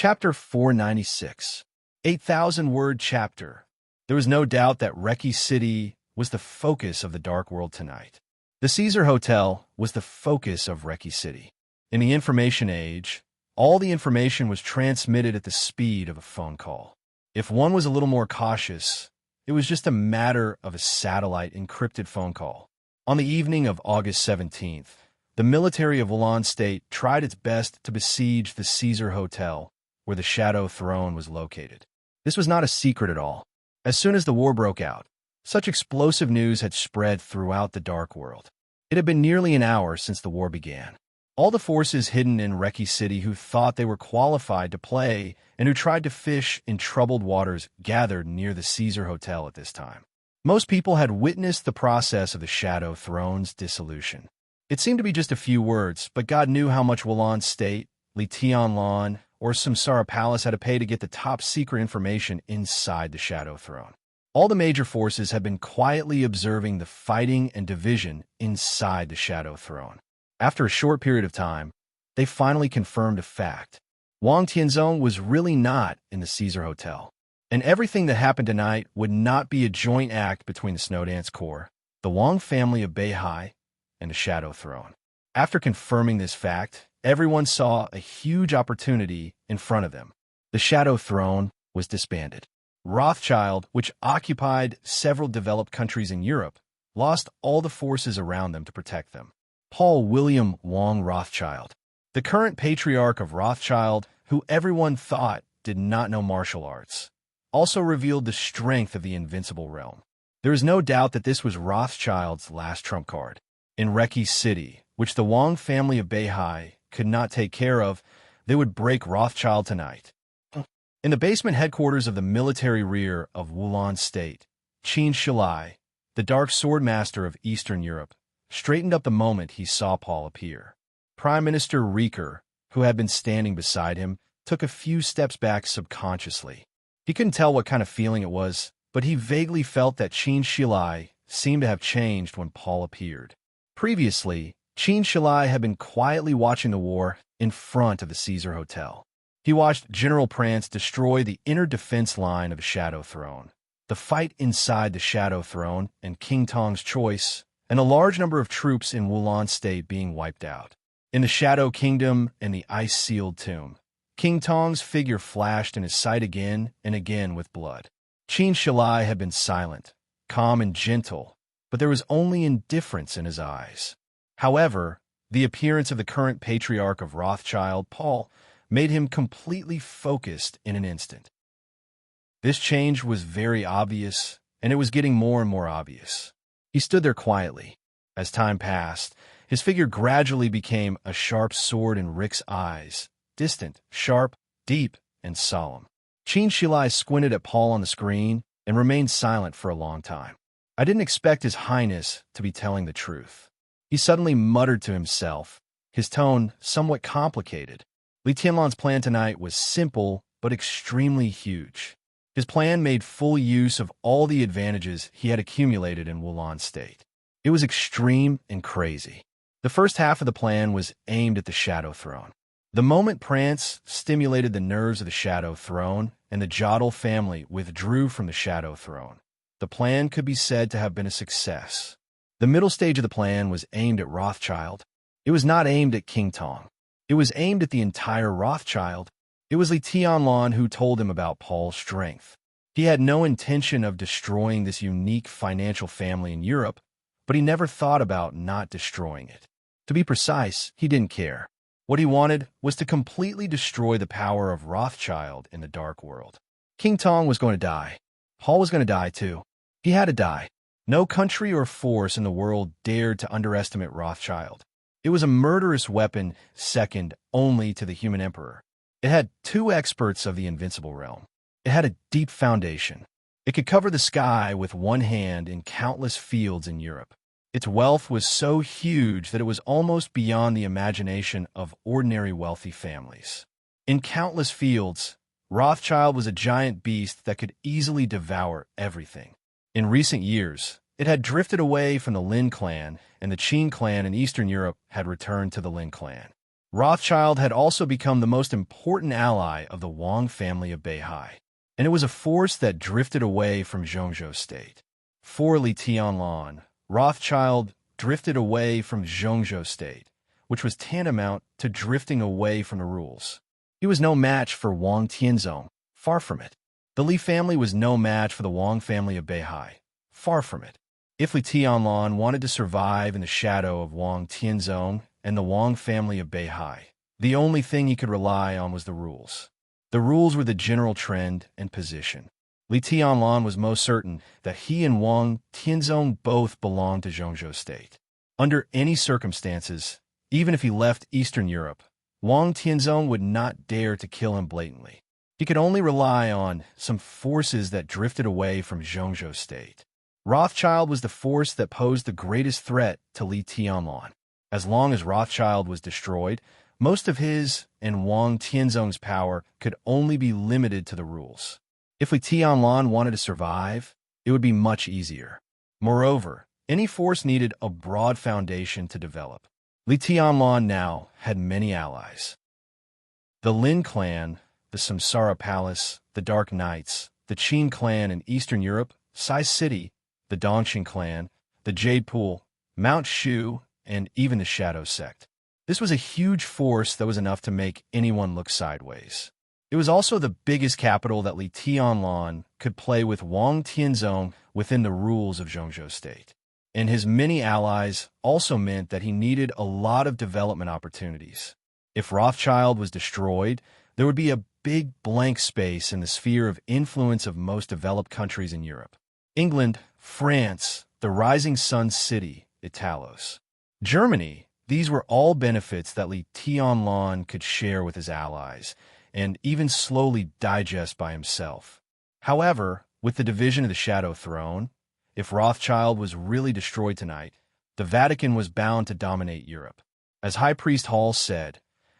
Chapter 496, 8,000-word chapter. There was no doubt that Recce City was the focus of the Dark World tonight. The Caesar Hotel was the focus of Recce City. In the information age, all the information was transmitted at the speed of a phone call. If one was a little more cautious, it was just a matter of a satellite encrypted phone call. On the evening of August 17th, the military of Wulon State tried its best to besiege the Caesar Hotel, where the Shadow Throne was located. This was not a secret at all. As soon as the war broke out, such explosive news had spread throughout the Dark World. It had been nearly an hour since the war began. All the forces hidden in Recce City who thought they were qualified to play and who tried to fish in troubled waters gathered near the Caesar Hotel at this time. Most people had witnessed the process of the Shadow Throne's dissolution. It seemed to be just a few words, but God knew how much Wulon State, Tianlan, or Samsara Palace had to pay to get the top-secret information inside the Shadow Throne. All the major forces had been quietly observing the fighting and division inside the Shadow Throne. After a short period of time, they finally confirmed a fact. Wang Tianzong was really not in the Caesar Hotel, and everything that happened tonight would not be a joint act between the Snowdance Corps, the Wang family of Beihai, and the Shadow Throne. After confirming this fact, everyone saw a huge opportunity in front of them. The Shadow Throne was disbanded. Rothschild, which occupied several developed countries in Europe, lost all the forces around them to protect them. Paul William Wang Rothschild, the current patriarch of Rothschild, who everyone thought did not know martial arts, also revealed the strength of the invincible realm. There is no doubt that this was Rothschild's last trump card. In Recce City, which the Wang family of Beihai could not take care of, they would break Rothschild tonight. In the basement headquarters of the military rear of Wulon State, Qin Shilai, the Dark Sword Master of Eastern Europe, straightened up the moment he saw Paul appear. Prime Minister Rieker, who had been standing beside him, took a few steps back subconsciously. He couldn't tell what kind of feeling it was, but he vaguely felt that Qin Shilai seemed to have changed when Paul appeared. Previously, Qin Shilai had been quietly watching the war in front of the Caesar Hotel. He watched General Prance destroy the inner defense line of the Shadow Throne, the fight inside the Shadow Throne and King Tong's choice, and a large number of troops in Wulon State being wiped out. In the Shadow Kingdom and the ice-sealed tomb, King Tong's figure flashed in his sight again and again with blood. Qin Shilai had been silent, calm and gentle, but there was only indifference in his eyes. However, the appearance of the current patriarch of Rothschild, Paul, made him completely focused in an instant. This change was very obvious, and it was getting more and more obvious. He stood there quietly. As time passed, his figure gradually became a sharp sword in Rick's eyes, distant, sharp, deep, and solemn. Qin Shilai squinted at Paul on the screen and remained silent for a long time. I didn't expect His Highness to be telling the truth. He suddenly muttered to himself, his tone somewhat complicated. Li Tianlan's plan tonight was simple but extremely huge. His plan made full use of all the advantages he had accumulated in Wulon State. It was extreme and crazy. The first half of the plan was aimed at the Shadow Throne. The moment Prance stimulated the nerves of the Shadow Throne and the Jodl family withdrew from the Shadow Throne, the plan could be said to have been a success. The middle stage of the plan was aimed at Rothschild. It was not aimed at King Tong. It was aimed at the entire Rothschild. It was Li Tianlan who told him about Paul's strength. He had no intention of destroying this unique financial family in Europe, but he never thought about not destroying it. To be precise, he didn't care. What he wanted was to completely destroy the power of Rothschild in the Dark World. King Tong was going to die. Paul was going to die too. He had to die. No country or force in the world dared to underestimate Rothschild. It was a murderous weapon second only to the human emperor. It had two experts of the invincible realm. It had a deep foundation. It could cover the sky with one hand in countless fields in Europe. Its wealth was so huge that it was almost beyond the imagination of ordinary wealthy families. In countless fields, Rothschild was a giant beast that could easily devour everything. In recent years, it had drifted away from the Lin clan, and the Qin clan in Eastern Europe had returned to the Lin clan. Rothschild had also become the most important ally of the Wang family of Beihai, and it was a force that drifted away from Zhongzhou state. For Li Tianlan, Rothschild drifted away from Zhongzhou state, which was tantamount to drifting away from the rules. He was no match for Wang Tianzong, far from it. The Li family was no match for the Wang family of Beihai, far from it. If Li Tianlan wanted to survive in the shadow of Wang Tianzong and the Wang family of Beihai, the only thing he could rely on was the rules. The rules were the general trend and position. Li Tianlan was most certain that he and Wang Tianzong both belonged to Zhongzhou state. Under any circumstances, even if he left Eastern Europe, Wang Tianzong would not dare to kill him blatantly. He could only rely on some forces that drifted away from Zhongzhou state. Rothschild was the force that posed the greatest threat to Li Tianlan. As long as Rothschild was destroyed, most of his and Wang Tianzong's power could only be limited to the rules. If Li Tianlan wanted to survive, it would be much easier. Moreover, any force needed a broad foundation to develop. Li Tianlan now had many allies. The Lin clan, the Samsara Palace, the Dark Knights, the Qin clan in Eastern Europe, Sai City, the Dongxing clan, the Jade Pool, Mount Shu, and even the Shadow Sect. This was a huge force that was enough to make anyone look sideways. It was also the biggest capital that Li Tianlan could play with Wang Tianzong within the rules of Zhongzhou state. And his many allies also meant that he needed a lot of development opportunities. If Rothschild was destroyed, there would be a big blank space in the sphere of influence of most developed countries in Europe. England, France, the rising sun city, Italos. Germany, these were all benefits that Li Tianlan could share with his allies, and even slowly digest by himself. However, with the division of the Shadow Throne, if Rothschild was really destroyed tonight, the Vatican was bound to dominate Europe. As High Priest Hall said,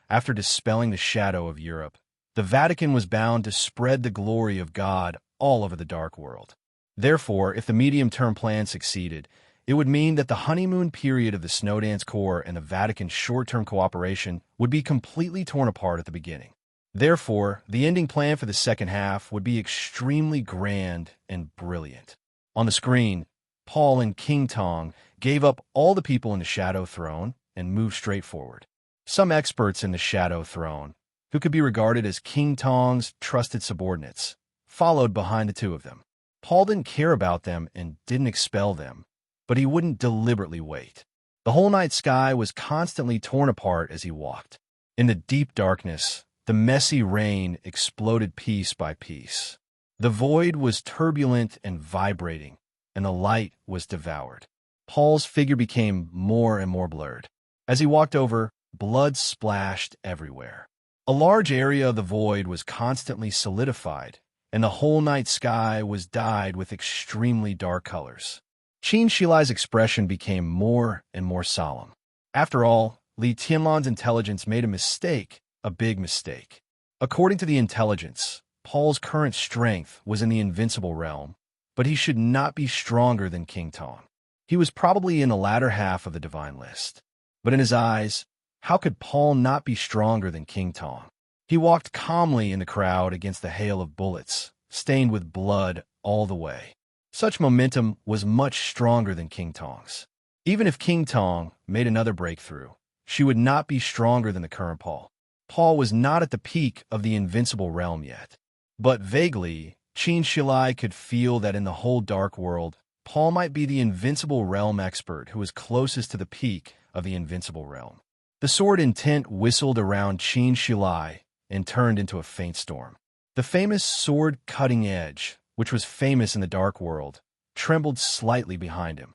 after dispelling the shadow of Europe, the Vatican was bound to spread the glory of God all over the dark world. Therefore, if the medium-term plan succeeded, it would mean that the honeymoon period of the Snowdance Corps and the Vatican's short-term cooperation would be completely torn apart at the beginning. Therefore, the ending plan for the second half would be extremely grand and brilliant. On the screen, Paul and King Tong gave up all the people in the Shadow Throne and moved straight forward. Some experts in the Shadow Throne, who could be regarded as King Tong's trusted subordinates, followed behind the two of them. Paul didn't care about them and didn't expel them, but he wouldn't deliberately wait. The whole night sky was constantly torn apart as he walked. In the deep darkness, the messy rain exploded piece by piece. The void was turbulent and vibrating, and the light was devoured. Paul's figure became more and more blurred. As he walked over, blood splashed everywhere. A large area of the void was constantly solidified, and the whole night sky was dyed with extremely dark colors. Qin Shilai's expression became more and more solemn. After all, Li Tianlan's intelligence made a mistake, a big mistake. According to the intelligence, Paul's current strength was in the invincible realm, but he should not be stronger than King Tong. He was probably in the latter half of the divine list. But in his eyes, how could Paul not be stronger than King Tong? He walked calmly in the crowd against the hail of bullets, stained with blood all the way. Such momentum was much stronger than King Tong's. Even if King Tong made another breakthrough, she would not be stronger than the current Paul. Paul was not at the peak of the invincible realm yet. But vaguely, Qin Shilai could feel that in the whole dark world, Paul might be the invincible realm expert who was closest to the peak of the invincible realm. The sword intent whistled around Qin Shilai and turned into a faint storm. The famous sword cutting edge, which was famous in the dark world, trembled slightly behind him.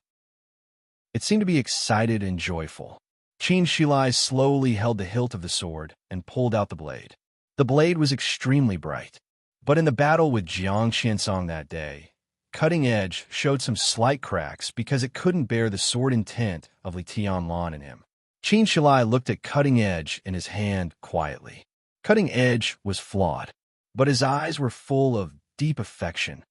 It seemed to be excited and joyful. Qin Shilai slowly held the hilt of the sword and pulled out the blade. The blade was extremely bright. But in the battle with Jiang Qiansong that day, cutting edge showed some slight cracks because it couldn't bear the sword intent of Li Tianlan in him. Qin Shilai looked at cutting edge in his hand quietly. Cutting edge was flawed, but his eyes were full of deep affection.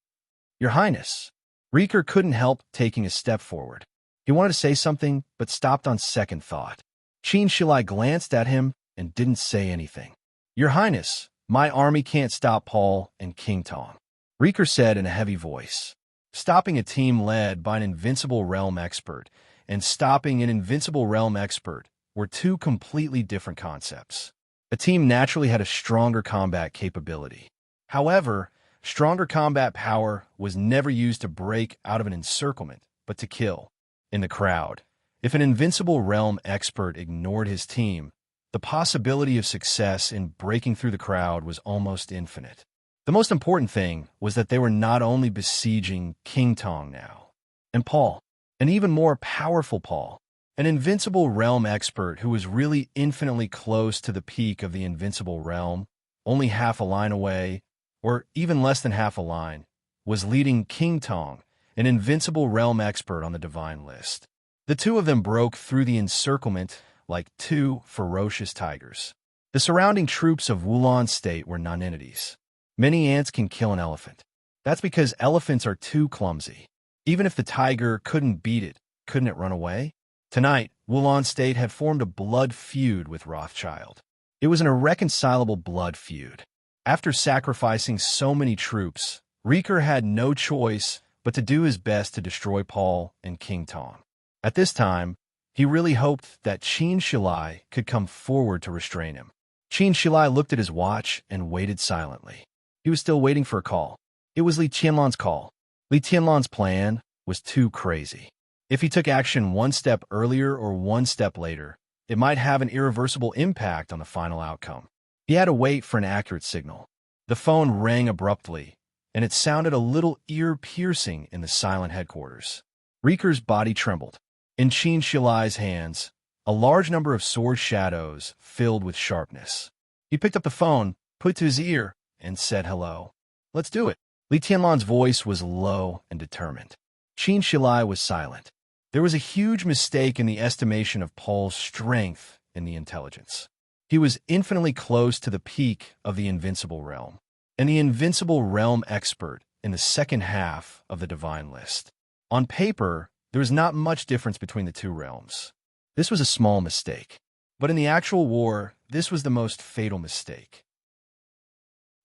"Your Highness." Rieker couldn't help taking a step forward. He wanted to say something, but stopped on second thought. Qin Shilai glanced at him and didn't say anything. "Your Highness, my army can't stop Paul and King Tom," Reeker said in a heavy voice. Stopping a team led by an invincible realm expert and stopping an invincible realm expert were two completely different concepts. A team naturally had a stronger combat capability. However, stronger combat power was never used to break out of an encirclement, but to kill. In the crowd, if an invincible realm expert ignored his team, the possibility of success in breaking through the crowd was almost infinite. The most important thing was that they were not only besieging King Tong now, and Paul, an even more powerful Paul, an invincible realm expert who was really infinitely close to the peak of the invincible realm, only half a line away, or even less than half a line, was leading King Tong, an invincible realm expert on the divine list. The two of them broke through the encirclement like two ferocious tigers. The surrounding troops of Wulon State were nonentities. Many ants can kill an elephant. That's because elephants are too clumsy. Even if the tiger couldn't beat it, couldn't it run away? Tonight, Wulon State had formed a blood feud with Rothschild. It was an irreconcilable blood feud. After sacrificing so many troops, Reeker had no choice but to do his best to destroy Paul and King Tom. At this time, he really hoped that Qin Shilai could come forward to restrain him. Qin Shilai looked at his watch and waited silently. He was still waiting for a call. It was Li Tianlan's call. Li Tianlan's plan was too crazy. If he took action one step earlier or one step later, it might have an irreversible impact on the final outcome. He had to wait for an accurate signal. The phone rang abruptly, and it sounded a little ear-piercing in the silent headquarters. Reeker's body trembled. In Qin Shilai's hands, a large number of sword shadows filled with sharpness. He picked up the phone, put it to his ear, and said hello. "Let's do it." Li Tianlan's voice was low and determined. Qin Shilai was silent. There was a huge mistake in the estimation of Paul's strength in the intelligence. He was infinitely close to the peak of the invincible realm, and the invincible realm expert in the second half of the divine list. On paper, there was not much difference between the two realms. This was a small mistake. But in the actual war, this was the most fatal mistake.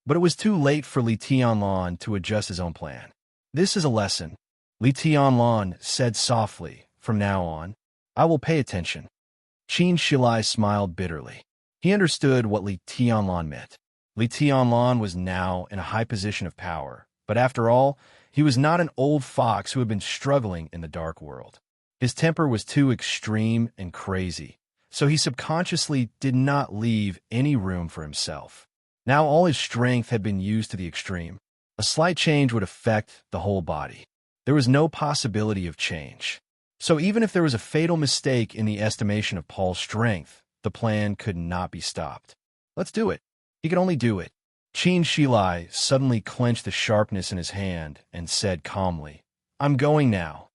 But it was too late for Li Tianlan to adjust his own plan. "This is a lesson," Li Tianlan said softly. "From now on, I will pay attention." Qin Shilai smiled bitterly. He understood what Li Tianlan meant. Li Tianlan was now in a high position of power, but after all, he was not an old fox who had been struggling in the dark world. His temper was too extreme and crazy, so he subconsciously did not leave any room for himself. Now all his strength had been used to the extreme. A slight change would affect the whole body. There was no possibility of change. So even if there was a fatal mistake in the estimation of Paul's strength, the plan could not be stopped. "Let's do it." He could only do it. Qin Shilai suddenly clenched the sharpness in his hand and said calmly, "I'm going now."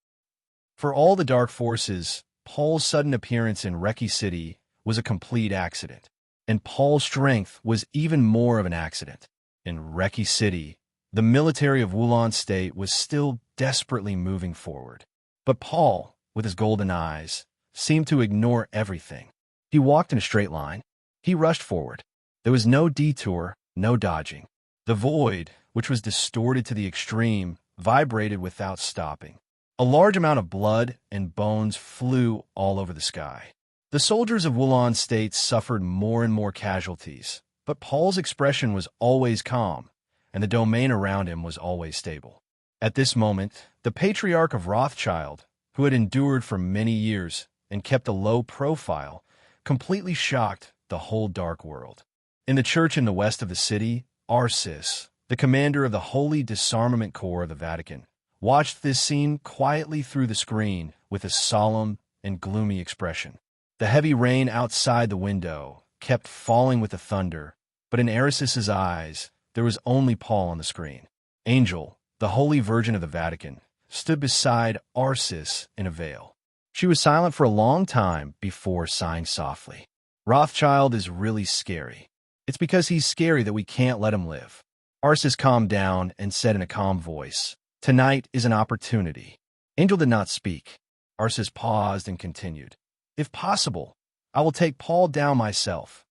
For all the dark forces, Paul's sudden appearance in Reki City was a complete accident. And Paul's strength was even more of an accident. In Reki City, the military of Wulon State was still desperately moving forward. But Paul, with his golden eyes, seemed to ignore everything. He walked in a straight line. He rushed forward. There was no detour, no dodging. The void, which was distorted to the extreme, vibrated without stopping. A large amount of blood and bones flew all over the sky. The soldiers of Wulon State suffered more and more casualties, but Paul's expression was always calm, and the domain around him was always stable. At this moment, the patriarch of Rothschild, who had endured for many years and kept a low profile, completely shocked the whole dark world. In the church in the west of the city, Arsis, the commander of the Holy Disarmament Corps of the Vatican, watched this scene quietly through the screen with a solemn and gloomy expression. The heavy rain outside the window kept falling with the thunder, but in Aris's eyes, there was only Paul on the screen. Angel, the Holy Virgin of the Vatican, stood beside Arsis in a veil. She was silent for a long time before sighing softly. "Rothschild is really scary. It's because he's scary that we can't let him live." Arsis calmed down and said in a calm voice, "Tonight is an opportunity." Angel did not speak. Arsis paused and continued, "If possible, I will take Paul down myself.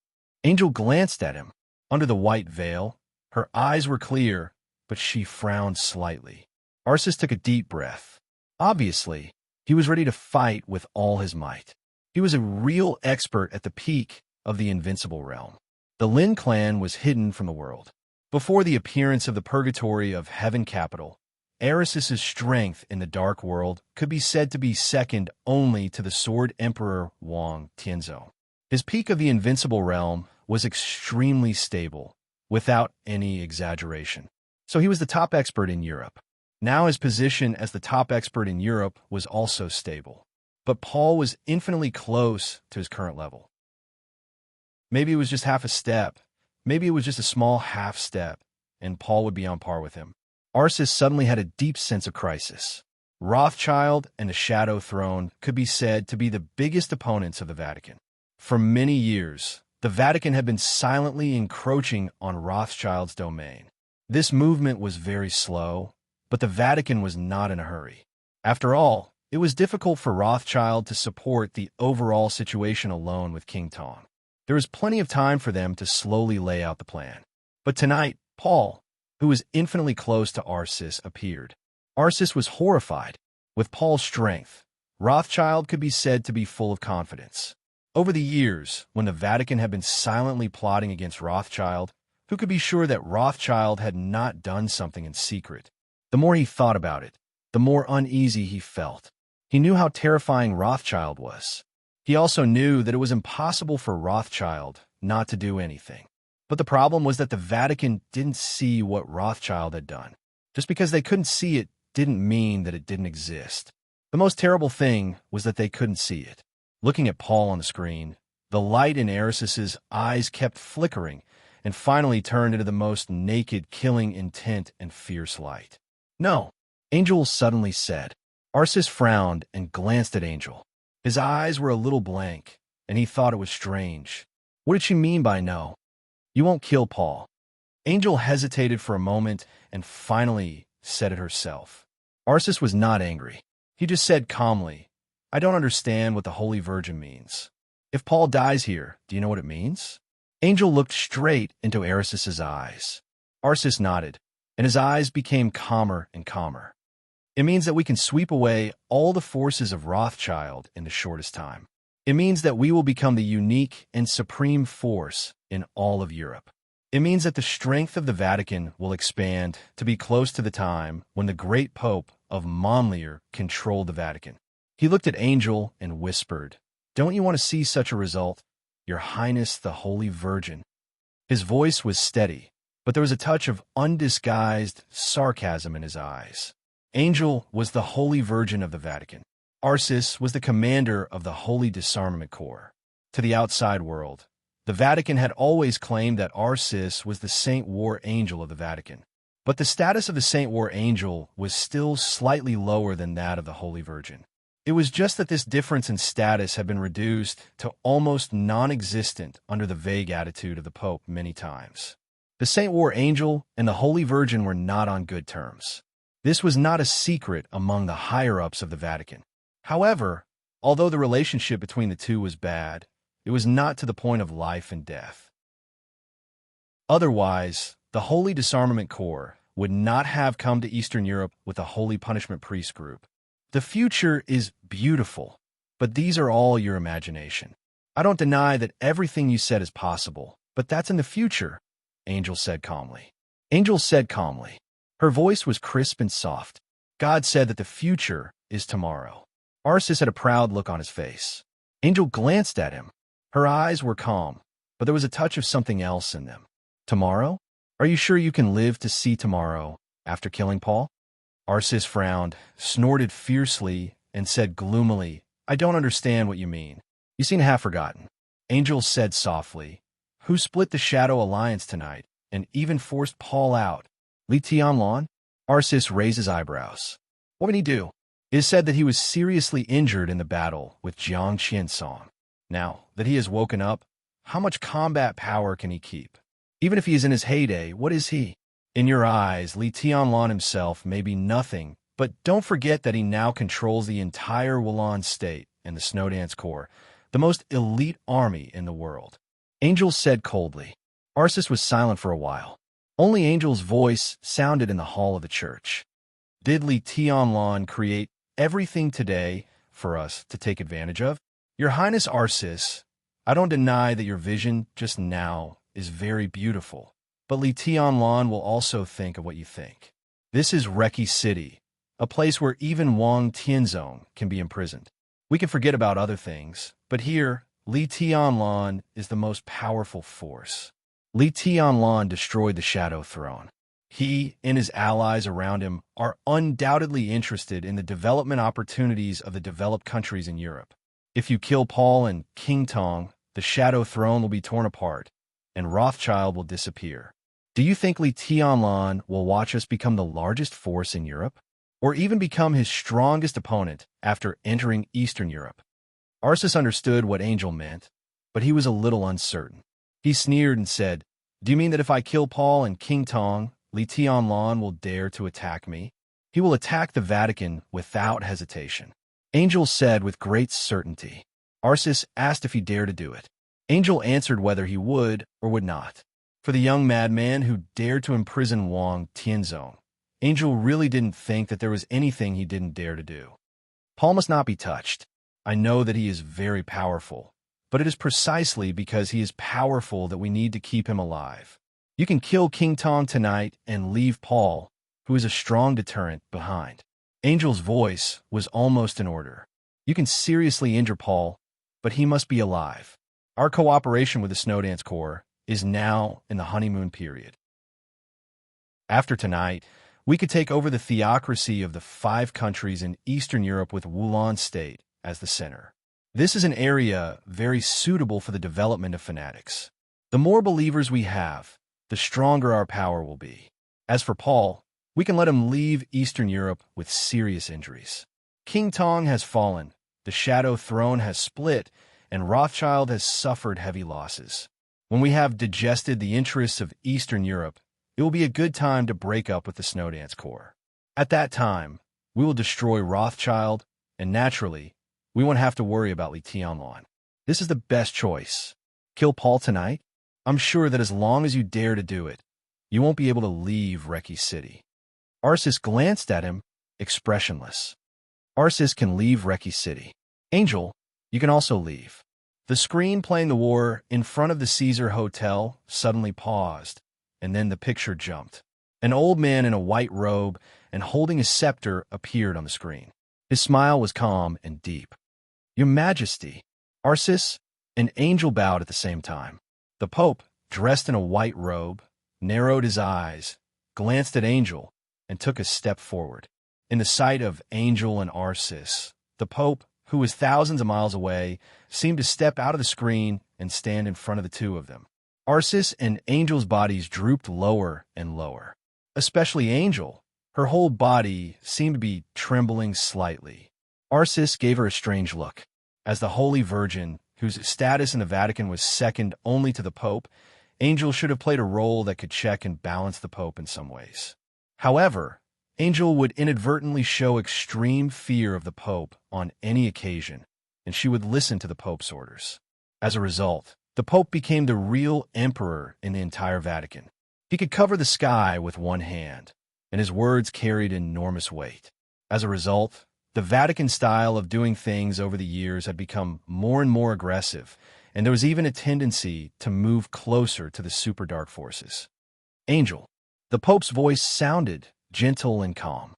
Angel glanced at him. Under the white veil, her eyes were clear, but she frowned slightly. Arceus took a deep breath. Obviously, he was ready to fight with all his might. He was a real expert at the peak of the invincible realm. The Lin clan was hidden from the world. Before the appearance of the purgatory of Heaven Capital, Arceus's strength in the dark world could be said to be second only to the Sword Emperor Wang Tianzhou. His peak of the invincible realm was extremely stable, without any exaggeration. So he was the top expert in Europe. Now his position as the top expert in Europe was also stable. But Paul was infinitely close to his current level. Maybe it was just half a step. Maybe it was just a small half step, and Paul would be on par with him. Arceus suddenly had a deep sense of crisis. Rothschild and the Shadow Throne could be said to be the biggest opponents of the Vatican. For many years, the Vatican had been silently encroaching on Rothschild's domain. This movement was very slow, but the Vatican was not in a hurry. After all, it was difficult for Rothschild to support the overall situation alone with King Tong. There was plenty of time for them to slowly lay out the plan. But tonight, Paul, who was infinitely close to Arceus, appeared. Arceus was horrified. With Paul's strength, Rothschild could be said to be full of confidence. Over the years, when the Vatican had been silently plotting against Rothschild, who could be sure that Rothschild had not done something in secret? The more he thought about it, the more uneasy he felt. He knew how terrifying Rothschild was. He also knew that it was impossible for Rothschild not to do anything. But the problem was that the Vatican didn't see what Rothschild had done. Just because they couldn't see it didn't mean that it didn't exist. The most terrible thing was that they couldn't see it. Looking at Paul on the screen, the light in Arceus's eyes kept flickering and finally turned into the most naked, killing intent and fierce light. "No," Angel suddenly said. Arceus frowned and glanced at Angel. His eyes were a little blank, and he thought it was strange. What did she mean by no? "You won't kill Paul." Angel hesitated for a moment and finally said it herself. Arceus was not angry. He just said calmly, "I don't understand what the Holy Virgin means. If Paul dies here, do you know what it means?" Angel looked straight into Arceus's eyes. Arceus nodded, and his eyes became calmer and calmer. "It means that we can sweep away all the forces of Rothschild in the shortest time. It means that we will become the unique and supreme force in all of Europe. It means that the strength of the Vatican will expand to be close to the time when the great Pope of Monlier controlled the Vatican." He looked at Angel and whispered, "Don't you want to see such a result, Your Highness the Holy Virgin?" His voice was steady, but there was a touch of undisguised sarcasm in his eyes. Angel was the Holy Virgin of the Vatican. Arceus was the commander of the Holy Disarmament Corps. To the outside world, the Vatican had always claimed that Arceus was the Saint War Angel of the Vatican. But the status of the Saint War Angel was still slightly lower than that of the Holy Virgin. It was just that this difference in status had been reduced to almost non-existent under the vague attitude of the Pope many times. The Saint War Angel and the Holy Virgin were not on good terms. This was not a secret among the higher-ups of the Vatican. However, although the relationship between the two was bad, it was not to the point of life and death. Otherwise, the Holy Disarmament Corps would not have come to Eastern Europe with a Holy Punishment Priest group. The future is beautiful, but these are all your imagination. I don't deny that everything you said is possible, but that's in the future, Angel said calmly. Angel said calmly. Her voice was crisp and soft. God said that the future is tomorrow. Arceus had a proud look on his face. Angel glanced at him. Her eyes were calm, but there was a touch of something else in them. Tomorrow? Are you sure you can live to see tomorrow after killing Paul? Arceus frowned, snorted fiercely, and said gloomily, I don't understand what you mean. You seem half forgotten. Angel said softly, Who split the Shadow Alliance tonight and even forced Paul out? Li Tianlan? Arceus raised his eyebrows. What would he do? It is said that he was seriously injured in the battle with Jiang Qiansong. Now that he has woken up, how much combat power can he keep? Even if he is in his heyday, what is he? In your eyes, Li Tianlan himself may be nothing, but don't forget that he now controls the entire Wulan state and the Snowdance Corps, the most elite army in the world. Angel said coldly. Arsis was silent for a while. Only Angel's voice sounded in the hall of the church. Did Li Tianlan create everything today for us to take advantage of? Your Highness Arsis, I don't deny that your vision just now is very beautiful, but Li Tianlan will also think of what you think. This is Reki City, a place where even Wang Tianzong can be imprisoned. We can forget about other things, but here, Li Tianlan is the most powerful force. Li Tianlan destroyed the Shadow Throne. He and his allies around him are undoubtedly interested in the development opportunities of the developed countries in Europe. If you kill Paul and King Tong, the Shadow Throne will be torn apart, and Rothschild will disappear. Do you think Li Tianlan will watch us become the largest force in Europe? Or even become his strongest opponent after entering Eastern Europe? Arsis understood what Angel meant, but he was a little uncertain. He sneered and said, "Do you mean that if I kill Paul and King Tong, Li Tianlan will dare to attack me? He will attack the Vatican without hesitation." Angel said with great certainty. Arsis asked if he dared to do it. Angel answered whether he would or would not. For the young madman who dared to imprison Wang Tianzong, Angel really didn't think that there was anything he didn't dare to do. Paul must not be touched. I know that he is very powerful, but it is precisely because he is powerful that we need to keep him alive. You can kill King Tong tonight and leave Paul, who is a strong deterrent, behind. Angel's voice was almost in order. You can seriously injure Paul, but he must be alive. Our cooperation with the Snowdance Corps is now in the honeymoon period. After tonight, we could take over the theocracy of the 5 countries in Eastern Europe with Wulan State as the center. This is an area very suitable for the development of fanatics. The more believers we have, the stronger our power will be. As for Paul, we can let him leave Eastern Europe with serious injuries. King Tong has fallen, the Shadow Throne has split, and Rothschild has suffered heavy losses. When we have digested the interests of Eastern Europe, it will be a good time to break up with the Snowdance Corps. At that time, we will destroy Rothschild, and naturally, we won't have to worry about Li Tianlan. This is the best choice. Kill Paul tonight? I'm sure that as long as you dare to do it, you won't be able to leave Reki City. Arsis glanced at him, expressionless. Arsis can leave Reki City. Angel, you can also leave. The screen playing the war in front of the Caesar Hotel suddenly paused, and then the picture jumped. An old man in a white robe and holding a scepter appeared on the screen. His smile was calm and deep. "Your Majesty." Arsis and Angel bowed at the same time. The Pope, dressed in a white robe, narrowed his eyes, glanced at Angel, and took a step forward. In the sight of Angel and Arsis, the Pope, who was thousands of miles away, seemed to step out of the screen and stand in front of the two of them. Arsis and Angel's bodies drooped lower and lower. Especially Angel. Her whole body seemed to be trembling slightly. Arsis gave her a strange look. As the Holy Virgin, whose status in the Vatican was second only to the Pope, Angel should have played a role that could check and balance the Pope in some ways. However, Angel would inadvertently show extreme fear of the Pope on any occasion, and she would listen to the Pope's orders. As a result, the Pope became the real emperor in the entire Vatican. He could cover the sky with one hand, and his words carried enormous weight. As a result, the Vatican style of doing things over the years had become more and more aggressive, and there was even a tendency to move closer to the super dark forces. Angel, the Pope's voice sounded gentle and calm.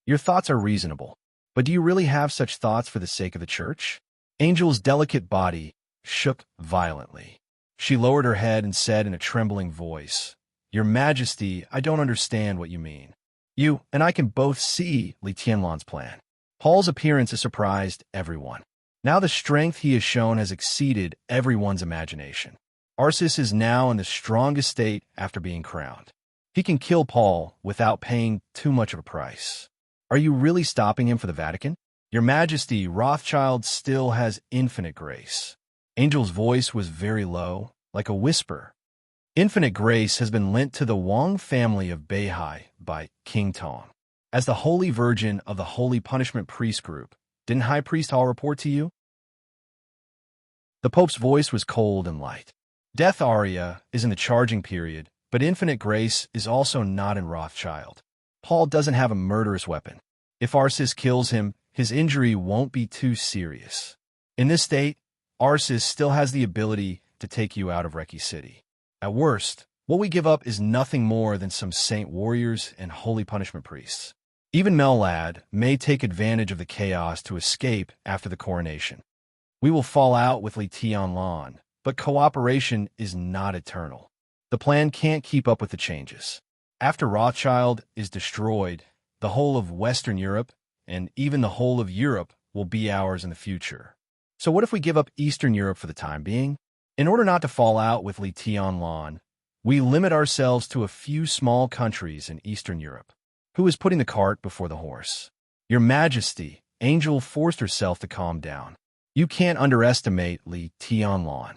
Your thoughts are reasonable, but do you really have such thoughts for the sake of the church? Angel's delicate body shook violently. She lowered her head and said in a trembling voice, "Your Majesty, I don't understand what you mean. You and I can both see Li Tianlan's plan." Paul's appearance has surprised everyone. Now the strength he has shown has exceeded everyone's imagination. Arsis is now in the strongest state after being crowned. He can kill Paul without paying too much of a price. Are you really stopping him for the Vatican? Your Majesty, Rothschild still has infinite grace. Angel's voice was very low, like a whisper. Infinite grace has been lent to the Wang family of Beihai by King Tong. As the Holy Virgin of the Holy Punishment Priest Group, didn't High Priest Hall report to you? The Pope's voice was cold and light. Death aria is in the charging period, but infinite grace is also not in Rothschild. Paul doesn't have a murderous weapon. If Arsis kills him, his injury won't be too serious. In this state, Arsis still has the ability to take you out of Reki City. At worst, what we give up is nothing more than some saint warriors and holy punishment priests. Even Mellad may take advantage of the chaos to escape after the coronation. We will fall out with Li Tianlan, but cooperation is not eternal. The plan can't keep up with the changes. After Rothschild is destroyed, the whole of Western Europe, and even the whole of Europe, will be ours in the future. So what if we give up Eastern Europe for the time being? In order not to fall out with Li Tianlan, we limit ourselves to a few small countries in Eastern Europe. Who is putting the cart before the horse? Your Majesty, Angel forced herself to calm down. You can't underestimate Li Tianlan.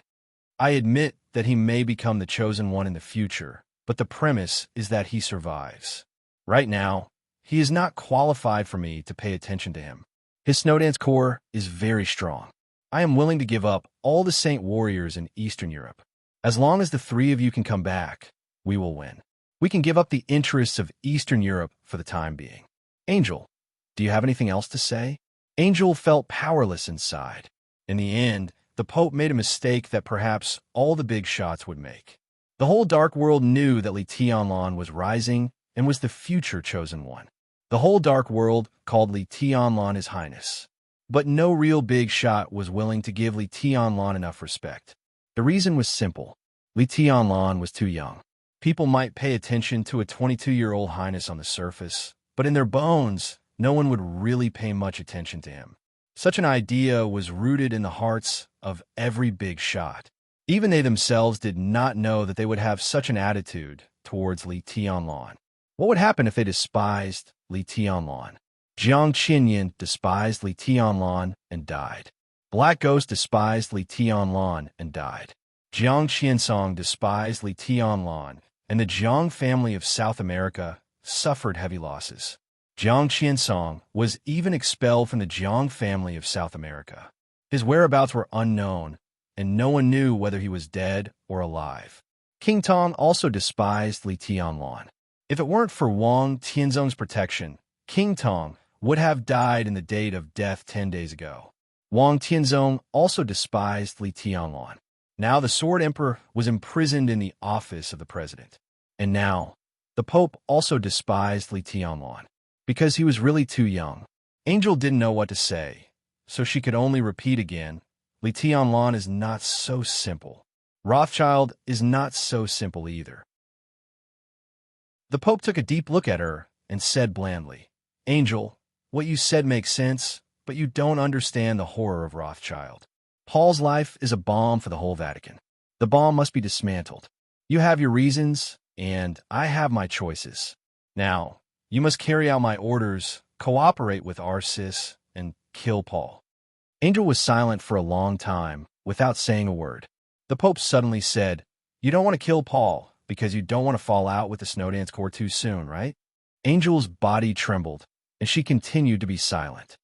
I admit that he may become the chosen one in the future, but the premise is that he survives. Right now, he is not qualified for me to pay attention to him. His Snowdance core is very strong. I am willing to give up all the Saint Warriors in Eastern Europe. As long as the three of you can come back, we will win. We can give up the interests of Eastern Europe for the time being. Angel, do you have anything else to say? Angel felt powerless inside. In the end, the Pope made a mistake that perhaps all the big shots would make. The whole Dark World knew that Li Tianlan was rising and was the future chosen one. The whole Dark World called Li Tianlan His Highness. But no real big shot was willing to give Li Tianlan enough respect. The reason was simple. Li Tianlan was too young. People might pay attention to a 22-year-old highness on the surface, but in their bones, no one would really pay much attention to him. Such an idea was rooted in the hearts of every big shot. Even they themselves did not know that they would have such an attitude towards Li Tianlan. What would happen if they despised Li Tianlan? Jiang Qinyan despised Li Tianlan and died. Black Ghost despised Li Tianlan and died. Jiang Qiansong despised Li Tianlan, and the Jiang family of South America suffered heavy losses. Jiang Qiansong was even expelled from the Jiang family of South America. His whereabouts were unknown, and no one knew whether he was dead or alive. King Tong also despised Li Tianlan. If it weren't for Wang Tianzong's protection, King Tong would have died in the date of death 10 days ago. Wang Tianzong also despised Li Tianlan. Now the Sword Emperor was imprisoned in the office of the president. And now, the Pope also despised Li Tianlan, because he was really too young. Angel didn't know what to say, so she could only repeat again, Li Tianlan is not so simple. Rothschild is not so simple either. The Pope took a deep look at her and said blandly, Angel, what you said makes sense, but you don't understand the horror of Rothschild. Paul's life is a bomb for the whole Vatican. The bomb must be dismantled. You have your reasons, and I have my choices. Now, you must carry out my orders, cooperate with Arsis, and kill Paul. Angel was silent for a long time, without saying a word. The Pope suddenly said, You don't want to kill Paul, because you don't want to fall out with the Snowdance Corps too soon, right? Angel's body trembled, and she continued to be silent.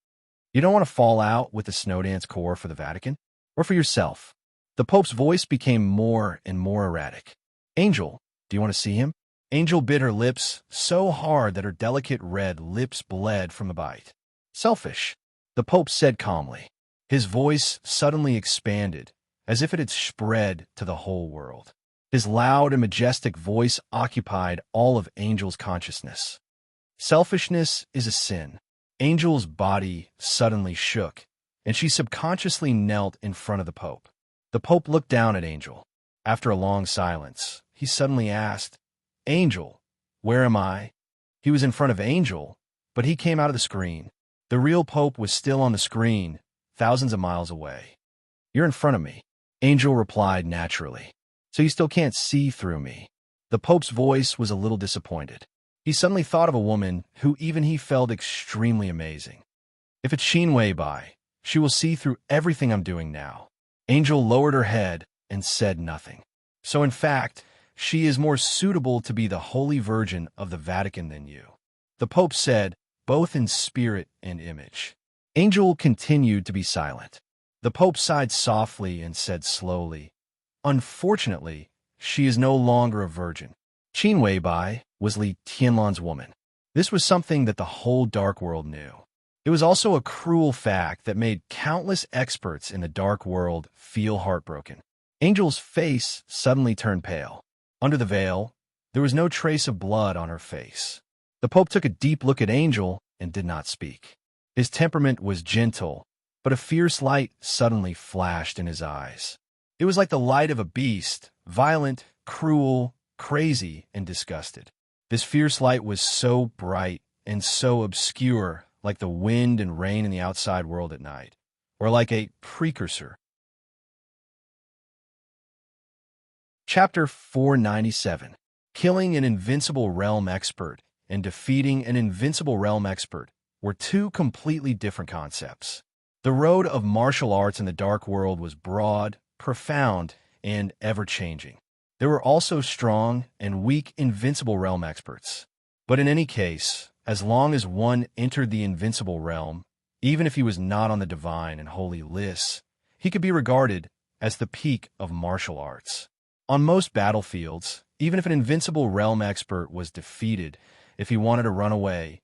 You don't want to fall out with the Snowdance Corps for the Vatican? Or for yourself? The Pope's voice became more and more erratic. Angel, do you want to see him? Angel bit her lips so hard that her delicate red lips bled from the bite. Selfish, the Pope said calmly. His voice suddenly expanded, as if it had spread to the whole world. His loud and majestic voice occupied all of Angel's consciousness. Selfishness is a sin. Angel's body suddenly shook, and she subconsciously knelt in front of the Pope. The Pope looked down at Angel. After a long silence, he suddenly asked, Angel, where am I? He was in front of Angel, but he came out of the screen. The real Pope was still on the screen, thousands of miles away. You're in front of me, Angel replied naturally. So you still can't see through me. The Pope's voice was a little disappointed. He suddenly thought of a woman who even he felt extremely amazing. If it's Xin Wei Bai, she will see through everything I'm doing now. Angel lowered her head and said nothing. So in fact, she is more suitable to be the Holy Virgin of the Vatican than you. The Pope said, both in spirit and image. Angel continued to be silent. The Pope sighed softly and said slowly, Unfortunately, she is no longer a virgin. Qin Weibai was Li Tianlan's woman. This was something that the whole dark world knew. It was also a cruel fact that made countless experts in the dark world feel heartbroken. Angel's face suddenly turned pale. Under the veil, there was no trace of blood on her face. The Pope took a deep look at Angel and did not speak. His temperament was gentle, but a fierce light suddenly flashed in his eyes. It was like the light of a beast, violent, cruel, crazy, and disgusted. This fierce light was so bright and so obscure, like the wind and rain in the outside world at night, or like a precursor. Chapter 497. Killing an invincible realm expert and defeating an invincible realm expert were two completely different concepts. The road of martial arts in the dark world was broad, profound, and ever-changing. There were also strong and weak invincible realm experts. But in any case, as long as one entered the invincible realm, even if he was not on the divine and holy lists, he could be regarded as the peak of martial arts. On most battlefields, even if an invincible realm expert was defeated, if he wanted to run away,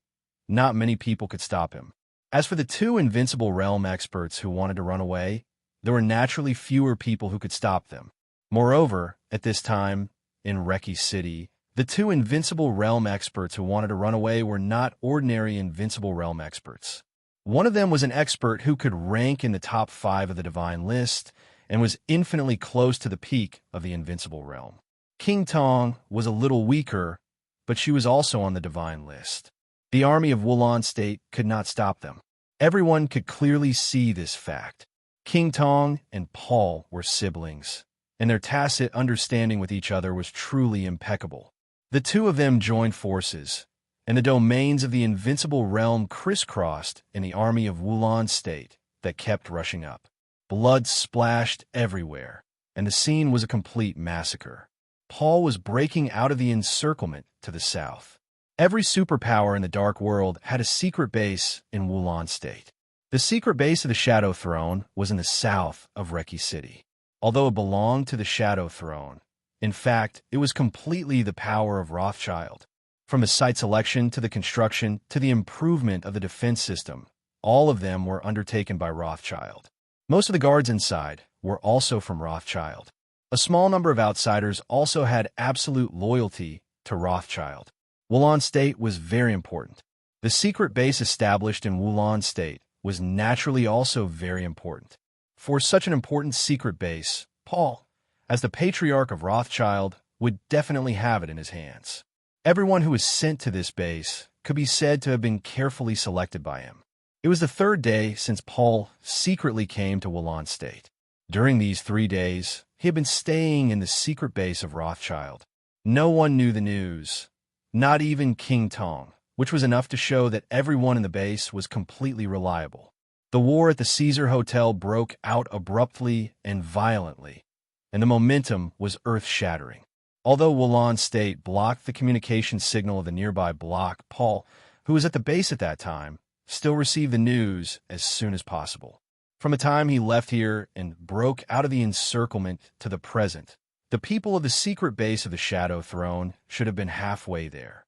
not many people could stop him. As for the two invincible realm experts who wanted to run away, there were naturally fewer people who could stop them. Moreover, at this time, in Reki City, the two invincible realm experts who wanted to run away were not ordinary invincible realm experts. One of them was an expert who could rank in the top 5 of the divine list and was infinitely close to the peak of the invincible realm. King Tong was a little weaker, but she was also on the divine list. The army of Wulan State could not stop them. Everyone could clearly see this fact. King Tong and Paul were siblings, and their tacit understanding with each other was truly impeccable. The two of them joined forces, and the domains of the invincible realm crisscrossed in the army of Wulan State that kept rushing up. Blood splashed everywhere, and the scene was a complete massacre. Paul was breaking out of the encirclement to the south. Every superpower in the dark world had a secret base in Wulan State. The secret base of the Shadow Throne was in the south of Reki City. Although it belonged to the Shadow Throne, in fact, it was completely the power of Rothschild. From the site selection to the construction to the improvement of the defense system, all of them were undertaken by Rothschild. Most of the guards inside were also from Rothschild. A small number of outsiders also had absolute loyalty to Rothschild. Wulan State was very important. The secret base established in Wulan State was naturally also very important. For such an important secret base, Paul, as the patriarch of Rothschild, would definitely have it in his hands. Everyone who was sent to this base could be said to have been carefully selected by him. It was the 3rd day since Paul secretly came to Wulan State. During these 3 days, he had been staying in the secret base of Rothschild. No one knew the news, not even King Tong, which was enough to show that everyone in the base was completely reliable. The war at the Caesar Hotel broke out abruptly and violently, and the momentum was earth-shattering. Although Wulan State blocked the communication signal of the nearby block, Paul, who was at the base at that time, still received the news as soon as possible. From the time he left here and broke out of the encirclement to the present, the people of the secret base of the Shadow Throne should have been halfway there.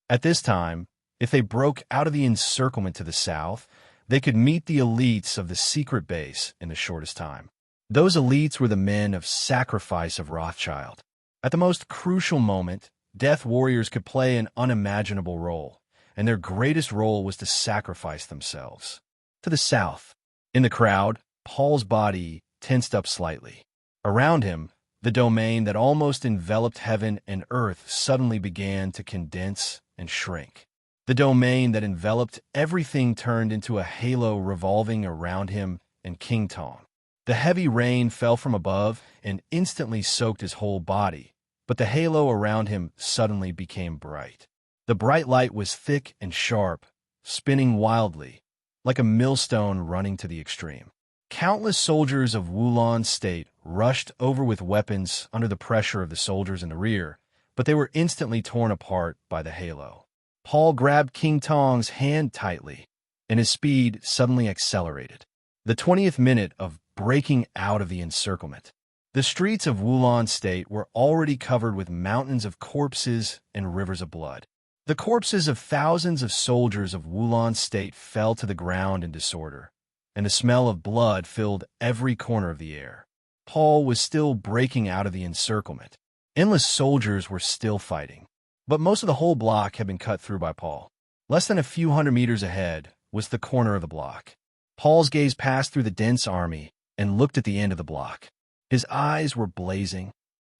At this time, if they broke out of the encirclement to the south, they could meet the elites of the secret base in the shortest time. Those elites were the men of sacrifice of Rothschild. At the most crucial moment, death warriors could play an unimaginable role, and their greatest role was to sacrifice themselves. To the south, in the crowd, Paul's body tensed up slightly. Around him, the domain that almost enveloped heaven and earth suddenly began to condense and shrink. The domain that enveloped everything turned into a halo revolving around him and King Tong. The heavy rain fell from above and instantly soaked his whole body, but the halo around him suddenly became bright. The bright light was thick and sharp, spinning wildly, like a millstone running to the extreme. Countless soldiers of Wulan State rushed over with weapons under the pressure of the soldiers in the rear, but they were instantly torn apart by the halo. Paul grabbed King Tong's hand tightly, and his speed suddenly accelerated. The 20th minute of breaking out of the encirclement. The streets of Wulon State were already covered with mountains of corpses and rivers of blood. The corpses of thousands of soldiers of Wulon State fell to the ground in disorder, and the smell of blood filled every corner of the air. Paul was still breaking out of the encirclement. Endless soldiers were still fighting, but most of the whole block had been cut through by Paul. Less than a few hundred meters ahead was the corner of the block. Paul's gaze passed through the dense army and looked at the end of the block. His eyes were blazing.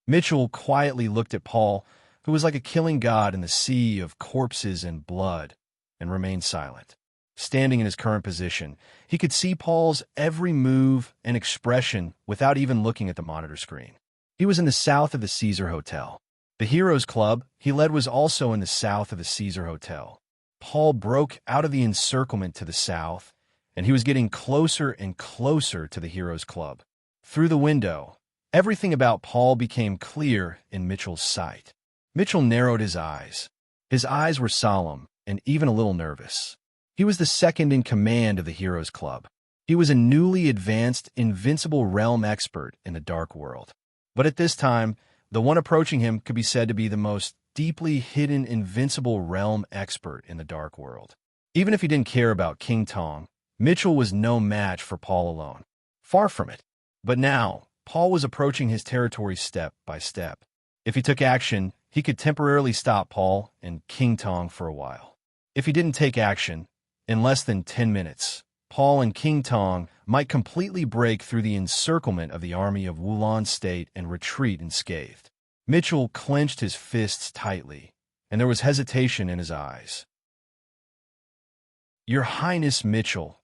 Mitchell quietly looked at Paul, who was like a killing god in the sea of corpses and blood, and remained silent. Standing in his current position, he could see Paul's every move and expression without even looking at the monitor screen. He was in the south of the Caesar Hotel. The Heroes Club he led was also in the south of the Caesar Hotel. Paul broke out of the encirclement to the south, and he was getting closer and closer to the Heroes Club. Through the window, everything about Paul became clear in Mitchell's sight. Mitchell narrowed his eyes. His eyes were solemn and even a little nervous. He was the second in command of the Heroes Club. He was a newly advanced, invincible realm expert in the dark world. But at this time, the one approaching him could be said to be the most deeply hidden, invincible realm expert in the dark world. Even if he didn't care about King Tong, Mitchell was no match for Paul alone. Far from it. But now, Paul was approaching his territory step by step. If he took action, he could temporarily stop Paul and King Tong for a while. If he didn't take action, in less than 10 minutes, Paul and King Tong might completely break through the encirclement of the army of Wulon State and retreat unscathed. Mitchell clenched his fists tightly, and there was hesitation in his eyes. "Your Highness Mitchell,"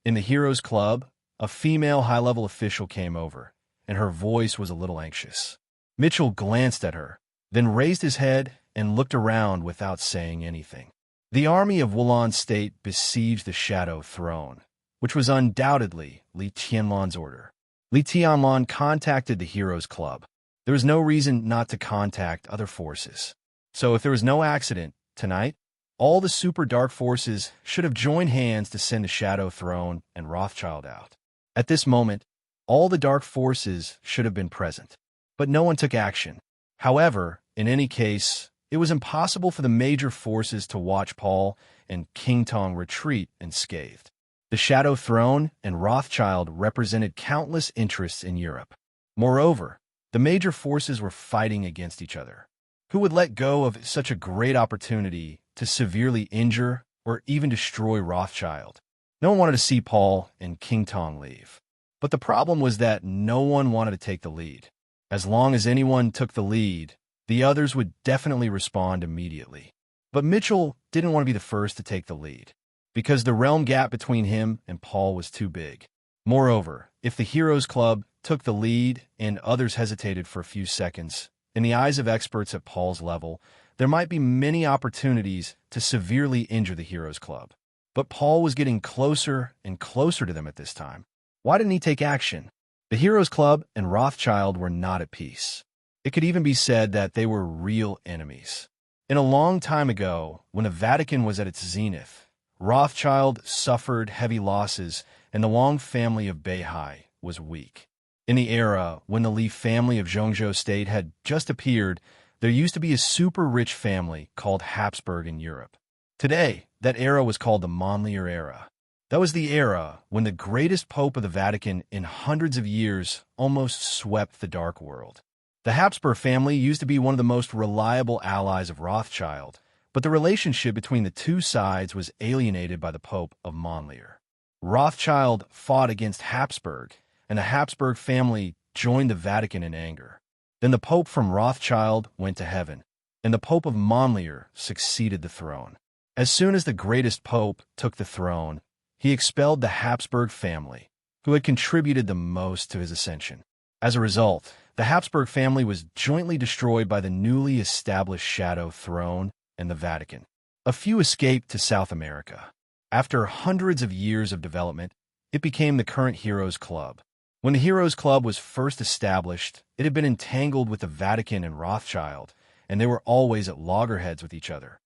in the Heroes Club, a female high-level official came over, and her voice was a little anxious. Mitchell glanced at her, then raised his head and looked around without saying anything. The army of Wulon State besieged the Shadow Throne, which was undoubtedly Li Tianlan's order. Li Tianlan contacted the Heroes Club. There was no reason not to contact other forces. So if there was no accident tonight, all the super dark forces should have joined hands to send the Shadow Throne and Rothschild out. At this moment, all the dark forces should have been present, but no one took action. However, in any case, it was impossible for the major forces to watch Paul and King Tong retreat unscathed. The Shadow Throne and Rothschild represented countless interests in Europe. Moreover, the major forces were fighting against each other. Who would let go of such a great opportunity to severely injure or even destroy Rothschild? No one wanted to see Paul and King Tong leave. But the problem was that no one wanted to take the lead. As long as anyone took the lead, the others would definitely respond immediately. But Mitchell didn't want to be the first to take the lead, because the realm gap between him and Paul was too big. Moreover, if the Heroes Club took the lead and others hesitated for a few seconds, in the eyes of experts at Paul's level, there might be many opportunities to severely injure the Heroes Club. But Paul was getting closer and closer to them at this time. Why didn't he take action? The Heroes Club and Rothschild were not at peace. It could even be said that they were real enemies. In a long time ago, when the Vatican was at its zenith, Rothschild suffered heavy losses and the Wang family of Beihai was weak. In the era when the Li family of Zhongzhou State had just appeared, there used to be a super rich family called Habsburg in Europe. Today, that era was called the Monlier era. That was the era when the greatest pope of the Vatican in hundreds of years almost swept the dark world. The Habsburg family used to be one of the most reliable allies of Rothschild, but the relationship between the two sides was alienated by the Pope of Monlier. Rothschild fought against Habsburg, and the Habsburg family joined the Vatican in anger. Then the Pope from Rothschild went to heaven, and the Pope of Monlier succeeded the throne. As soon as the greatest Pope took the throne, he expelled the Habsburg family, who had contributed the most to his ascension. As a result, the Habsburg family was jointly destroyed by the newly established Shadow Throne and the Vatican. A few escaped to South America. After hundreds of years of development, it became the current Heroes Club. When the Heroes Club was first established, it had been entangled with the Vatican and Rothschild, and they were always at loggerheads with each other.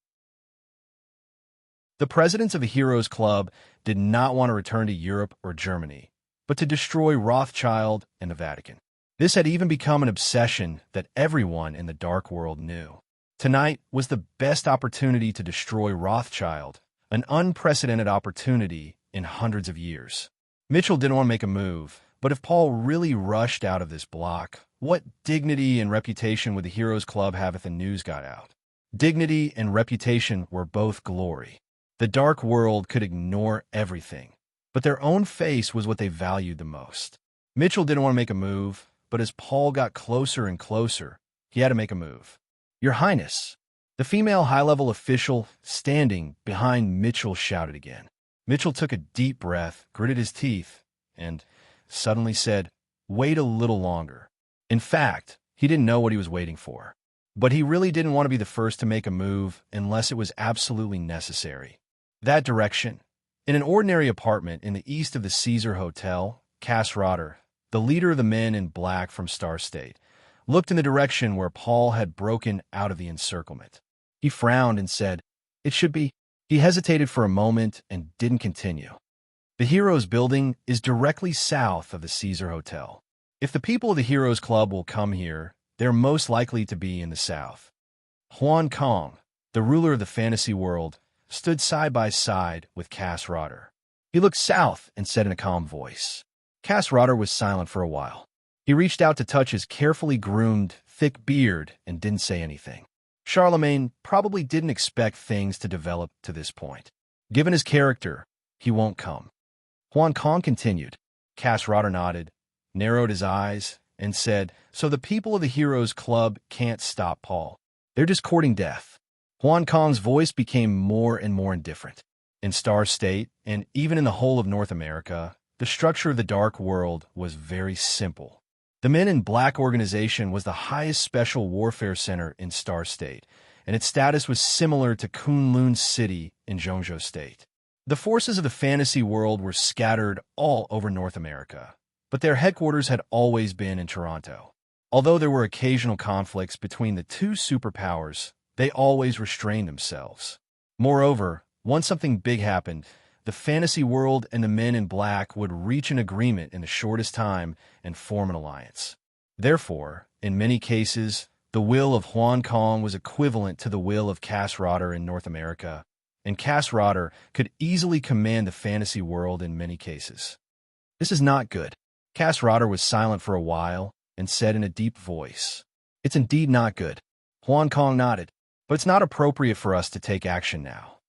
The presidents of the Heroes Club did not want to return to Europe or Germany, but to destroy Rothschild and the Vatican. This had even become an obsession that everyone in the dark world knew. Tonight was the best opportunity to destroy Rothschild, an unprecedented opportunity in hundreds of years. Mitchell didn't want to make a move, but if Paul really rushed out of this block, what dignity and reputation would the Heroes Club have if the news got out? Dignity and reputation were both glory. The dark world could ignore everything, but their own face was what they valued the most. Mitchell didn't want to make a move, but as Paul got closer and closer, he had to make a move. "Your Highness," the female high-level official standing behind Mitchell shouted again. Mitchell took a deep breath, gritted his teeth, and suddenly said, "Wait a little longer." In fact, he didn't know what he was waiting for. But he really didn't want to be the first to make a move unless it was absolutely necessary. That direction. In an ordinary apartment in the east of the Caesar Hotel, Cass Rotter, the leader of the men in black from Star State, looked in the direction where Paul had broken out of the encirclement. He frowned and said, "It should be." He hesitated for a moment and didn't continue. "The Heroes Building is directly south of the Caesar Hotel. If the people of the Heroes Club will come here, they're most likely to be in the south." Huan Kong, the ruler of the fantasy world, stood side by side with Cass Rotter. He looked south and said in a calm voice. Cass Rotter was silent for a while. He reached out to touch his carefully groomed, thick beard and didn't say anything. Charlemagne probably didn't expect things to develop to this point. Given his character, he won't come. Huan Kong continued. Cass Rotter nodded, narrowed his eyes, and said, "So the people of the Heroes Club can't stop Paul. They're just courting death." Huan Kong's voice became more and more indifferent. In Star State, and even in the whole of North America, the structure of the Dark World was very simple. The Men in Black organization was the highest special warfare center in Star State, and its status was similar to Kunlun City in Zhongzhou State. The forces of the fantasy world were scattered all over North America, but their headquarters had always been in Toronto. Although there were occasional conflicts between the two superpowers, they always restrained themselves. Moreover, once something big happened, the fantasy world and the Men in Black would reach an agreement in the shortest time and form an alliance. Therefore, in many cases, the will of Huan Kong was equivalent to the will of Cass Rotter in North America, and Cass Rotter could easily command the fantasy world in many cases. "This is not good." Cass Rotter was silent for a while and said in a deep voice, "It's indeed not good." Huan Kong nodded, "But it's not appropriate for us to take action now."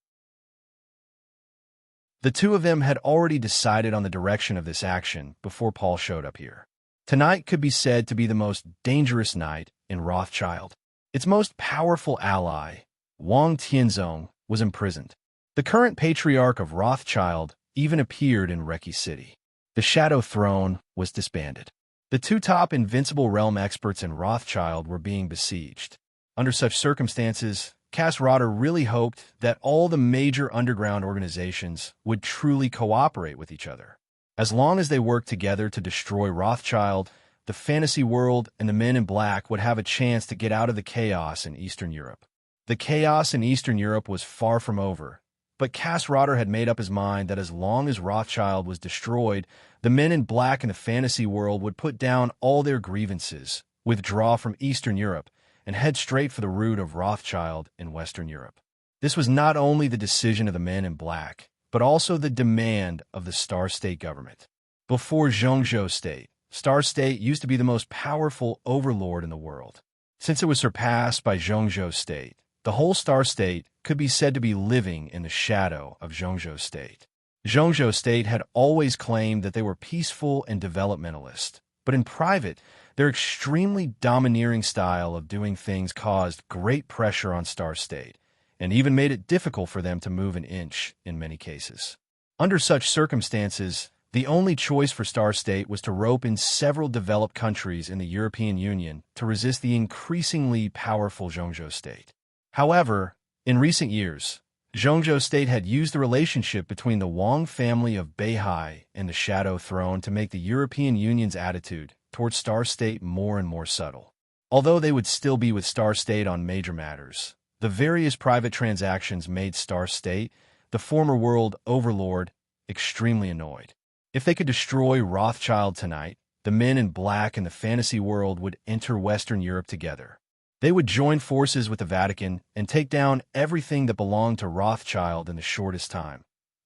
The two of them had already decided on the direction of this action before Paul showed up here. Tonight could be said to be the most dangerous night in Rothschild. Its most powerful ally, Wang Tianzong, was imprisoned. The current patriarch of Rothschild even appeared in Reki City. The Shadow Throne was disbanded. The two top Invincible Realm experts in Rothschild were being besieged. Under such circumstances, Cass Rotter really hoped that all the major underground organizations would truly cooperate with each other. As long as they worked together to destroy Rothschild, the fantasy world and the Men in Black would have a chance to get out of the chaos in Eastern Europe. The chaos in Eastern Europe was far from over, but Cass Rotter had made up his mind that as long as Rothschild was destroyed, the Men in Black in the fantasy world would put down all their grievances, withdraw from Eastern Europe, and head straight for the root of Rothschild in Western Europe. This was not only the decision of the Men in Black, but also the demand of the Star State government. Before Zhongzhou State, Star State used to be the most powerful overlord in the world. Since it was surpassed by Zhongzhou State, the whole Star State could be said to be living in the shadow of Zhongzhou State. Zhongzhou State had always claimed that they were peaceful and developmentalist, but in private, their extremely domineering style of doing things caused great pressure on Star State, and even made it difficult for them to move an inch in many cases. Under such circumstances, the only choice for Star State was to rope in several developed countries in the European Union to resist the increasingly powerful Zhongzhou State. However, in recent years, Zhongzhou State had used the relationship between the Wang family of Beihai and the Shadow Throne to make the European Union's attitude towards Star State more and more subtle. Although they would still be with Star State on major matters, the various private transactions made Star State, the former world overlord, extremely annoyed. If they could destroy Rothschild tonight, the men in black and the fantasy world would enter Western Europe together. They would join forces with the Vatican and take down everything that belonged to Rothschild in the shortest time,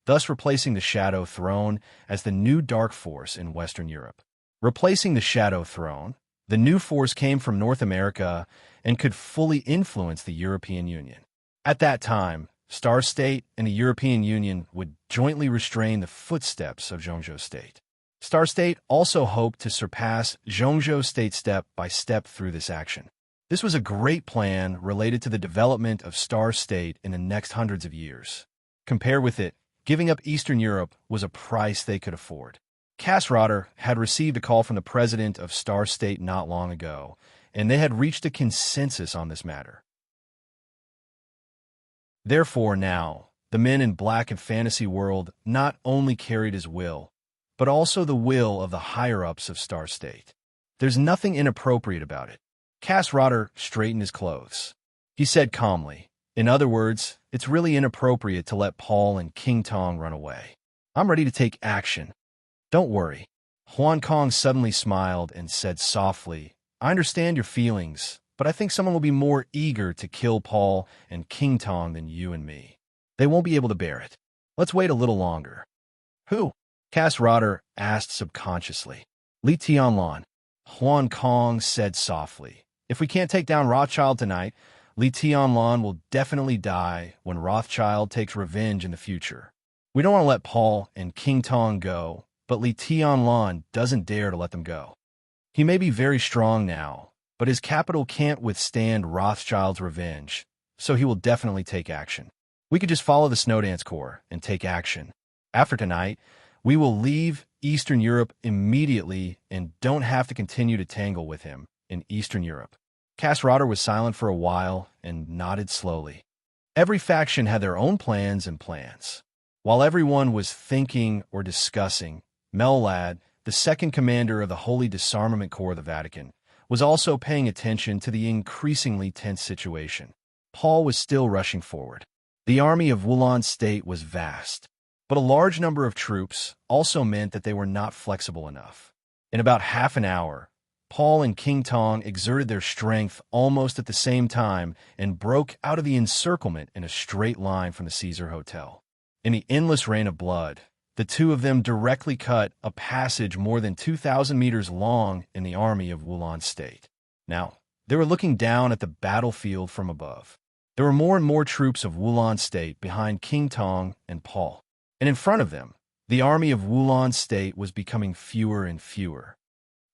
thus replacing the Shadow Throne as the new dark force in Western Europe. Replacing the Shadow Throne, the new force came from North America and could fully influence the European Union. At that time, Star State and the European Union would jointly restrain the footsteps of Zhongzhou State. Star State also hoped to surpass Zhongzhou State step by step through this action. This was a great plan related to the development of Star State in the next hundreds of years. Compare with it, giving up Eastern Europe was a price they could afford. Cassrotter had received a call from the president of Star State not long ago, and they had reached a consensus on this matter. Therefore now, the men in black and fantasy world not only carried his will, but also the will of the higher-ups of Star State. There's nothing inappropriate about it. Cassrotter straightened his clothes. He said calmly, in other words, it's really inappropriate to let Paul and King Tong run away. I'm ready to take action. Don't worry. Huan Kong suddenly smiled and said softly, I understand your feelings, but I think someone will be more eager to kill Paul and King Tong than you and me. They won't be able to bear it. Let's wait a little longer. Who? Cassrotter asked subconsciously. Li Tianlan. Huan Kong said softly. If we can't take down Rothschild tonight, Li Tianlan will definitely die when Rothschild takes revenge in the future. We don't want to let Paul and King Tong go, but Li Tianlan doesn't dare to let them go. He may be very strong now, but his capital can't withstand Rothschild's revenge, so he will definitely take action. We could just follow the Snowdance Corps and take action. After tonight, we will leave Eastern Europe immediately and don't have to continue to tangle with him in Eastern Europe. Cassrotter was silent for a while and nodded slowly. Every faction had their own plans and plans. While everyone was thinking or discussing, Mellad, the second commander of the Holy Disarmament Corps of the Vatican, was also paying attention to the increasingly tense situation. Paul was still rushing forward. The army of Wulan State was vast, but a large number of troops also meant that they were not flexible enough. In about half an hour, Paul and King Tong exerted their strength almost at the same time and broke out of the encirclement in a straight line from the Caesar Hotel. In the endless rain of blood, the two of them directly cut a passage more than 2,000 meters long in the army of Wulan State. Now, they were looking down at the battlefield from above. There were more and more troops of Wulan State behind King Tong and Paul. And in front of them, the army of Wulan State was becoming fewer and fewer.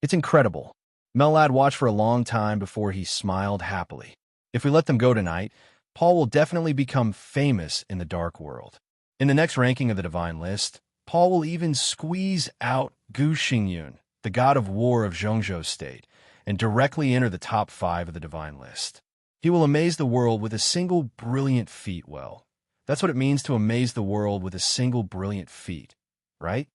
It's incredible. Mellad watched for a long time before he smiled happily. If we let them go tonight, Paul will definitely become famous in the dark world. In the next ranking of the divine list, Paul will even squeeze out Gu Xingyun, the god of war of Zhongzhou State, and directly enter the top 5 of the divine list. He will amaze the world with a single brilliant feat. Well, that's what it means to amaze the world with a single brilliant feat, right?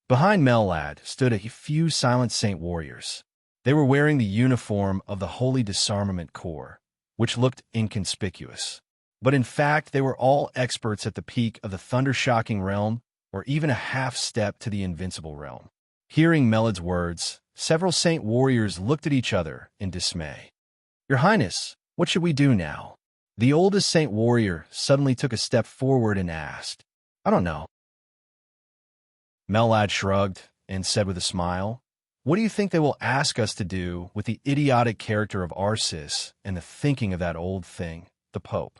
Behind Mellad stood a few silent saint warriors. They were wearing the uniform of the Holy Disarmament Corps, which looked inconspicuous. But in fact, they were all experts at the peak of the thunder-shocking realm, or even a half-step to the invincible realm. Hearing Mellad's words, several saint warriors looked at each other in dismay. Your Highness, what should we do now? The oldest saint warrior suddenly took a step forward and asked, I don't know. Mellad shrugged and said with a smile, what do you think they will ask us to do with the idiotic character of Arsis and the thinking of that old thing, the Pope?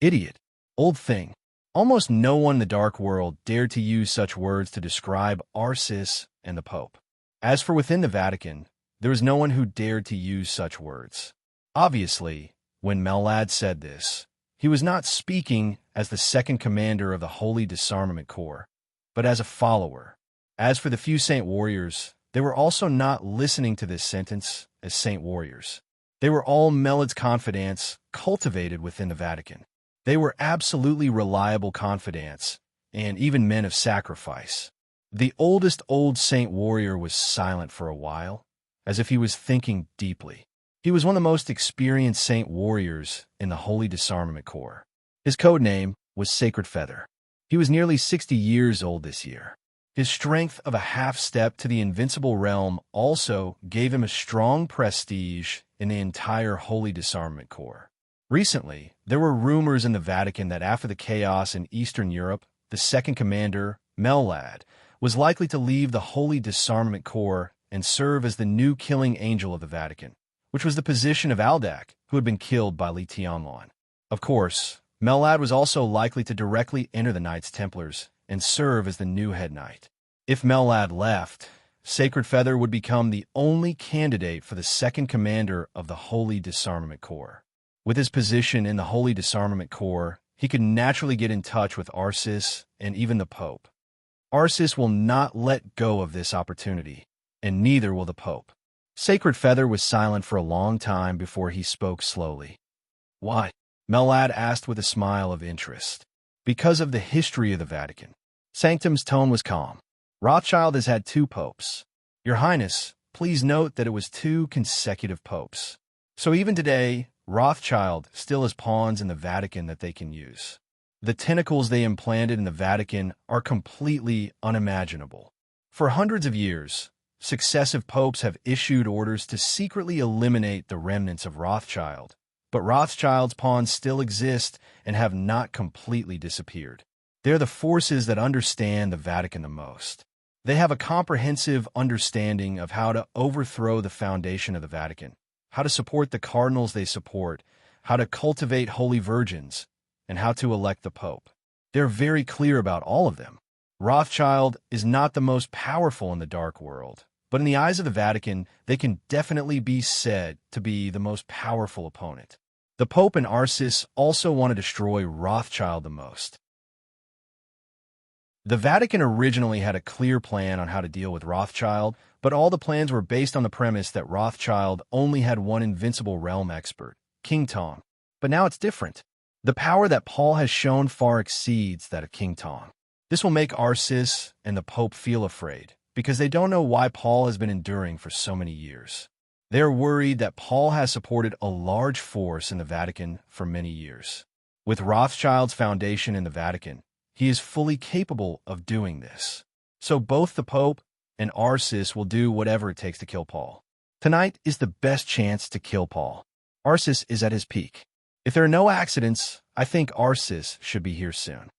Idiot. Old thing. Almost no one in the dark world dared to use such words to describe Arsis and the Pope. As for within the Vatican, there was no one who dared to use such words. Obviously, when Mellad said this, he was not speaking as the second commander of the Holy Disarmament Corps, but as a follower. As for the few saint warriors, they were also not listening to this sentence as saint warriors. They were all Mellad's confidants cultivated within the Vatican. They were absolutely reliable confidants, and even men of sacrifice. The oldest old saint warrior was silent for a while, as if he was thinking deeply. He was one of the most experienced saint warriors in the Holy Disarmament Corps. His code name was Sacred Feather. He was nearly 60 years old this year. His strength of a half-step to the invincible realm also gave him a strong prestige in the entire Holy Disarmament Corps. Recently, there were rumors in the Vatican that after the chaos in Eastern Europe, the second commander, Mellad, was likely to leave the Holy Disarmament Corps and serve as the new killing angel of the Vatican, which was the position of Aldac, who had been killed by Li Tianlan. Of course, Mellad was also likely to directly enter the Knights Templars and serve as the new head knight. If Mellad left, Sacred Feather would become the only candidate for the second commander of the Holy Disarmament Corps. With his position in the Holy Disarmament Corps, he could naturally get in touch with Arsis and even the Pope. Arsis will not let go of this opportunity, and neither will the Pope. Sacred Feather was silent for a long time before he spoke slowly. "Why?" Mellad asked with a smile of interest. "Because of the history of the Vatican." Sanctum's tone was calm. "Rothschild has had 2 popes. Your Highness, please note that it was 2 consecutive popes. So even today, Rothschild still has pawns in the Vatican that they can use. The tentacles they implanted in the Vatican are completely unimaginable. For hundreds of years, successive popes have issued orders to secretly eliminate the remnants of Rothschild, but Rothschild's pawns still exist and have not completely disappeared. They're the forces that understand the Vatican the most. They have a comprehensive understanding of how to overthrow the foundation of the Vatican, how to support the cardinals they support, how to cultivate holy virgins, and how to elect the Pope. They're very clear about all of them. Rothschild is not the most powerful in the dark world, but in the eyes of the Vatican, they can definitely be said to be the most powerful opponent. The Pope and Arsis also want to destroy Rothschild the most. The Vatican originally had a clear plan on how to deal with Rothschild, but all the plans were based on the premise that Rothschild only had one invincible realm expert, King Tom. But now it's different. The power that Paul has shown far exceeds that of King Tom. This will make Arsis and the Pope feel afraid, because they don't know why Paul has been enduring for so many years. They're worried that Paul has supported a large force in the Vatican for many years. With Rothschild's foundation in the Vatican, he is fully capable of doing this. So both the Pope and Arsis will do whatever it takes to kill Paul. Tonight is the best chance to kill Paul. Arsis is at his peak. If there are no accidents, I think Arsis should be here soon.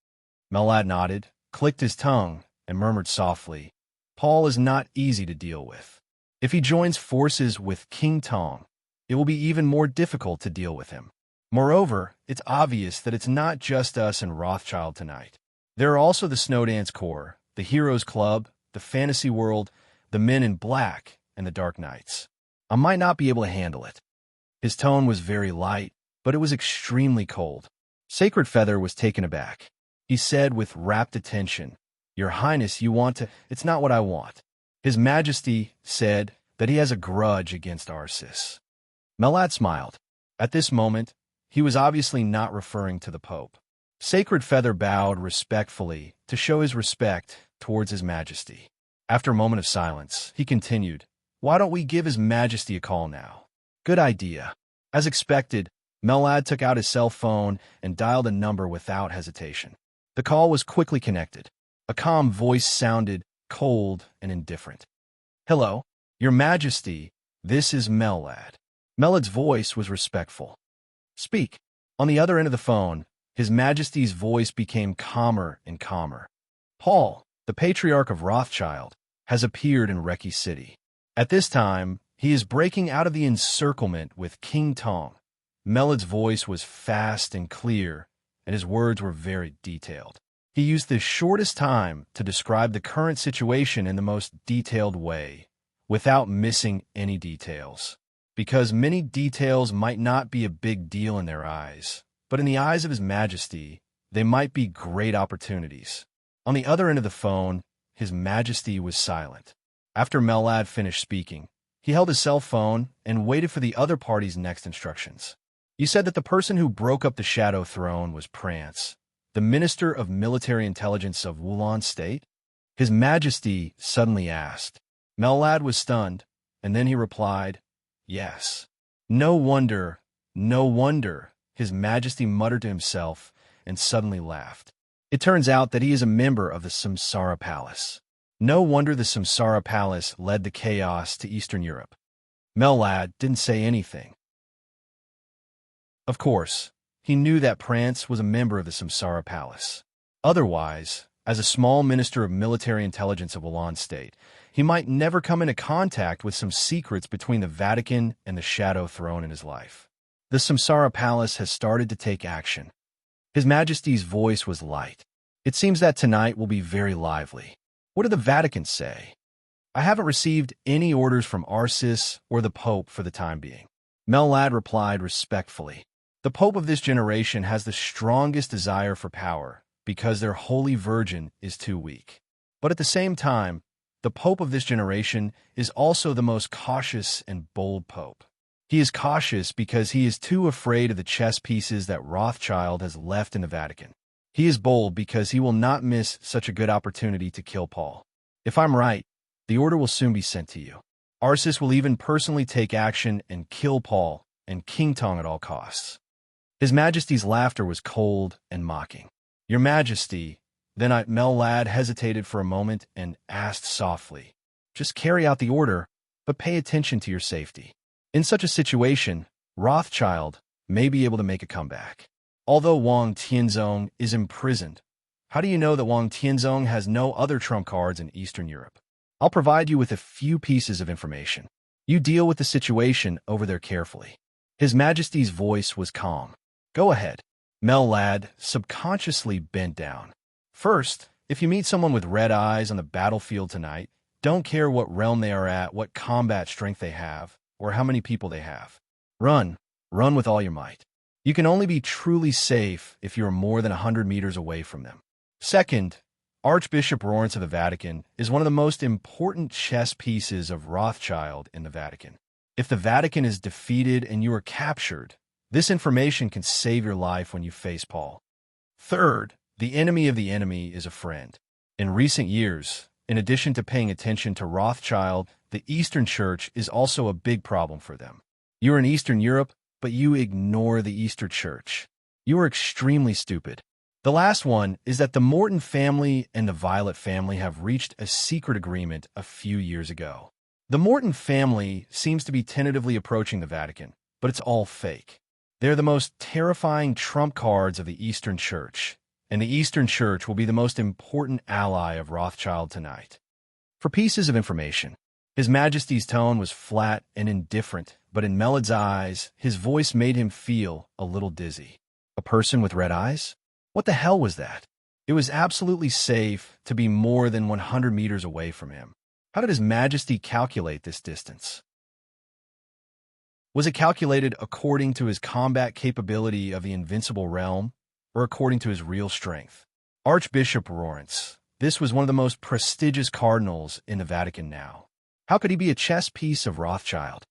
Mellad nodded, clicked his tongue, and murmured softly, "Paul is not easy to deal with. If he joins forces with King Tong, it will be even more difficult to deal with him. Moreover, it's obvious that it's not just us and Rothschild tonight. There are also the Snowdance Corps, the Heroes Club, the Fantasy World, the Men in Black, and the Dark Knights. I might not be able to handle it." His tone was very light, but it was extremely cold. Sacred Feather was taken aback. He said with rapt attention, "Your Highness, you want to—" "It's not what I want." His Majesty said that he has a grudge against Arsis. Mellad smiled. At this moment, he was obviously not referring to the Pope. Sacred Feather bowed respectfully to show his respect towards His Majesty. After a moment of silence, he continued, "Why don't we give His Majesty a call now?" "Good idea." As expected, Mellad took out his cell phone and dialed a number without hesitation. The call was quickly connected. A calm voice sounded cold and indifferent. "Hello, Your Majesty, this is Mellad." Mellad's voice was respectful. "Speak." On the other end of the phone, His Majesty's voice became calmer and calmer. "Paul, the Patriarch of Rothschild, has appeared in Reki City. At this time, he is breaking out of the encirclement with King Tong." Mellad's voice was fast and clear, and his words were very detailed. He used the shortest time to describe the current situation in the most detailed way, without missing any details. Because many details might not be a big deal in their eyes, but in the eyes of His Majesty, they might be great opportunities. On the other end of the phone, His Majesty was silent. After Mellad finished speaking, he held his cell phone and waited for the other party's next instructions. "You said that the person who broke up the Shadow Throne was Prance, the Minister of Military Intelligence of Wulan State?" His Majesty suddenly asked. Mellad was stunned, and then he replied, "Yes." No wonder," His Majesty muttered to himself and suddenly laughed. "It turns out that he is a member of the Samsara Palace." No wonder the Samsara Palace led the chaos to Eastern Europe. Mellad didn't say anything. Of course, he knew that Prance was a member of the Samsara Palace. Otherwise, as a small minister of military intelligence of Wallon state, he might never come into contact with some secrets between the Vatican and the Shadow Throne in his life. The Samsara Palace has started to take action. His Majesty's voice was light. It seems that tonight will be very lively. What did the Vatican say? I haven't received any orders from Arcis or the Pope for the time being. Mellad replied respectfully. The Pope of this generation has the strongest desire for power because their Holy Virgin is too weak. But at the same time, the Pope of this generation is also the most cautious and bold Pope. He is cautious because he is too afraid of the chess pieces that Rothschild has left in the Vatican. He is bold because he will not miss such a good opportunity to kill Paul. If I'm right, the order will soon be sent to you. Arcis will even personally take action and kill Paul and King Tong at all costs. His Majesty's laughter was cold and mocking. Your Majesty, then Mellad hesitated for a moment and asked softly, just carry out the order, but pay attention to your safety. In such a situation, Rothschild may be able to make a comeback. Although Wang Tianzong is imprisoned, how do you know that Wang Tianzong has no other trump cards in Eastern Europe? I'll provide you with a few pieces of information. You deal with the situation over there carefully. His Majesty's voice was calm. Go ahead. Mellad subconsciously bent down. First, if you meet someone with red eyes on the battlefield tonight, don't care what realm they are at, what combat strength they have, or how many people they have. Run. Run with all your might. You can only be truly safe if you are more than 100 meters away from them. Second, Archbishop Lawrence of the Vatican is one of the most important chess pieces of Rothschild in the Vatican. If the Vatican is defeated and you are captured, this information can save your life when you face Paul. Third, the enemy of the enemy is a friend. In recent years, in addition to paying attention to Rothschild, the Eastern Church is also a big problem for them. You are in Eastern Europe, but you ignore the Eastern Church. You are extremely stupid. The last one is that the Morton family and the Violet family have reached a secret agreement a few years ago. The Morton family seems to be tentatively approaching the Vatican, but it's all fake. They're the most terrifying trump cards of the Eastern Church, and the Eastern Church will be the most important ally of Rothschild tonight. For pieces of information, His Majesty's tone was flat and indifferent, but in Mellad's eyes, his voice made him feel a little dizzy. A person with red eyes? What the hell was that? It was absolutely safe to be more than 100 meters away from him. How did His Majesty calculate this distance? Was it calculated according to his combat capability of the invincible realm, or according to his real strength? Archbishop Lawrence, this was one of the most prestigious cardinals in the Vatican now. How could he be a chess piece of Rothschild?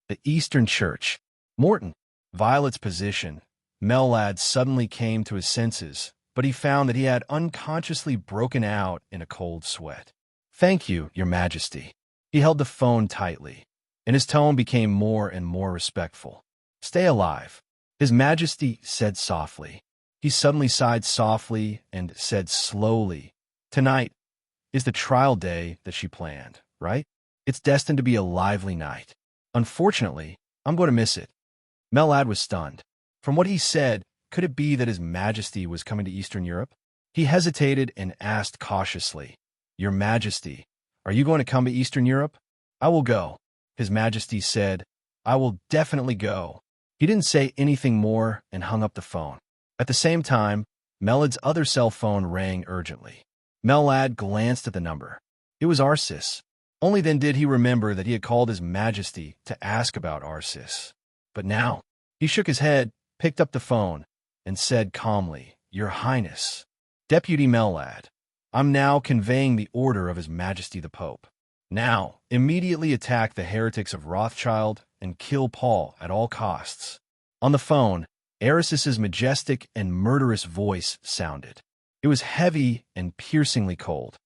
The Eastern Church. Morton. Violet's position. Mellad suddenly came to his senses, but he found that he had unconsciously broken out in a cold sweat. Thank you, Your Majesty. He held the phone tightly, and his tone became more and more respectful. Stay alive, His Majesty said softly. He suddenly sighed softly and said slowly, Tonight is the trial day that she planned, right? It's destined to be a lively night. Unfortunately, I'm going to miss it. Mellad was stunned. From what he said, could it be that His Majesty was coming to Eastern Europe? He hesitated and asked cautiously, Your Majesty, are you going to come to Eastern Europe? I will go. His Majesty said, I will definitely go. He didn't say anything more and hung up the phone. At the same time, Mellad's other cell phone rang urgently. Mellad glanced at the number. It was Arcis. Only then did he remember that he had called His Majesty to ask about Arcis. But now, he shook his head, picked up the phone, and said calmly, Your Highness, Deputy Mellad, I'm now conveying the order of His Majesty the Pope. Now, immediately attack the heretics of Rothschild and kill Paul at all costs. On the phone, Arcis's majestic and murderous voice sounded. It was heavy and piercingly cold.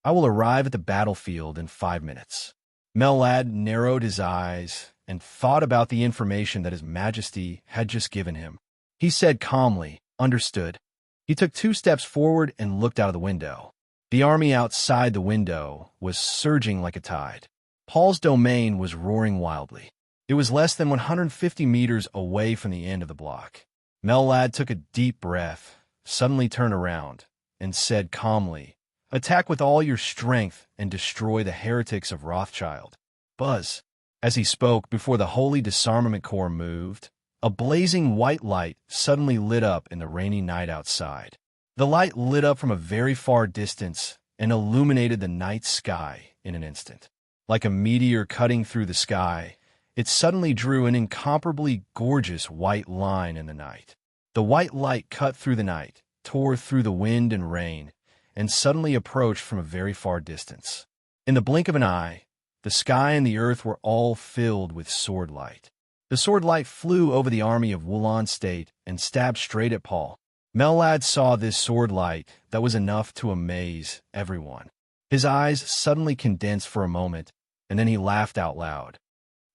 I will arrive at the battlefield in 5 minutes. Mellad narrowed his eyes and thought about the information that His Majesty had just given him. He said calmly, Understood. He took 2 steps forward and looked out of the window. The army outside the window was surging like a tide. Paul's domain was roaring wildly. It was less than 150 meters away from the end of the block. Mellad took a deep breath, suddenly turned around, and said calmly, "Attack with all your strength and destroy the heretics of Rothschild." Buzz. As he spoke, before the Holy Disarmament Corps moved, a blazing white light suddenly lit up in the rainy night outside. The light lit up from a very far distance and illuminated the night sky in an instant. Like a meteor cutting through the sky, it suddenly drew an incomparably gorgeous white line in the night. The white light cut through the night, tore through the wind and rain, and suddenly approached from a very far distance. In the blink of an eye, the sky and the earth were all filled with sword light. The sword light flew over the army of Wulon State and stabbed straight at Paul. Mellad saw this sword light that was enough to amaze everyone. His eyes suddenly condensed for a moment, and then he laughed out loud.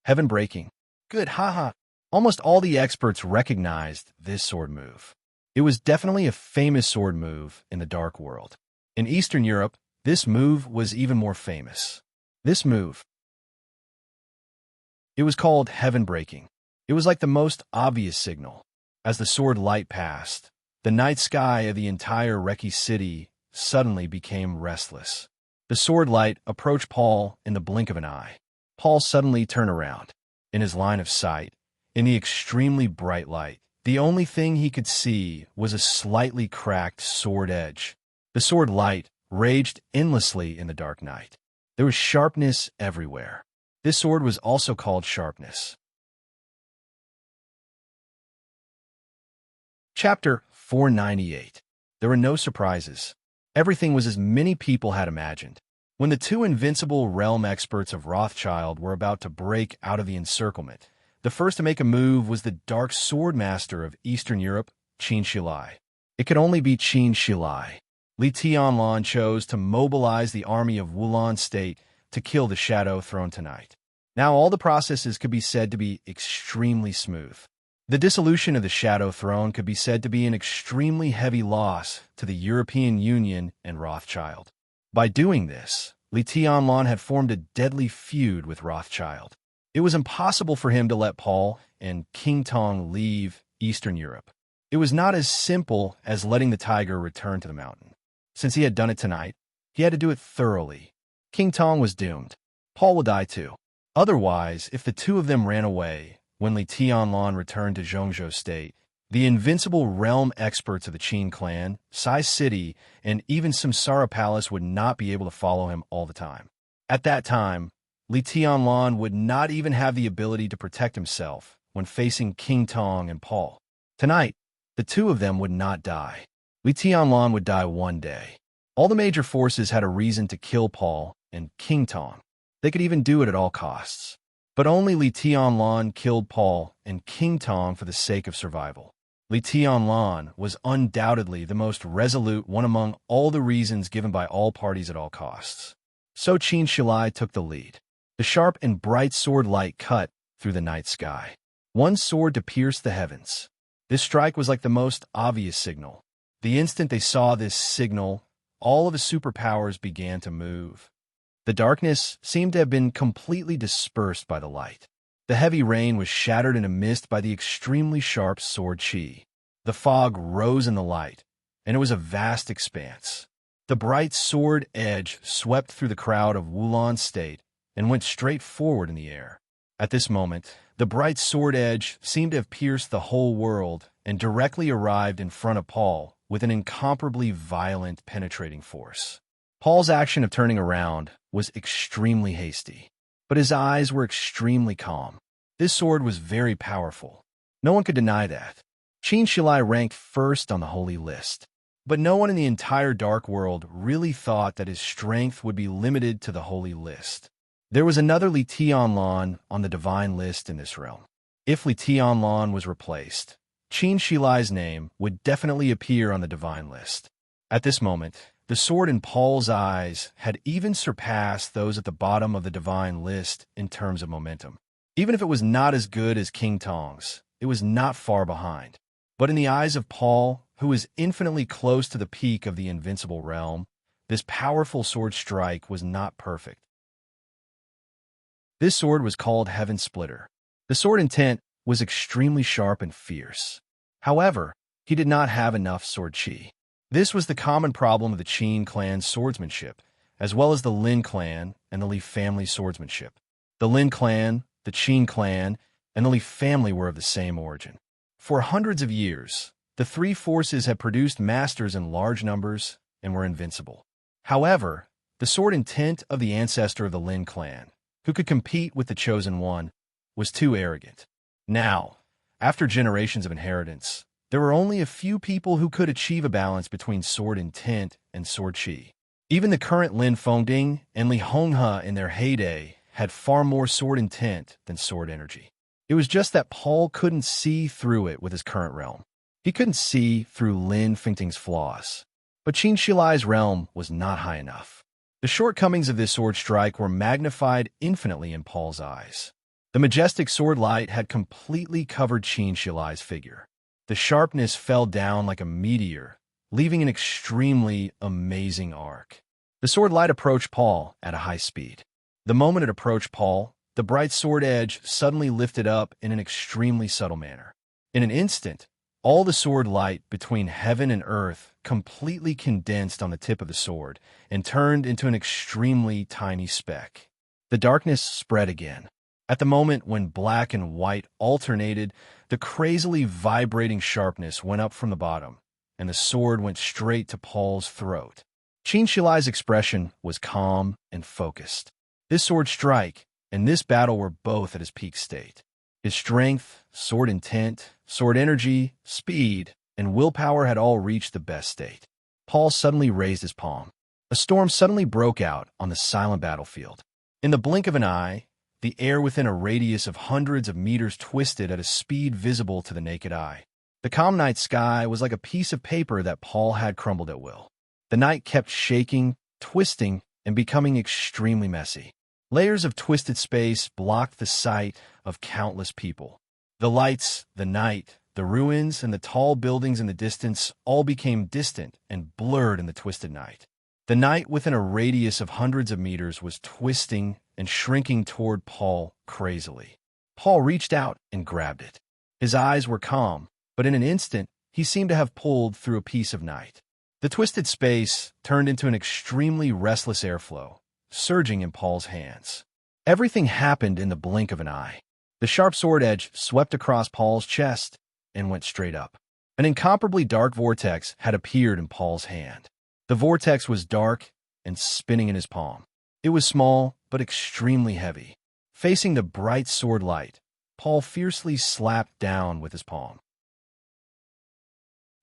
Heaven-breaking. Good, haha. Almost all the experts recognized this sword move. It was definitely a famous sword move in the Dark World. In Eastern Europe, this move was even more famous. This move. It was called heaven-breaking. It was like the most obvious signal. As the sword light passed, the night sky of the entire Reki city suddenly became restless. The sword light approached Paul in the blink of an eye. Paul suddenly turned around. In his line of sight, in the extremely bright light, the only thing he could see was a slightly cracked sword edge. The sword light raged endlessly in the dark night. There was sharpness everywhere. This sword was also called sharpness. Chapter 498. There were no surprises. Everything was as many people had imagined. When the two invincible realm experts of Rothschild were about to break out of the encirclement, the first to make a move was the dark sword master of Eastern Europe, Qin Shilai. It could only be Qin Shilai. Li Tianlan chose to mobilize the army of Wulon State to kill the Shadow Throne tonight. Now all the processes could be said to be extremely smooth. The dissolution of the Shadow Throne could be said to be an extremely heavy loss to the European Union and Rothschild. By doing this, Li Tianlan had formed a deadly feud with Rothschild. It was impossible for him to let Paul and King Tong leave Eastern Europe. It was not as simple as letting the tiger return to the mountain. Since he had done it tonight, he had to do it thoroughly. King Tong was doomed. Paul will die too. Otherwise, if the two of them ran away, when Li Tianlan returned to Zhongzhou State, the invincible realm experts of the Qin clan, Sai City, and even Samsara Palace would not be able to follow him all the time. At that time, Li Tianlan would not even have the ability to protect himself when facing King Tong and Paul. Tonight, the two of them would not die. Li Tianlan would die one day. All the major forces had a reason to kill Paul and King Tong. They could even do it at all costs. But only Li Tianlan killed Paul and King Tong for the sake of survival. Li Tianlan was undoubtedly the most resolute one among all the reasons given by all parties at all costs. So Qin Shilai took the lead. The sharp and bright sword light cut through the night sky. One sword to pierce the heavens. This strike was like the most obvious signal. The instant they saw this signal, all of the superpowers began to move. The darkness seemed to have been completely dispersed by the light. The heavy rain was shattered in a mist by the extremely sharp sword chi. The fog rose in the light, and it was a vast expanse. The bright sword edge swept through the crowd of Wulon State and went straight forward in the air. At this moment, the bright sword edge seemed to have pierced the whole world and directly arrived in front of Paul with an incomparably violent, penetrating force. Paul's action of turning around was extremely hasty, but his eyes were extremely calm. This sword was very powerful. No one could deny that. Qin Shilai ranked first on the holy list, but no one in the entire Dark World really thought that his strength would be limited to the holy list. There was another Li Tianlan on the divine list in this realm. If Li Tianlan was replaced, Qin Shilai's name would definitely appear on the divine list. At this moment, the sword in Paul's eyes had even surpassed those at the bottom of the divine list in terms of momentum. Even if it was not as good as King Tong's, it was not far behind. But in the eyes of Paul, who was infinitely close to the peak of the invincible realm, This powerful sword strike was not perfect. This sword was called Heaven Splitter. The sword intent was extremely sharp and fierce. However, he did not have enough sword chi. This was the common problem of the Qin clan's swordsmanship, as well as the Lin clan and the Li family swordsmanship. The Lin clan, the Qin clan, and the Li family were of the same origin. For hundreds of years, the three forces had produced masters in large numbers and were invincible. However, the sword intent of the ancestor of the Lin clan, who could compete with the Chosen One, was too arrogant. Now, after generations of inheritance, there were only a few people who could achieve a balance between sword intent and sword chi. Even the current Lin Fengding and Li Honghe in their heyday had far more sword intent than sword energy. It was just that Paul couldn't see through it with his current realm. He couldn't see through Lin Fengding's flaws. But Qin Shilai's realm was not high enough. The shortcomings of this sword strike were magnified infinitely in Paul's eyes. The majestic sword light had completely covered Qin Shilai's figure. The sharpness fell down like a meteor, leaving an extremely amazing arc. The sword light approached Paul at a high speed. The moment it approached Paul, the bright sword edge suddenly lifted up in an extremely subtle manner. In an instant, all the sword light between heaven and earth completely condensed on the tip of the sword and turned into an extremely tiny speck. The darkness spread again. At the moment when black and white alternated, the crazily vibrating sharpness went up from the bottom, and the sword went straight to Paul's throat. Qin Shilai's expression was calm and focused. This sword strike and this battle were both at his peak state. His strength, sword intent, sword energy, speed, and willpower had all reached the best state. Paul suddenly raised his palm. A storm suddenly broke out on the silent battlefield. In the blink of an eye, the air within a radius of hundreds of meters twisted at a speed visible to the naked eye. The calm night sky was like a piece of paper that Paul had crumbled at will. The night kept shaking, twisting, and becoming extremely messy. Layers of twisted space blocked the sight of countless people. The lights, the night, the ruins, and the tall buildings in the distance all became distant and blurred in the twisted night. The night within a radius of hundreds of meters was twisting and shrinking toward Paul crazily. Paul reached out and grabbed it. His eyes were calm, but in an instant, he seemed to have pulled through a piece of night. The twisted space turned into an extremely restless airflow, surging in Paul's hands. Everything happened in the blink of an eye. The sharp sword edge swept across Paul's chest and went straight up. An incomparably dark vortex had appeared in Paul's hand. The vortex was dark and spinning in his palm. It was small, but extremely heavy. Facing the bright sword light, Paul fiercely slapped down with his palm.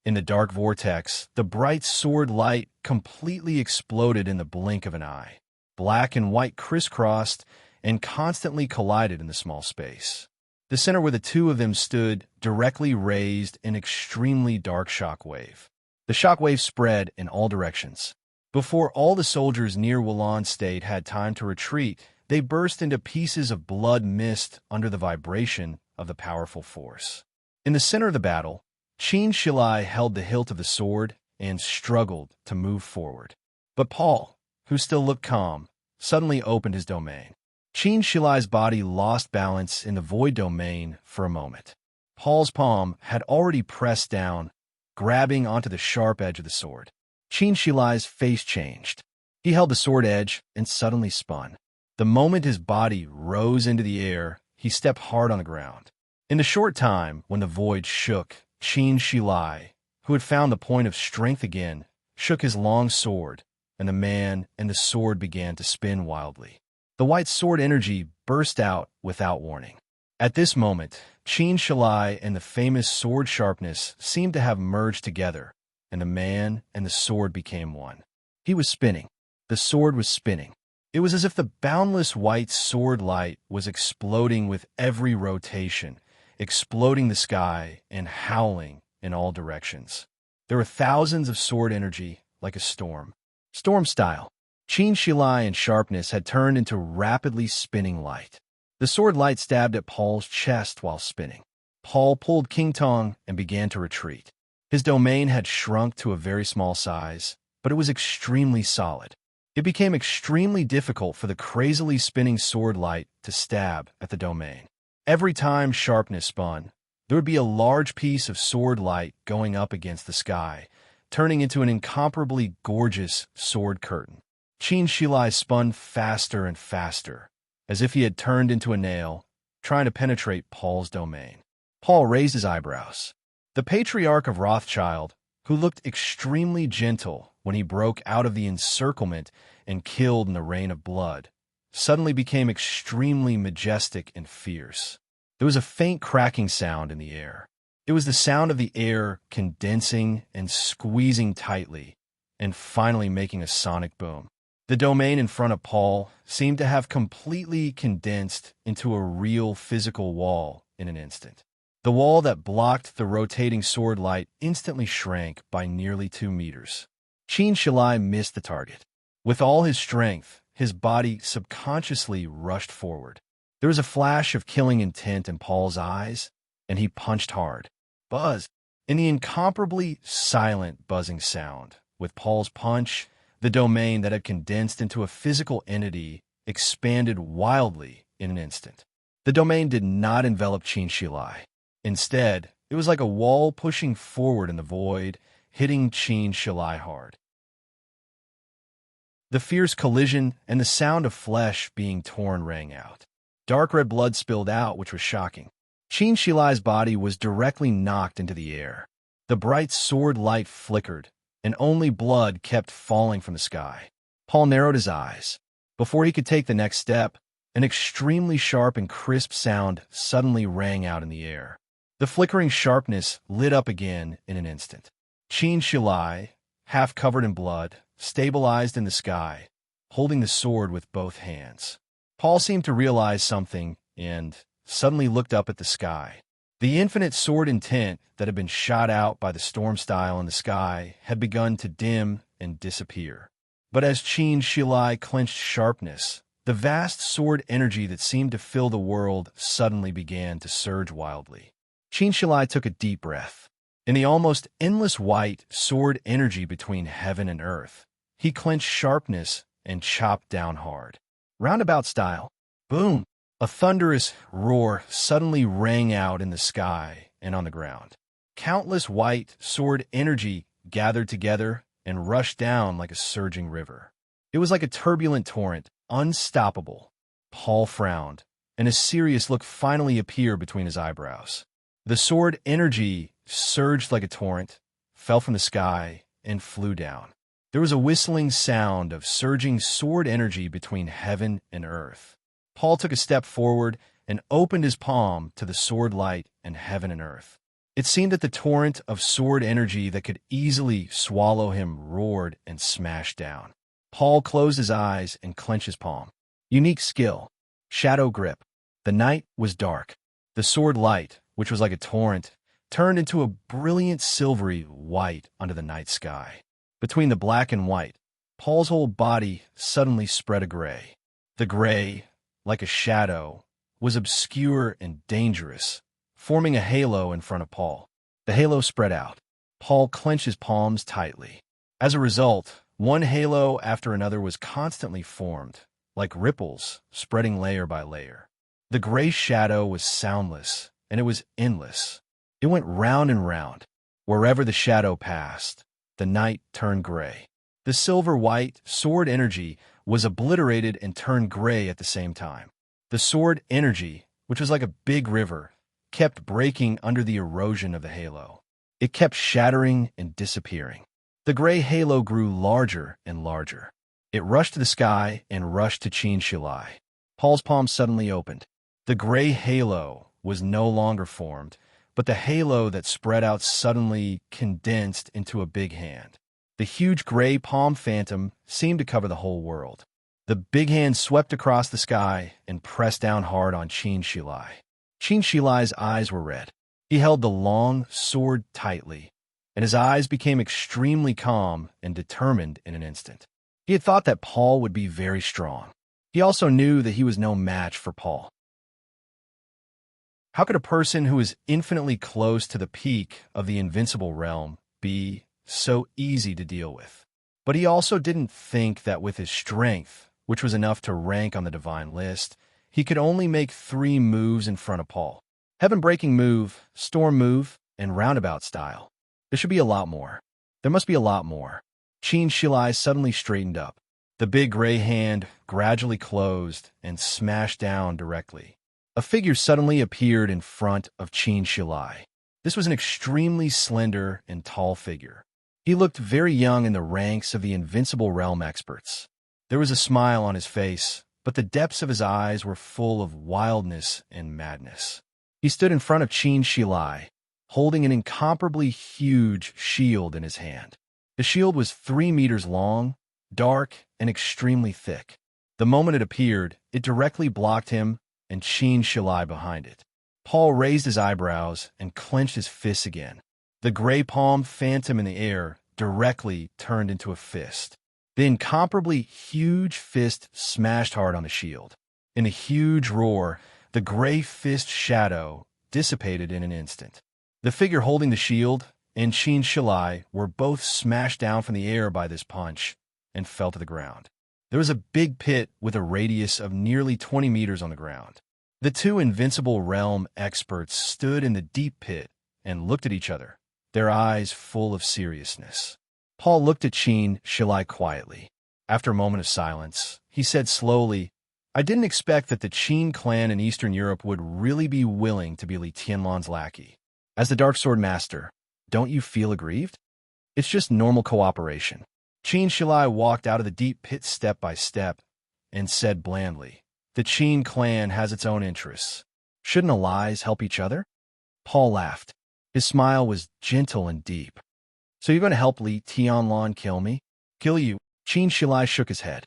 In the dark vortex, the bright sword light completely exploded in the blink of an eye. Black and white crisscrossed and constantly collided in the small space. The center where the two of them stood directly raised an extremely dark shock wave. The shock wave spread in all directions. Before all the soldiers near Wulan State had time to retreat, they burst into pieces of blood mist under the vibration of the powerful force. In the center of the battle, Qin Shilai held the hilt of the sword and struggled to move forward. But Paul, who still looked calm, suddenly opened his domain. Qin Shilai's body lost balance in the void domain for a moment. Paul's palm had already pressed down, grabbing onto the sharp edge of the sword. Qin Shilai's face changed. He held the sword edge and suddenly spun. The moment his body rose into the air, he stepped hard on the ground. In the short time when the void shook, Qin Shilai, who had found the point of strength again, shook his long sword, and the man and the sword began to spin wildly. The white sword energy burst out without warning. At this moment, Qin Shilai and the famous sword sharpness seemed to have merged together, and the man and the sword became one. He was spinning. The sword was spinning. It was as if the boundless white sword light was exploding with every rotation, exploding the sky and howling in all directions. There were thousands of sword energy, like a storm. Storm style. Qin Shilai and sharpness had turned into rapidly spinning light. The sword light stabbed at Paul's chest while spinning. Paul pulled King Tong and began to retreat. His domain had shrunk to a very small size, but it was extremely solid. It became extremely difficult for the crazily spinning sword light to stab at the domain. Every time sharpness spun, there would be a large piece of sword light going up against the sky, turning into an incomparably gorgeous sword curtain. Qin Shilai spun faster and faster, as if he had turned into a nail, trying to penetrate Paul's domain. Paul raised his eyebrows. The patriarch of Rothschild, who looked extremely gentle when he broke out of the encirclement and killed in the rain of blood, suddenly became extremely majestic and fierce. There was a faint cracking sound in the air. It was the sound of the air condensing and squeezing tightly, and finally making a sonic boom. The domain in front of Paul seemed to have completely condensed into a real physical wall in an instant. The wall that blocked the rotating sword light instantly shrank by nearly 2 meters. Qin Shilai missed the target. With all his strength, his body subconsciously rushed forward. There was a flash of killing intent in Paul's eyes, and he punched hard. Buzz! In the incomparably silent buzzing sound, with Paul's punch, the domain that had condensed into a physical entity expanded wildly in an instant. The domain did not envelop Qin Shilai. Instead, it was like a wall pushing forward in the void, hitting Qin Shilai hard. The fierce collision and the sound of flesh being torn rang out. Dark red blood spilled out, which was shocking. Qin Shilai's body was directly knocked into the air. The bright sword light flickered, and only blood kept falling from the sky. Paul narrowed his eyes. Before he could take the next step, an extremely sharp and crisp sound suddenly rang out in the air. The flickering sharpness lit up again in an instant. Qin Shilai, half covered in blood, stabilized in the sky, holding the sword with both hands. Paul seemed to realize something and suddenly looked up at the sky. The infinite sword intent that had been shot out by the storm style in the sky had begun to dim and disappear. But as Qin Shilai clenched sharpness, the vast sword energy that seemed to fill the world suddenly began to surge wildly. Qin Shilai took a deep breath. In the almost endless white sword energy between heaven and earth, he clenched sharpness and chopped down hard. Roundabout style. Boom! A thunderous roar suddenly rang out in the sky and on the ground. Countless white sword energy gathered together and rushed down like a surging river. It was like a turbulent torrent, unstoppable. Paul frowned, and a serious look finally appeared between his eyebrows. The sword energy surged like a torrent, fell from the sky, and flew down. There was a whistling sound of surging sword energy between heaven and earth. Paul took a step forward and opened his palm to the sword light and heaven and earth. It seemed that the torrent of sword energy that could easily swallow him roared and smashed down. Paul closed his eyes and clenched his palm. Unique skill. Shadow grip. The night was dark. The sword light, which was like a torrent, turned into a brilliant silvery white under the night sky. Between the black and white, Paul's whole body suddenly spread a gray. The gray, like a shadow, was obscure and dangerous, forming a halo in front of Paul. The halo spread out. Paul clenched his palms tightly. As a result, one halo after another was constantly formed, like ripples spreading layer by layer. The gray shadow was soundless, and it was endless. It went round and round. Wherever the shadow passed, the night turned gray. The silver-white sword energy was obliterated and turned gray at the same time. The sword energy, which was like a big river, kept breaking under the erosion of the halo. It kept shattering and disappearing. The gray halo grew larger and larger. It rushed to the sky and rushed to Qin Shilai. Paul's palm suddenly opened. The gray halo was no longer formed, but the halo that spread out suddenly condensed into a big hand. The huge gray palm phantom seemed to cover the whole world. The big hand swept across the sky and pressed down hard on Qin Shilai. Qin Shilai's eyes were red. He held the long sword tightly, and his eyes became extremely calm and determined in an instant. He had thought that Paul would be very strong. He also knew that he was no match for Paul. How could a person who is infinitely close to the peak of the invincible realm be so easy to deal with? But he also didn't think that with his strength, which was enough to rank on the divine list, he could only make 3 moves in front of Paul. Heaven-breaking move, storm move, and roundabout style. There should be a lot more. There must be a lot more. Qin Shilai suddenly straightened up. The big gray hand gradually closed and smashed down directly. A figure suddenly appeared in front of Qin Shilai. This was an extremely slender and tall figure. He looked very young in the ranks of the Invincible Realm experts. There was a smile on his face, but the depths of his eyes were full of wildness and madness. He stood in front of Qin Shilai, holding an incomparably huge shield in his hand. The shield was 3 meters long, dark, and extremely thick. The moment it appeared, it directly blocked him and Qin Shilai behind it. Paul raised his eyebrows and clenched his fists again. The gray-palmed phantom in the air directly turned into a fist. The incomparably huge fist smashed hard on the shield. In a huge roar, the gray fist shadow dissipated in an instant. The figure holding the shield and Qin Shilai were both smashed down from the air by this punch and fell to the ground. There was a big pit with a radius of nearly 20 meters on the ground. The 2 Invincible Realm experts stood in the deep pit and looked at each other, their eyes full of seriousness. Paul looked at Qin Shilai quietly. After a moment of silence, he said slowly, "I didn't expect that the Qin clan in Eastern Europe would really be willing to be Li Tianlan's lackey. As the Dark Sword Master, don't you feel aggrieved? It's just normal cooperation." Qin Shilai walked out of the deep pit step by step and said blandly, "The Qin clan has its own interests. Shouldn't allies help each other?" Paul laughed. His smile was gentle and deep. "So you're going to help Li Tianlan kill me?" "Kill you?" Qin Shilai shook his head.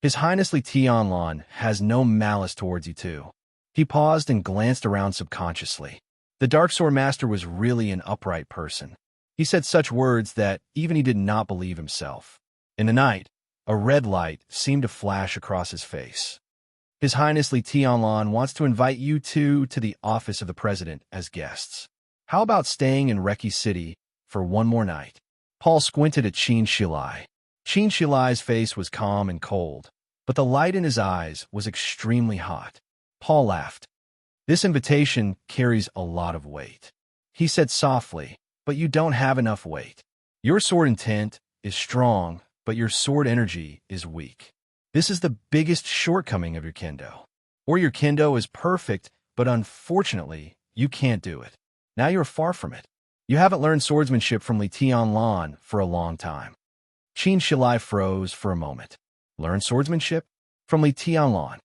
"His Highness Li Tianlan has no malice towards you too." He paused and glanced around subconsciously. The Dark Sword Master was really an upright person. He said such words that even he did not believe himself. In the night, a red light seemed to flash across his face. "His Highness Li Tianlan wants to invite you two to the office of the President as guests. How about staying in Reki City for one more night?" Paul squinted at Qin Shilai. Qin Shilai's face was calm and cold, but the light in his eyes was extremely hot. Paul laughed. "This invitation carries a lot of weight," he said softly, "but you don't have enough weight. Your sword intent is strong, but your sword energy is weak. This is the biggest shortcoming of your kendo. Or your kendo is perfect, but unfortunately, you can't do it. Now you're far from it. You haven't learned swordsmanship from Li Tianlan for a long time." Qin Shilai froze for a moment. Learn swordsmanship? From Li Tianlan?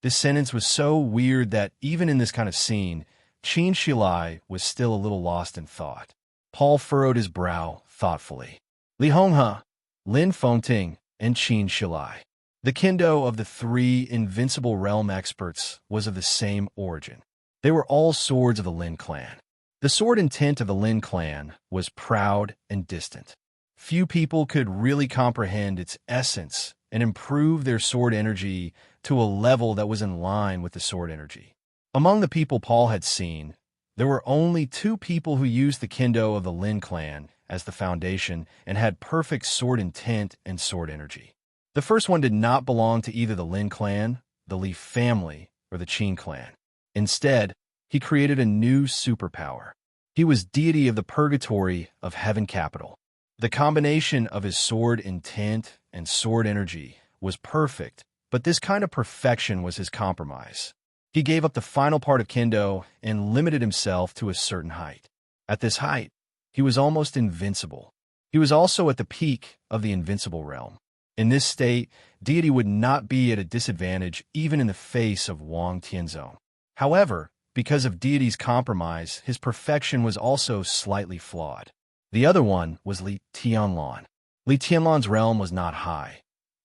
This sentence was so weird that even in this kind of scene, Qin Shilai was still a little lost in thought. Paul furrowed his brow thoughtfully. Li Honghe, Lin Fengting, and Qin Shilai. The kendo of the 3 Invincible Realm experts was of the same origin. They were all swords of the Lin clan. The sword intent of the Lin clan was proud and distant. Few people could really comprehend its essence and improve their sword energy to a level that was in line with the sword energy. Among the people Paul had seen, there were only 2 people who used the kendo of the Lin clan as the foundation and had perfect sword intent and sword energy. The first one did not belong to either the Lin clan, the Li family, or the Qin clan. Instead, he created a new superpower. He was deity of the purgatory of heaven capital. The combination of his sword intent and sword energy was perfect, but this kind of perfection was his compromise. He gave up the final part of kendo and limited himself to a certain height. At this height, he was almost invincible. He was also at the peak of the invincible realm. In this state, deity would not be at a disadvantage even in the face of Wang Tianzong. However, because of deity's compromise, his perfection was also slightly flawed. The other one was Li Tianlan. Li Tianlan's realm was not high,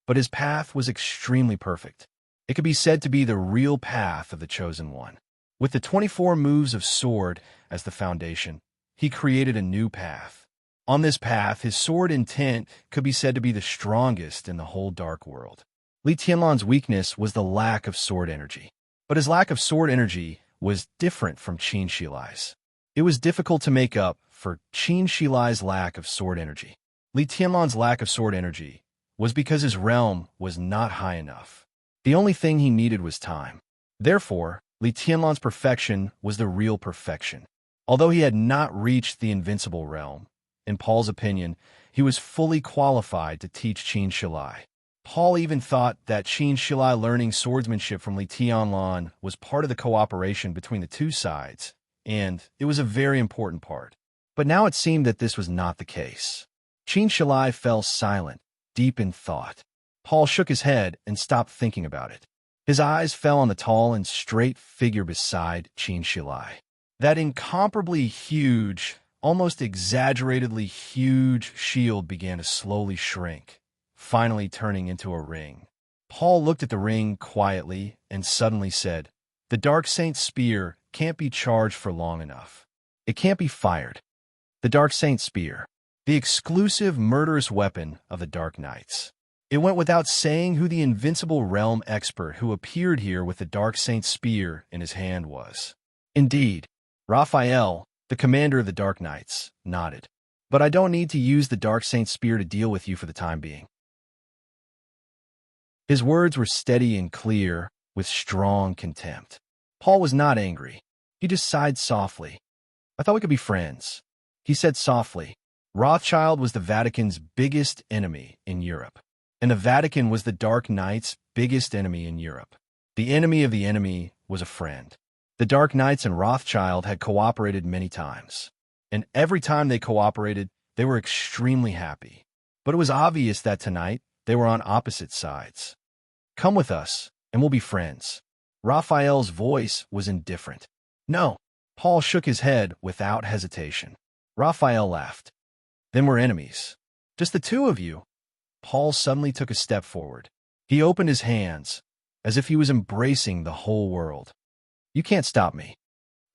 but his path was extremely perfect. It could be said to be the real path of the Chosen One. With the 24 moves of sword as the foundation, he created a new path. On this path, his sword intent could be said to be the strongest in the whole dark world. Li Tianlan's weakness was the lack of sword energy. But his lack of sword energy was different from Qin Shilai's. It was difficult to make up for Qin Shilai's lack of sword energy. Li Tianlan's lack of sword energy was because his realm was not high enough. The only thing he needed was time. Therefore, Li Tianlan's perfection was the real perfection. Although he had not reached the invincible realm, in Paul's opinion, he was fully qualified to teach Qin Shilai. Paul even thought that Qin Shilai learning swordsmanship from Li Tianlan was part of the cooperation between the two sides, and it was a very important part. But now it seemed that this was not the case. Qin Shilai fell silent, deep in thought. Paul shook his head and stopped thinking about it. His eyes fell on the tall and straight figure beside Qin Shilai. That incomparably huge, almost exaggeratedly huge shield began to slowly shrink, finally turning into a ring. Paul looked at the ring quietly and suddenly said, "The Dark Saint's spear can't be charged for long enough. It can't be fired." The Dark Saint's spear, the exclusive murderous weapon of the Dark Knights. It went without saying who the invincible realm expert who appeared here with the Dark Saint's spear in his hand was. Indeed, Raphael, the commander of the Dark Knights, nodded. "But I don't need to use the Dark Saint's spear to deal with you for the time being." His words were steady and clear, with strong contempt. Paul was not angry. He just sighed softly. "I thought we could be friends," he said softly. Rothschild was the Vatican's biggest enemy in Europe, and the Vatican was the Dark Knight's biggest enemy in Europe. The enemy of the enemy was a friend. The Dark Knights and Rothschild had cooperated many times, and every time they cooperated, they were extremely happy. But it was obvious that tonight they were on opposite sides. "Come with us, and we'll be friends." Raphael's voice was indifferent. "No." Paul shook his head without hesitation. Raphael laughed. "Then we're enemies. Just the two of you." Paul suddenly took a step forward. He opened his hands, as if he was embracing the whole world. "You can't stop me."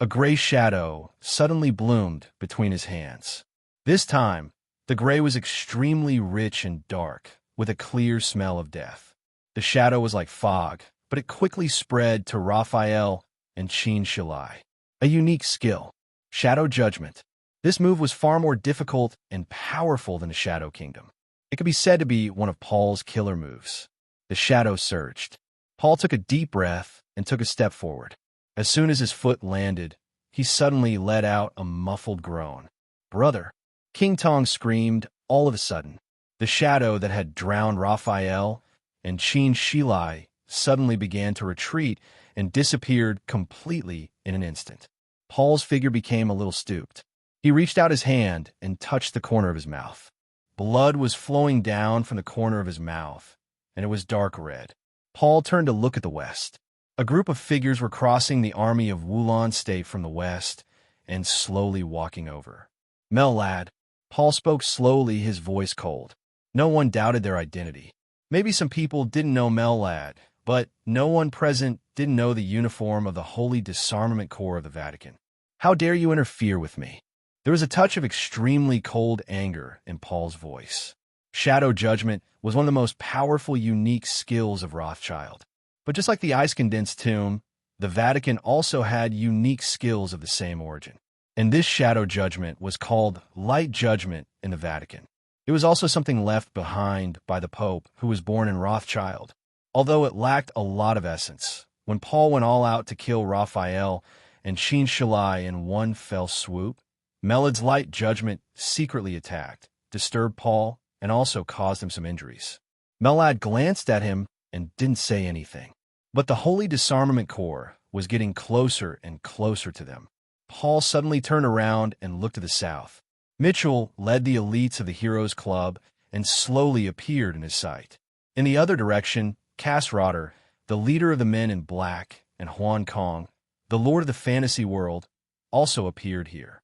A gray shadow suddenly bloomed between his hands. This time, the gray was extremely rich and dark, with a clear smell of death. The shadow was like fog, but it quickly spread to Raphael and Qin Shilai. A unique skill, Shadow Judgment. This move was far more difficult and powerful than the Shadow Kingdom. It could be said to be one of Paul's killer moves. The shadow surged. Paul took a deep breath and took a step forward. As soon as his foot landed, he suddenly let out a muffled groan. "Brother!" King Tong screamed all of a sudden. The shadow that had drowned Raphael and Qin Shilai suddenly began to retreat and disappeared completely in an instant. Paul's figure became a little stooped. He reached out his hand and touched the corner of his mouth. Blood was flowing down from the corner of his mouth, and it was dark red. Paul turned to look at the west. A group of figures were crossing the army of Wulon State from the west and slowly walking over. "Mel, lad." Paul spoke slowly, his voice cold. No one doubted their identity. Maybe some people didn't know Mel, lad, but no one present didn't know the uniform of the Holy Disarmament Corps of the Vatican. "How dare you interfere with me?" There was a touch of extremely cold anger in Paul's voice. Shadow Judgment was one of the most powerful, unique skills of Rothschild. But just like the ice-condensed tomb, the Vatican also had unique skills of the same origin. And this Shadow Judgment was called Light Judgment in the Vatican. It was also something left behind by the Pope, who was born in Rothschild. Although it lacked a lot of essence, when Paul went all out to kill Raphael and Qin Shilai in one fell swoop, Melad's Light Judgment secretly attacked, disturbed Paul, and also caused him some injuries. Melad glanced at him and didn't say anything. But the Holy Disarmament Corps was getting closer and closer to them. Paul suddenly turned around and looked to the south. Mitchell led the elites of the Heroes Club and slowly appeared in his sight. In the other direction, Cass Rotter, the leader of the Men in Black, and Huan Kong, the lord of the fantasy world, also appeared here.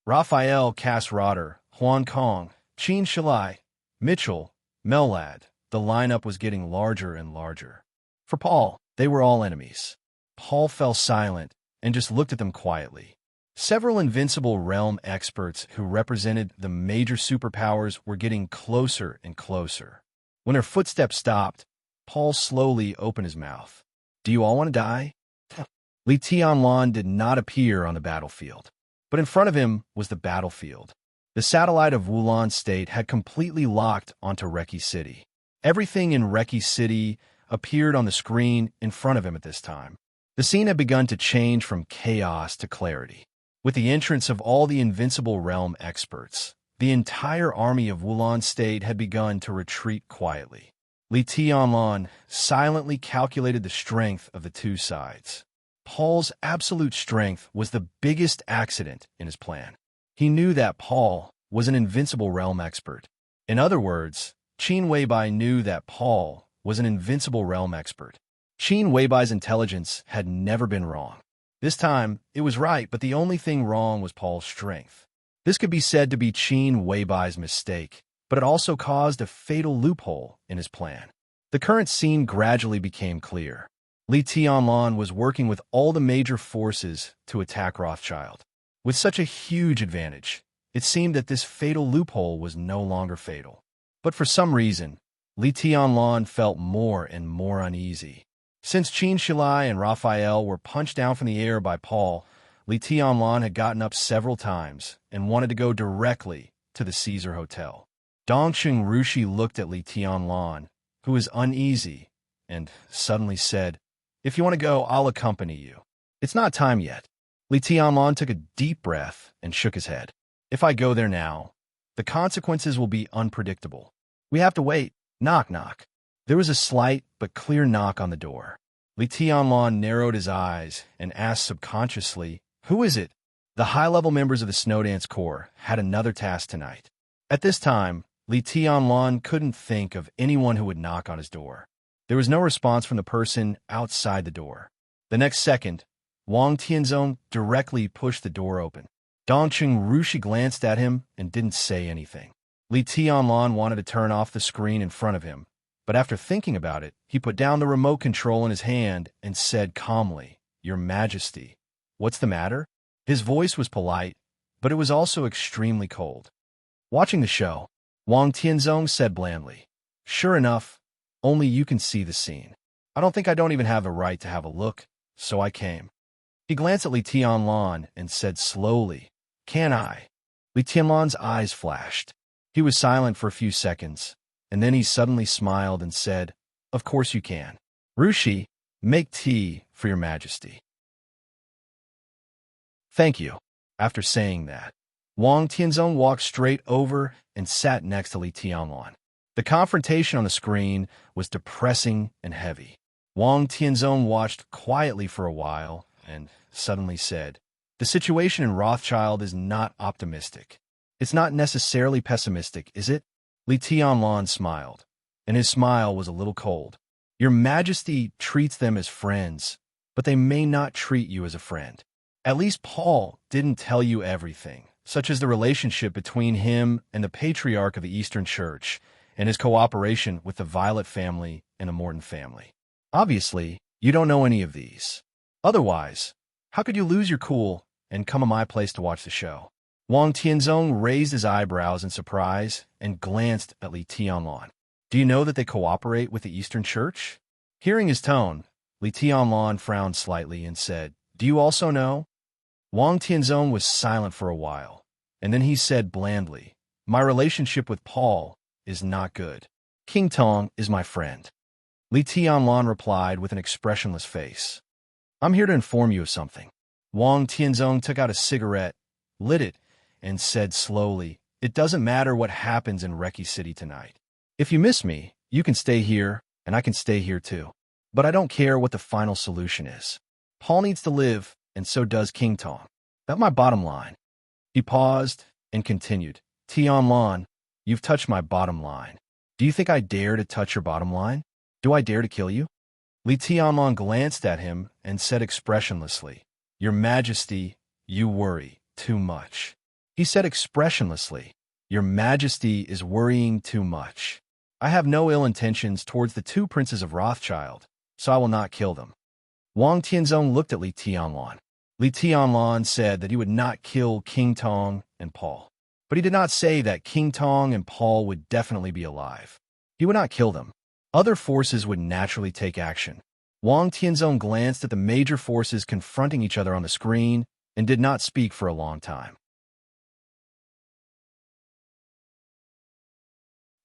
Raphael, Cass Rotter, Huan Kong, Qin Shilai, Mitchell, Melad. The lineup was getting larger and larger. For Paul, they were all enemies. Paul fell silent and just looked at them quietly. Several invincible realm experts who represented the major superpowers were getting closer and closer. When their footsteps stopped, Paul slowly opened his mouth. "Do you all want to die?" Li Tianlan did not appear on the battlefield, but in front of him was the battlefield. The satellite of Wulan State had completely locked onto Reki City. Everything in Reki City appeared on the screen in front of him at this time. The scene had begun to change from chaos to clarity. With the entrance of all the Invincible Realm experts, the entire army of Wulan State had begun to retreat quietly. Li Tianlan silently calculated the strength of the two sides. Paul's absolute strength was the biggest accident in his plan. He knew that Paul was an Invincible Realm expert. In other words, Qin Weibai knew that Paul was an Invincible Realm expert. Qin Weibai's intelligence had never been wrong. This time, it was right, but the only thing wrong was Paul's strength. This could be said to be Qin Weibai's mistake, but it also caused a fatal loophole in his plan. The current scene gradually became clear. Li Tianlan was working with all the major forces to attack Rothschild. With such a huge advantage, it seemed that this fatal loophole was no longer fatal. But for some reason, Li Tianlan felt more and more uneasy. Since Qin Shilai and Raphael were punched down from the air by Paul, Li Tianlan had gotten up several times and wanted to go directly to the Caesar Hotel. Dongqing Rushi looked at Li Tianlan, who was uneasy, and suddenly said, "If you want to go, I'll accompany you." "It's not time yet." Li Tianlan took a deep breath and shook his head. "If I go there now, the consequences will be unpredictable. We have to wait." Knock, knock. There was a slight but clear knock on the door. Li Tianlan narrowed his eyes and asked subconsciously, "Who is it?" The high-level members of the Snowdance Corps had another task tonight. At this time, Li Tianlan couldn't think of anyone who would knock on his door. There was no response from the person outside the door. The next second, Wang Tianzong directly pushed the door open. Dongqing Rushi glanced at him and didn't say anything. Li Tianlan wanted to turn off the screen in front of him, but after thinking about it, he put down the remote control in his hand and said calmly, "Your Majesty, what's the matter?" His voice was polite, but it was also extremely cold. Watching the show, Wang Tianzong said blandly, "Sure enough, only you can see the scene. I don't even have the right to have a look, so I came." He glanced at Li Tianlan and said slowly, "Can I?" Li Tianlan's eyes flashed. He was silent for a few seconds, and then he suddenly smiled and said, "Of course you can. Rushi, make tea for your Majesty." "Thank you." After saying that, Wang Tianzong walked straight over and sat next to Li Tianlan. The confrontation on the screen was depressing and heavy. Wang Tianzong watched quietly for a while and suddenly said, "The situation in Rothschild is not optimistic. It's not necessarily pessimistic, is it?" Li Tianlan smiled, and his smile was a little cold. "Your Majesty treats them as friends, but they may not treat you as a friend. At least Paul didn't tell you everything, such as the relationship between him and the Patriarch of the Eastern Church, and his cooperation with the Violet family and the Morton family. Obviously, you don't know any of these. Otherwise, how could you lose your cool and come to my place to watch the show?" Wang Tianzong raised his eyebrows in surprise and glanced at Li Tianlan. "Do you know that they cooperate with the Eastern Church?" Hearing his tone, Li Tianlan frowned slightly and said, "Do you also know?" Wang Tianzong was silent for a while, and then he said blandly, "My relationship with Paul is not good. King Tong is my friend." Li Tianlan replied with an expressionless face, "I'm here to inform you of something." Wang Tianzong took out a cigarette, lit it, and said slowly, "It doesn't matter what happens in Reki City tonight. If you miss me, you can stay here, and I can stay here too. But I don't care what the final solution is. Paul needs to live, and so does King Tong. That's my bottom line." He paused and continued, "Tianlan, you've touched my bottom line. Do you think I dare to touch your bottom line? Do I dare to kill you?" Li Tianlan glanced at him and said expressionlessly, "Your Majesty, you worry too much." He said expressionlessly, "Your Majesty is worrying too much. I have no ill intentions towards the two princes of Rothschild, so I will not kill them." Wang Tianzong looked at Li Tianlan. Li Tianlan said that he would not kill King Tong and Paul. But he did not say that King Tong and Paul would definitely be alive. He would not kill them. Other forces would naturally take action. Wang Tianzong glanced at the major forces confronting each other on the screen and did not speak for a long time.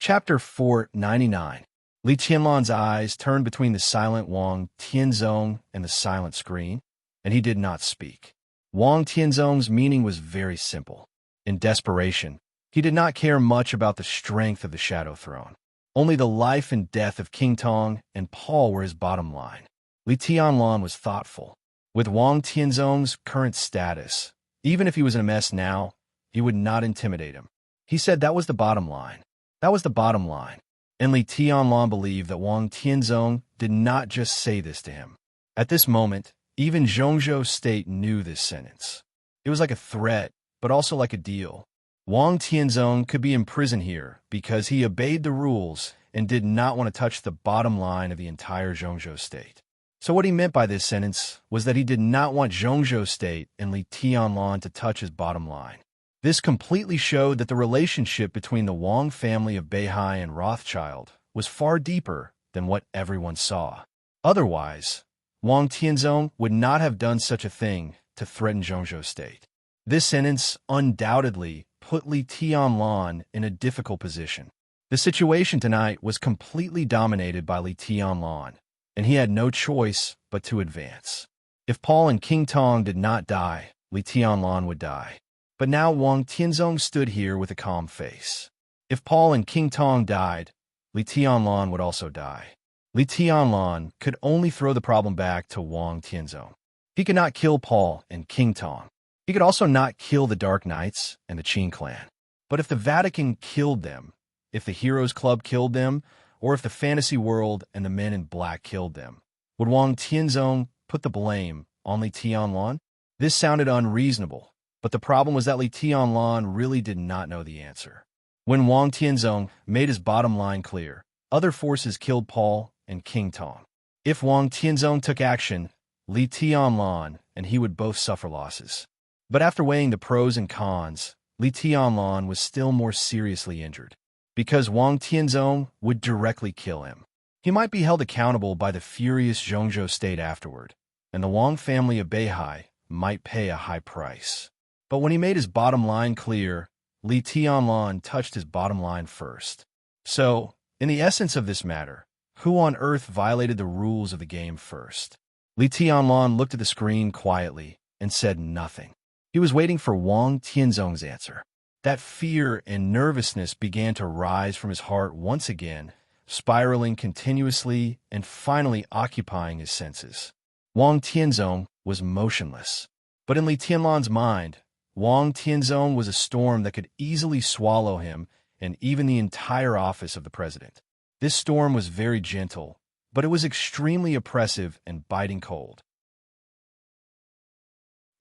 Chapter 499. Li Tianlan's eyes turned between the silent Wang Tianzong and the silent screen, and he did not speak. Wang Tianzong's meaning was very simple. In desperation, he did not care much about the strength of the Shadow Throne. Only the life and death of King Tong and Paul were his bottom line. Li Tianlan was thoughtful. With Wang Tianzong's current status, even if he was in a mess now, he would not intimidate him. He said that was the bottom line. That was the bottom line. And Li Tianlan believed that Wang Tianzong did not just say this to him. At this moment, even Zhongzhou State knew this sentence. It was like a threat, but also like a deal. Wang Tianzong could be imprisoned here because he obeyed the rules and did not want to touch the bottom line of the entire Zhongzhou State. So what he meant by this sentence was that he did not want Zhongzhou State and Li Tianlan to touch his bottom line. This completely showed that the relationship between the Wang family of Beihai and Rothschild was far deeper than what everyone saw. Otherwise, Wang Tianzong would not have done such a thing to threaten Zhongzhou State. This sentence undoubtedly put Li Tianlan in a difficult position. The situation tonight was completely dominated by Li Tianlan, and he had no choice but to advance. If Paul and King Tong did not die, Li Tianlan would die. But now Wang Tianzong stood here with a calm face. If Paul and King Tong died, Li Tianlan would also die. Li Tianlan could only throw the problem back to Wang Tianzong. He could not kill Paul and King Tong. He could also not kill the Dark Knights and the Qin clan. But if the Vatican killed them, if the Heroes Club killed them, or if the fantasy world and the Men in Black killed them, would Wang Tianzong put the blame on Li Tianlan? This sounded unreasonable. But the problem was that Li Tianlan really did not know the answer. When Wang Tianzong made his bottom line clear, other forces killed Paul and King Tong. If Wang Tianzong took action, Li Tianlan and he would both suffer losses. But after weighing the pros and cons, Li Tianlan was still more seriously injured, because Wang Tianzong would directly kill him. He might be held accountable by the furious Zhongzhou State afterward, and the Wang family of Beihai might pay a high price. But when he made his bottom line clear, Li Tianlan touched his bottom line first. So, in the essence of this matter, who on earth violated the rules of the game first? Li Tianlan looked at the screen quietly and said nothing. He was waiting for Wang Tianzong's answer. That fear and nervousness began to rise from his heart once again, spiraling continuously and finally occupying his senses. Wang Tianzong was motionless. But in Li Tianlan's mind, Wang Tianzong was a storm that could easily swallow him and even the entire office of the president. This storm was very gentle, but it was extremely oppressive and biting cold.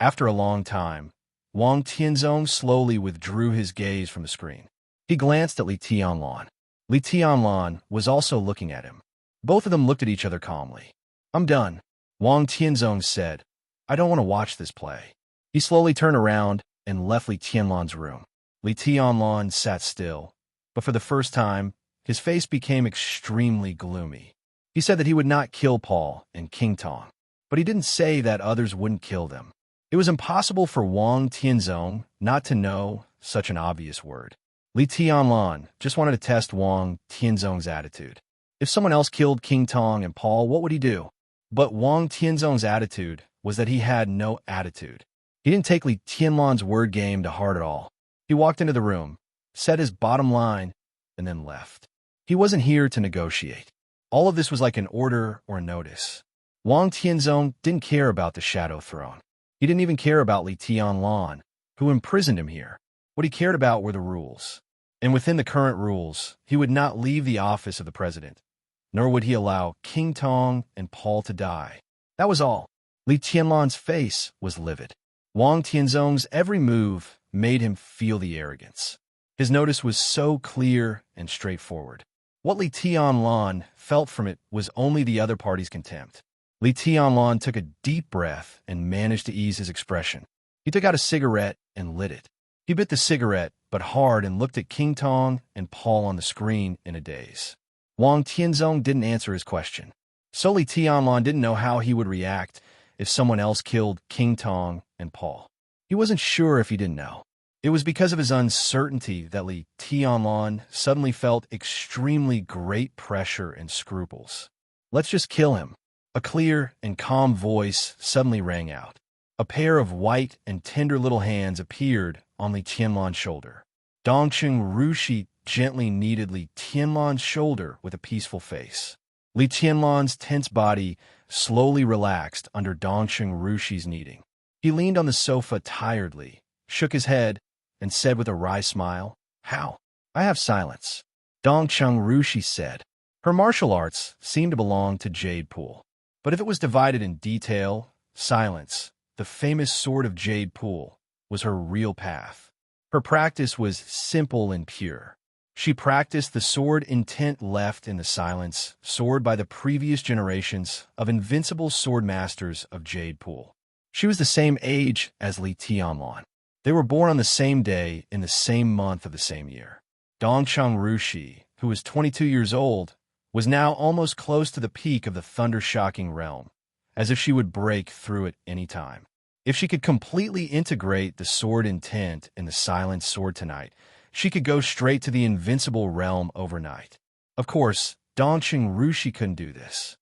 After a long time, Wang Tianzong slowly withdrew his gaze from the screen. He glanced at Li Tianlan. Li Tianlan was also looking at him. Both of them looked at each other calmly. "I'm done," Wang Tianzong said. "I don't want to watch this play." He slowly turned around and left Li Tianlan's room. Li Tianlan sat still, but for the first time, his face became extremely gloomy. He said that he would not kill Paul and King Tong, but he didn't say that others wouldn't kill them. It was impossible for Wang Tianzong not to know such an obvious word. Li Tianlan just wanted to test Wang Tianzong's attitude. If someone else killed King Tong and Paul, what would he do? But Wang Tianzong's attitude was that he had no attitude. He didn't take Li Tianlan's word game to heart at all. He walked into the room, said his bottom line, and then left. He wasn't here to negotiate. All of this was like an order or a notice. Wang Tianzong didn't care about the Shadow Throne. He didn't even care about Li Tianlan, who imprisoned him here. What he cared about were the rules. And within the current rules, he would not leave the office of the president, nor would he allow King Tong and Paul to die. That was all. Li Tianlan's face was livid. Wang Tianzong's every move made him feel the arrogance. His notice was so clear and straightforward. What Li Tianlan felt from it was only the other party's contempt. Li Tianlan took a deep breath and managed to ease his expression. He took out a cigarette and lit it. He bit the cigarette, but hard, and looked at King Tong and Paul on the screen in a daze. Wang Tianzong didn't answer his question. So Li Tianlan didn't know how he would react if someone else killed King Tong and Paul. He wasn't sure if he didn't know. It was because of his uncertainty that Li Tianlan suddenly felt extremely great pressure and scruples. "Let's just kill him." A clear and calm voice suddenly rang out. A pair of white and tender little hands appeared on Li Tianlan's shoulder. Dongqing Rushi gently kneaded Li Tianlan's shoulder with a peaceful face. Li Tianlan's tense body slowly relaxed under Dongqing Rushi's kneading. He leaned on the sofa tiredly, shook his head, and said with a wry smile, "How? I have silence." Dongqing Rushi said. Her martial arts seemed to belong to Jade Pool. But if it was divided in detail, silence, the famous sword of Jade Pool, was her real path. Her practice was simple and pure. She practiced the sword intent left in the silence, sword by the previous generations of invincible sword masters of Jade Pool. She was the same age as Li Tianlan. They were born on the same day in the same month of the same year. Dongqing Rushi, who was 22 years old, was now almost close to the peak of the thunder-shocking realm, as if she would break through at any time. If she could completely integrate the sword intent in the silent sword tonight, she could go straight to the invincible realm overnight. Of course, Dongqing Rushi couldn't do this.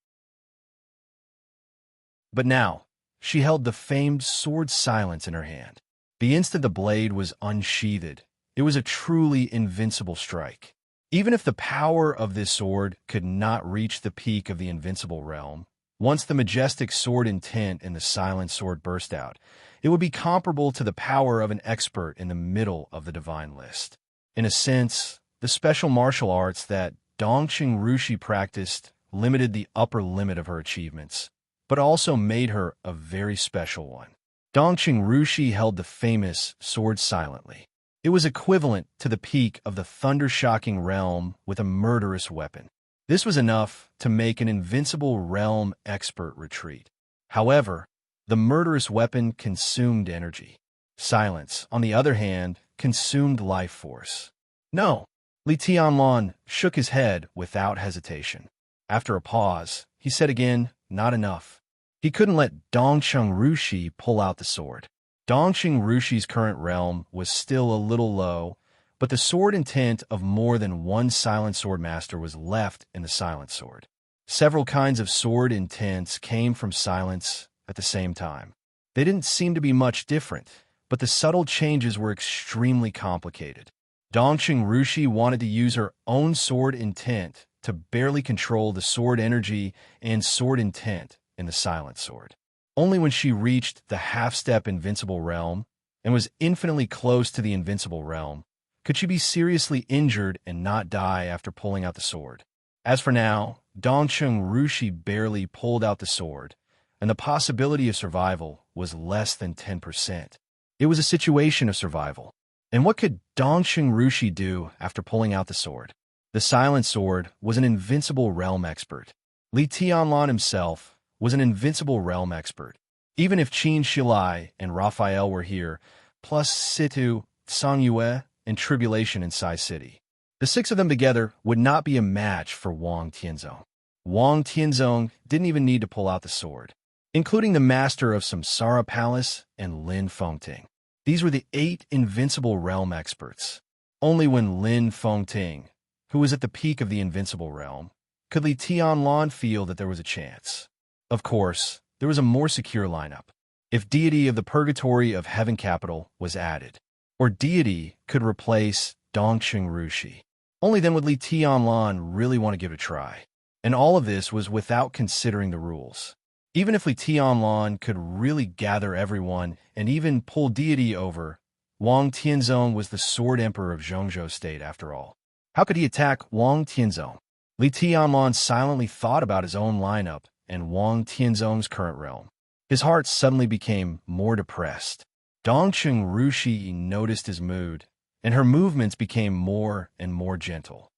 But now, she held the famed sword silence in her hand. The instant the blade was unsheathed, it was a truly invincible strike. Even if the power of this sword could not reach the peak of the invincible realm, once the majestic sword intent in the silent sword burst out, it would be comparable to the power of an expert in the middle of the divine list. In a sense, the special martial arts that Dongqing Rushi practiced limited the upper limit of her achievements, but also made her a very special one. Dongqing Rushi held the famous sword silently. It was equivalent to the peak of the thunder-shocking realm with a murderous weapon. This was enough to make an invincible realm expert retreat. However, the murderous weapon consumed energy. Silence, on the other hand, consumed life force. No! Li Tianlan shook his head without hesitation. After a pause, he said again, "Not enough." He couldn't let Dongqing Rushi pull out the sword. Dongqing Rushi's current realm was still a little low, but the sword intent of more than one silent sword master was left in the silent sword. Several kinds of sword intents came from silence at the same time. They didn't seem to be much different, but the subtle changes were extremely complicated. Dongqing Rushi wanted to use her own sword intent to barely control the sword energy and sword intent in the silent sword. Only when she reached the half-step invincible realm and was infinitely close to the invincible realm could she be seriously injured and not die after pulling out the sword. As for now, Dongqing Rushi barely pulled out the sword, and the possibility of survival was less than 10%. It was a situation of survival. And what could Dongqing Rushi do after pulling out the sword? The silent sword was an invincible realm expert. Li Tianlan himself was an invincible realm expert. Even if Qin Shilai and Raphael were here, plus Situ, Song Yue, and Tribulation in Sai City, the six of them together would not be a match for Wang Tianzong. Wang Tianzong didn't even need to pull out the sword, including the master of Samsara Palace and Lin Fengting. These were the 8 invincible realm experts. Only when Lin Fengting, who was at the peak of the invincible realm, could Li Tianlan feel that there was a chance. Of course, there was a more secure lineup. If Deity of the Purgatory of Heaven Capital was added, or Deity could replace Dongqing Rushi, only then would Li Tianlan really want to give it a try. And all of this was without considering the rules. Even if Li Tianlan could really gather everyone and even pull Deity over, Wang Tianzong was the Sword Emperor of Zhongzhou State after all. How could he attack Wang Tianzong? Li Tianlan silently thought about his own lineup and Wang Tianzong's current realm. His heart suddenly became more depressed. Dongqing Rushi noticed his mood, and her movements became more and more gentle.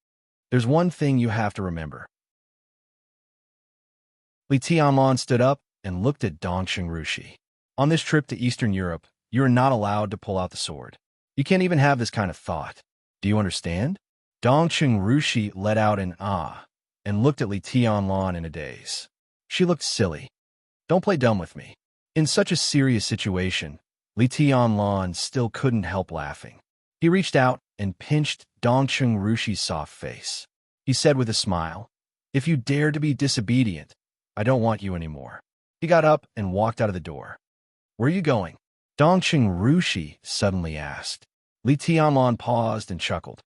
There's one thing you have to remember. Li Tianlan stood up and looked at Dongqing Rushi. On this trip to Eastern Europe, you are not allowed to pull out the sword. You can't even have this kind of thought. Do you understand? Dongqing Rushi let out an ah and looked at Li Tianlan in a daze. She looked silly. Don't play dumb with me. In such a serious situation, Li Tianlan still couldn't help laughing. He reached out and pinched Dongcheng Rushi's soft face. He said with a smile, "If you dare to be disobedient, I don't want you anymore." He got up and walked out of the door. "Where are you going?" Dongcheng Rushi suddenly asked. Li Tianlan paused and chuckled.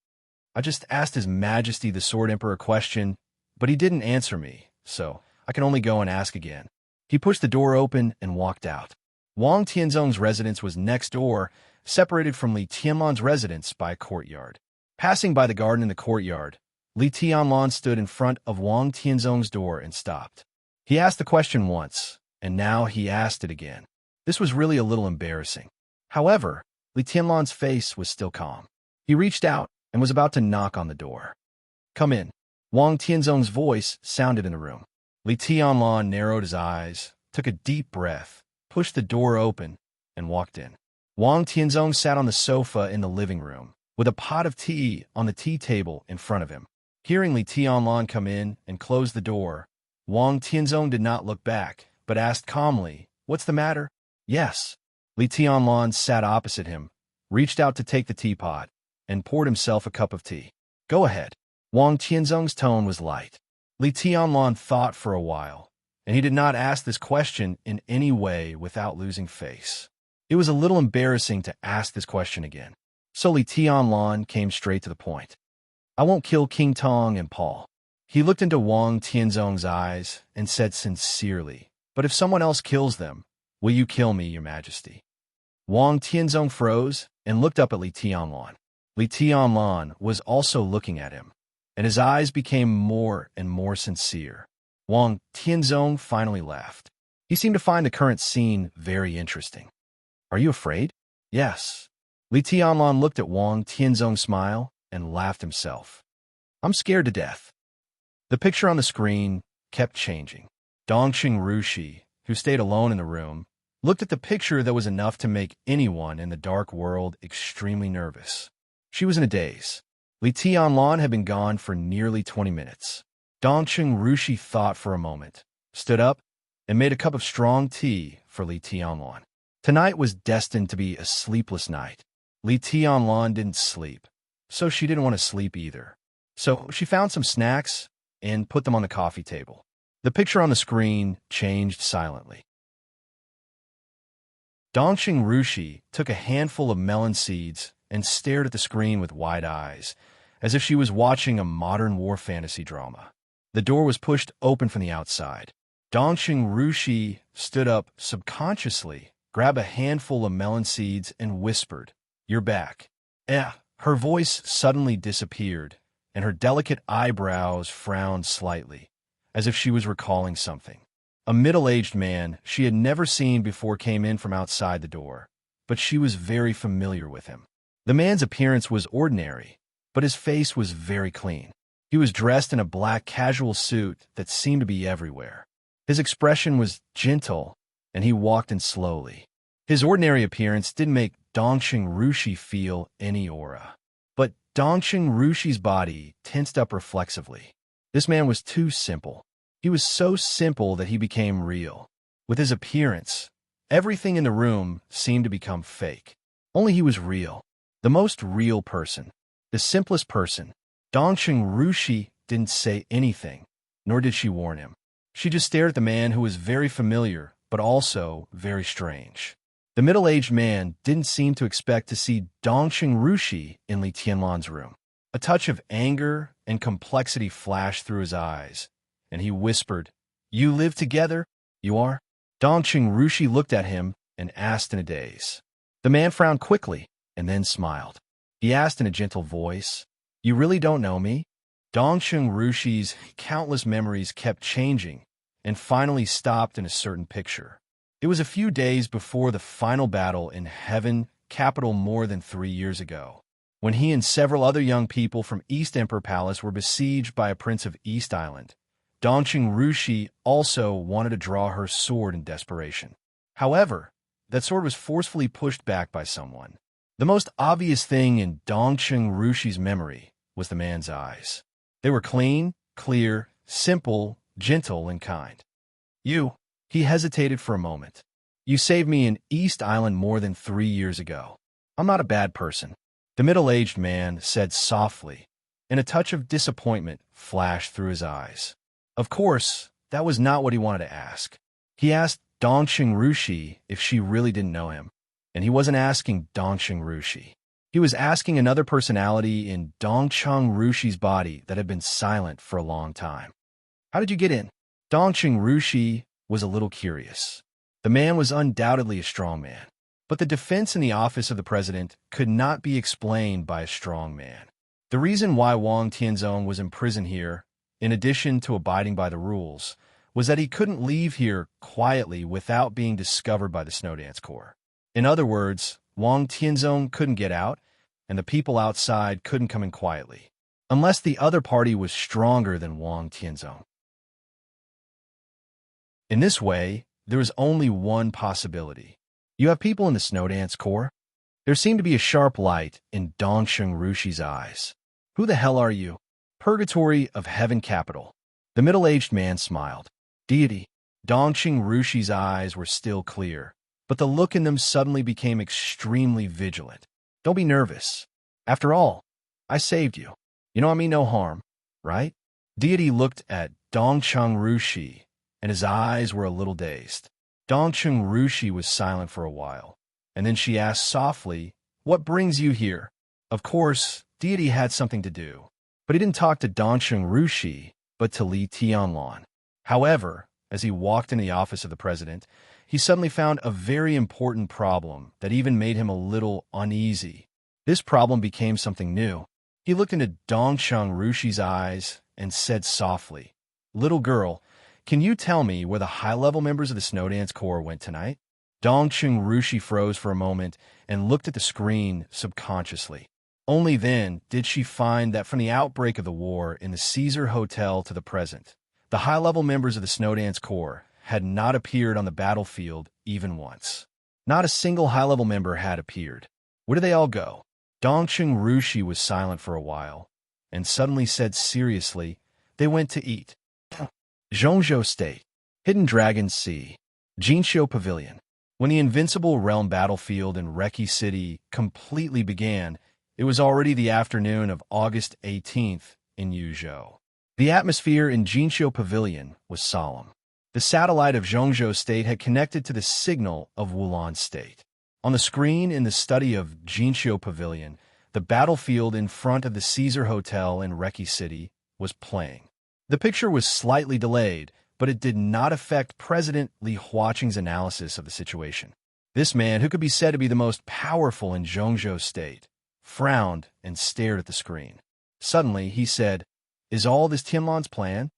"I just asked His Majesty the Sword Emperor a question, but he didn't answer me, so I can only go and ask again." He pushed the door open and walked out. Wang Tianzong's residence was next door, separated from Li Tianlan's residence by a courtyard. Passing by the garden in the courtyard, Li Tianlan stood in front of Wang Tianzong's door and stopped. He asked the question once, and now he asked it again. This was really a little embarrassing. However, Li Tianlan's face was still calm. He reached out and was about to knock on the door. "Come in." Wang Tianzong's voice sounded in the room. Li Tianlan narrowed his eyes, took a deep breath, pushed the door open, and walked in. Wang Tianzong sat on the sofa in the living room, with a pot of tea on the tea table in front of him. Hearing Li Tianlan come in and close the door, Wang Tianzong did not look back, but asked calmly, "What's the matter?" "Yes." Li Tianlan sat opposite him, reached out to take the teapot, and poured himself a cup of tea. "Go ahead." Wang Tianzong's tone was light. Li Tianlan thought for a while, and he did not ask this question in any way without losing face. It was a little embarrassing to ask this question again. So Li Tianlan came straight to the point. "I won't kill King Tong and Paul." He looked into Wang Tianzong's eyes and said sincerely, "But if someone else kills them, will you kill me, Your Majesty?" Wang Tianzong froze and looked up at Li Tianlan. Li Tianlan was also looking at him, and his eyes became more and more sincere. Wang Tianzong finally laughed. He seemed to find the current scene very interesting. "Are you afraid?" "Yes." Li Tianlan looked at Wang Tianzong's smile and laughed himself. "I'm scared to death." The picture on the screen kept changing. Dongcheng Rushi, who stayed alone in the room, looked at the picture that was enough to make anyone in the dark world extremely nervous. She was in a daze. Li Tianlan had been gone for nearly 20 minutes. Dongcheng Rushi thought for a moment, stood up, and made a cup of strong tea for Li Tianlan. Tonight was destined to be a sleepless night. Li Tianlan didn't sleep, so she didn't want to sleep either. So she found some snacks and put them on the coffee table. The picture on the screen changed silently. Dongcheng Rushi took a handful of melon seeds and stared at the screen with wide eyes, as if she was watching a modern war fantasy drama. The door was pushed open from the outside. Dongcheng Rushi stood up subconsciously, grabbed a handful of melon seeds, and whispered, "You're back." Her voice suddenly disappeared, and her delicate eyebrows frowned slightly, as if she was recalling something. A middle-aged man she had never seen before came in from outside the door, but she was very familiar with him. The man's appearance was ordinary, but his face was very clean. He was dressed in a black casual suit that seemed to be everywhere. His expression was gentle, and he walked in slowly. His ordinary appearance didn't make Dongcheng Rushi feel any aura. But Dongcheng Rushi's body tensed up reflexively. This man was too simple. He was so simple that he became real. With his appearance, everything in the room seemed to become fake. Only he was real. The most real person. The simplest person. Dongcheng Rushi didn't say anything, nor did she warn him. She just stared at the man who was very familiar, but also very strange. The middle-aged man didn't seem to expect to see Dongcheng Rushi in Li Tianlan's room. A touch of anger and complexity flashed through his eyes, and he whispered, "You live together? You are?" Dongcheng Rushi looked at him and asked in a daze. The man frowned quickly and then smiled. He asked in a gentle voice, "You really don't know me?" Dongcheng Rushi's countless memories kept changing and finally stopped in a certain picture. It was a few days before the final battle in Heaven Capital more than 3 years ago, when he and several other young people from East Emperor Palace were besieged by a prince of East Island. Dongcheng Rushi also wanted to draw her sword in desperation. However, that sword was forcefully pushed back by someone. The most obvious thing in Dongcheng Rushi's memory was the man's eyes. They were clean, clear, simple, gentle, and kind. "You." He hesitated for a moment. You saved me in East Island more than 3 years ago. I'm not a bad person." The middle-aged man said softly, and a touch of disappointment flashed through his eyes. Of course, that was not what he wanted to ask. He asked Dongqing Rushi if she really didn't know him, and he wasn't asking Dongqing Rushi. He was asking another personality in Dongqing Rushi's body that had been silent for a long time. "How did you get in?" Dongqing Rushi was a little curious. The man was undoubtedly a strong man, but the defense in the office of the president could not be explained by a strong man. The reason why Wang Tianzong was imprisoned here, in addition to abiding by the rules, was that he couldn't leave here quietly without being discovered by the Snowdance Corps. In other words, Wang Tianzong couldn't get out, and the people outside couldn't come in quietly, unless the other party was stronger than Wang Tianzong. In this way, there was only one possibility. You have people in the Snowdance Corps? There seemed to be a sharp light in Dongqing Rushi's eyes. "Who the hell are you?" "Purgatory of Heaven Capital." The middle-aged man smiled. "Deity." Dongqing Rushi's eyes were still clear, but the look in them suddenly became extremely vigilant. "Don't be nervous. After all, I saved you. You know I mean no harm, right?" Deity looked at Dongqing Rushi, and his eyes were a little dazed. Dongqing Rushi was silent for a while, and then she asked softly, "What brings you here?" Of course, Deity had something to do, but he didn't talk to Dongqing Rushi, but to Li Tianlan. However, as he walked in the office of the president, he suddenly found a very important problem that even made him a little uneasy. This problem became something new. He looked into Dongqing Rushi's eyes and said softly, "Little girl, can you tell me where the high-level members of the Snowdance Corps went tonight?" Dongqing Rushi froze for a moment and looked at the screen subconsciously. Only then did she find that from the outbreak of the war in the Caesar Hotel to the present, the high-level members of the Snowdance Corps had not appeared on the battlefield even once. Not a single high-level member had appeared. Where did they all go? Dongqing Rushi was silent for a while, and suddenly said seriously, "They went to eat." Zhongzhou State, Hidden Dragon Sea, Jinqiu Pavilion. When the Invincible Realm battlefield in Reki City completely began, it was already the afternoon of August 18th in Yuzhou. The atmosphere in Jinqiu Pavilion was solemn. The satellite of Zhongzhou State had connected to the signal of Wulan State. On the screen in the study of Jinqiu Pavilion, the battlefield in front of the Caesar Hotel in Reki City was playing. The picture was slightly delayed, but it did not affect President Li Huaqing's analysis of the situation. This man, who could be said to be the most powerful in Zhongzhou State, frowned and stared at the screen. Suddenly, he said, "Is all this Tianlan's plan?"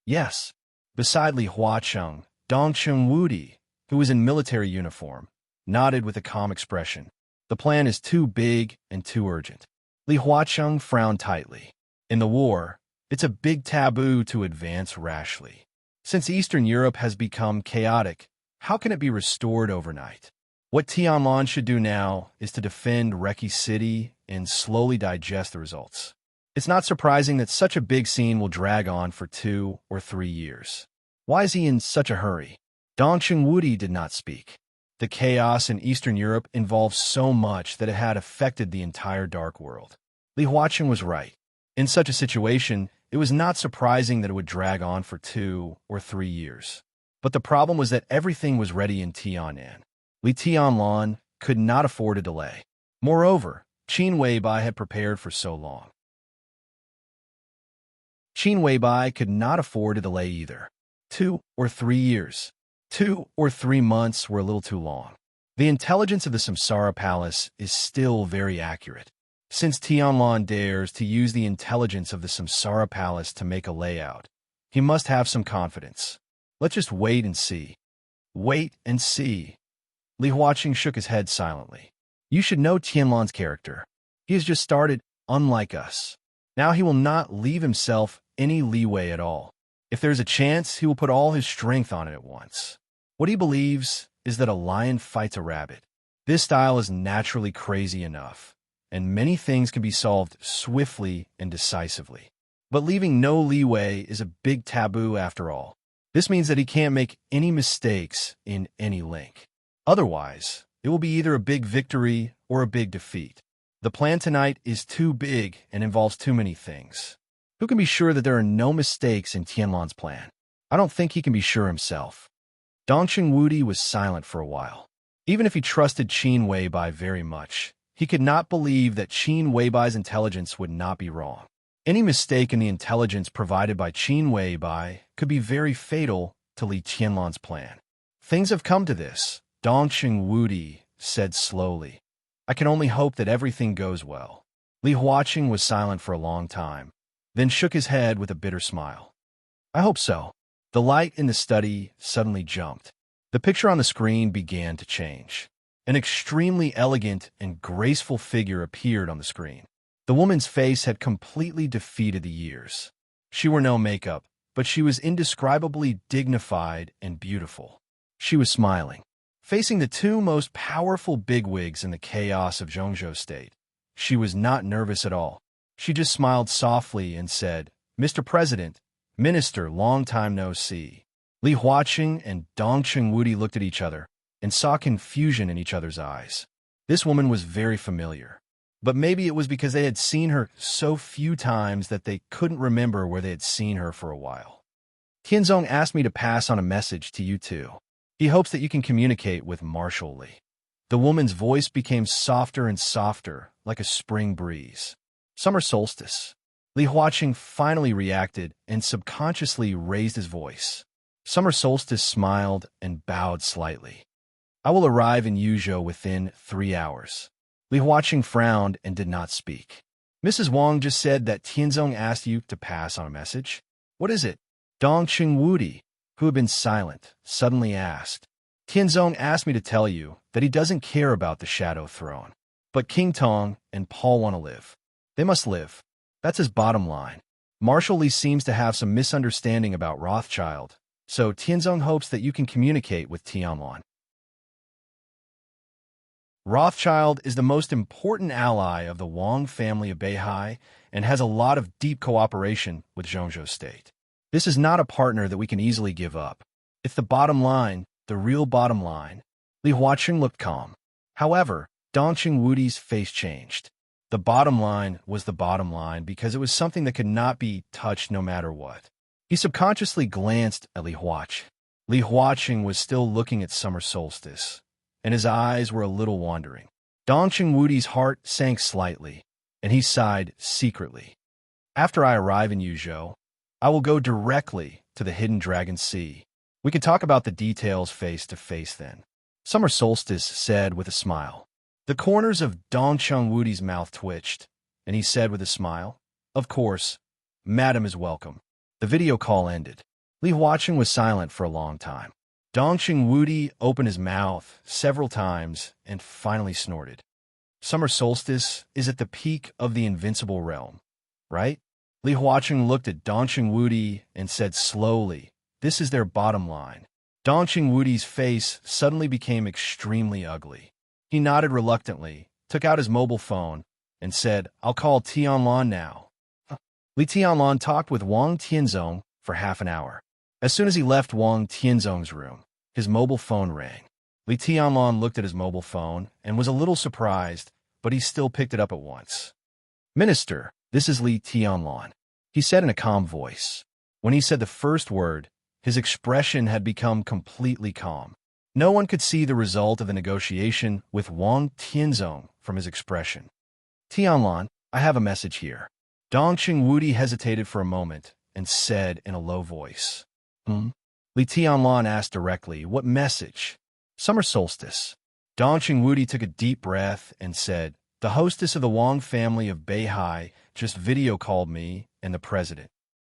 "Yes." Beside Li Huaqing, Dongqing Wudi, who was in military uniform, nodded with a calm expression. "The plan is too big and too urgent." Li Huaqing frowned tightly. In the war, it's a big taboo to advance rashly. Since Eastern Europe has become chaotic, how can it be restored overnight? What Tianlan should do now is to defend Reki City and slowly digest the results. It's not surprising that such a big scene will drag on for 2 or 3 years. Why is he in such a hurry? Dongqing Wudi did not speak. The chaos in Eastern Europe involved so much that it had affected the entire Dark World. Li Huaqing was right. In such a situation, it was not surprising that it would drag on for 2 or 3 years. But the problem was that everything was ready in Tianan. Li Tianlan could not afford a delay. Moreover, Qin Weibai had prepared for so long. Qin Weibai could not afford a delay either. 2 or 3 years. 2 or 3 months were a little too long. The intelligence of the Samsara Palace is still very accurate. Since Tianlan dares to use the intelligence of the Samsara Palace to make a layout, he must have some confidence. Let's just wait and see. Wait and see. Li Huaqing shook his head silently. You should know Tianlan's character. He has just started, unlike us. Now he will not leave himself any leeway at all. If there's a chance, he will put all his strength on it at once. What he believes is that a lion fights a rabbit. This style is naturally crazy enough, and many things can be solved swiftly and decisively. But leaving no leeway is a big taboo after all. This means that he can't make any mistakes in any link. Otherwise, it will be either a big victory or a big defeat. The plan tonight is too big and involves too many things. Who can be sure that there are no mistakes in Tianlan's plan? I don't think he can be sure himself. Dongqing Wudi was silent for a while. Even if he trusted Qin Weibai very much, he could not believe that Qin Weibai's intelligence would not be wrong. Any mistake in the intelligence provided by Qin Weibai could be very fatal to Li Tianlan's plan. Things have come to this, Dongqing Wudi said slowly. I can only hope that everything goes well. Li Huaqing was silent for a long time, then shook his head with a bitter smile. I hope so. The light in the study suddenly jumped. The picture on the screen began to change. An extremely elegant and graceful figure appeared on the screen. The woman's face had completely defeated the years. She wore no makeup, but she was indescribably dignified and beautiful. She was smiling. Facing the two most powerful bigwigs in the chaos of Zhongzhou State, she was not nervous at all. She just smiled softly and said, Mr. President, Minister, long time no see. Li Huaqing and Dongqing Wudi looked at each other and saw confusion in each other's eyes. This woman was very familiar, but maybe it was because they had seen her so few times that they couldn't remember where they had seen her for a while. Tianzong asked me to pass on a message to you two. He hopes that you can communicate with Marshal Li. The woman's voice became softer and softer, like a spring breeze. Summer solstice. Li Huaqing finally reacted and subconsciously raised his voice. Summer solstice smiled and bowed slightly. I will arrive in Yuzhou within 3 hours. Li Huaqing frowned and did not speak. Mrs. Wang just said that Tianzong asked you to pass on a message. What is it? Dongqing Wudi, who had been silent, suddenly asked. Tianzong asked me to tell you that he doesn't care about the Shadow Throne. But King Tong and Paul want to live. They must live. That's his bottom line. Marshal Li seems to have some misunderstanding about Rothschild, so Tianzong hopes that you can communicate with Tianlan. Rothschild is the most important ally of the Wang family of Beihai and has a lot of deep cooperation with Zhongzhou State. This is not a partner that we can easily give up. It's the bottom line, the real bottom line. Li Huaqing looked calm. However, Dongqing Wudi's face changed. The bottom line was the bottom line because it was something that could not be touched no matter what. He subconsciously glanced at Li Huaqing. Li Huaqing was still looking at summer solstice, and his eyes were a little wandering. Dongqing Wudi's heart sank slightly, and he sighed secretly. After I arrive in Yuzhou, I will go directly to the Hidden Dragon Sea. We can talk about the details face to face then. Summer solstice said with a smile. The corners of Dongqing Wudi's mouth twitched, and he said with a smile, Of course, Madam is welcome. The video call ended. Li Huaqing was silent for a long time. Dongqing Wudi opened his mouth several times and finally snorted. Summer solstice is at the peak of the invincible realm, right? Li Huaqing looked at Dongqing Wudi and said slowly, This is their bottom line. Dongqing Wudi's face suddenly became extremely ugly. He nodded reluctantly, took out his mobile phone, and said, I'll call Tianlan now. Li Tianlan talked with Wang Tianzong for half an hour. As soon as he left Wang Tianzong's room, his mobile phone rang. Li Tianlan looked at his mobile phone and was a little surprised, but he still picked it up at once. Minister, this is Li Tianlan, he said in a calm voice. When he said the first word, his expression had become completely calm. No one could see the result of the negotiation with Wang Tianzong from his expression. Tianlan, I have a message here. Dongqing Wudi hesitated for a moment and said in a low voice. Li Tianlan asked directly, What message? Summer solstice. Dongqing Wudi took a deep breath and said, The hostess of the Wang family of Beihai just video called me and the president.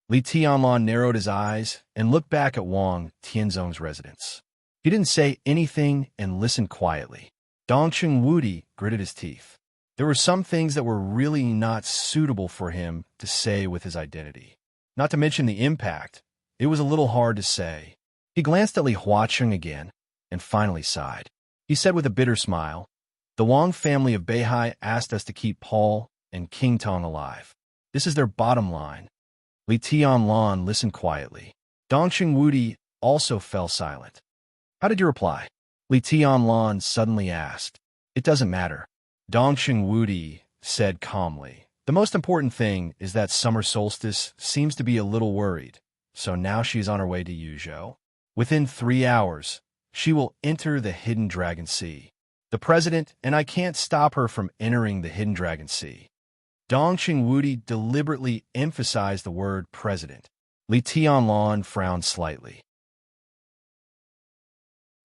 Li Tianlan narrowed his eyes and looked back at Wang Tianzong's residence. He didn't say anything and listened quietly. Dongqing Wudi gritted his teeth. There were some things that were really not suitable for him to say with his identity. Not to mention the impact. It was a little hard to say. He glanced at Li Huaqing again and finally sighed. He said with a bitter smile, The Wang family of Beihai asked us to keep Paul and King Tong alive. This is their bottom line. Li Tianlan listened quietly. Dongqing Wudi also fell silent. How did you reply? Li Tianlan suddenly asked. It doesn't matter. Dongqing Wudi said calmly. The most important thing is that summer solstice seems to be a little worried, so now she's on her way to Yuzhou. Within 3 hours, she will enter the Hidden Dragon Sea. The president and I can't stop her from entering the Hidden Dragon Sea. Dongqing Wudi deliberately emphasized the word president. Li Tianlan frowned slightly.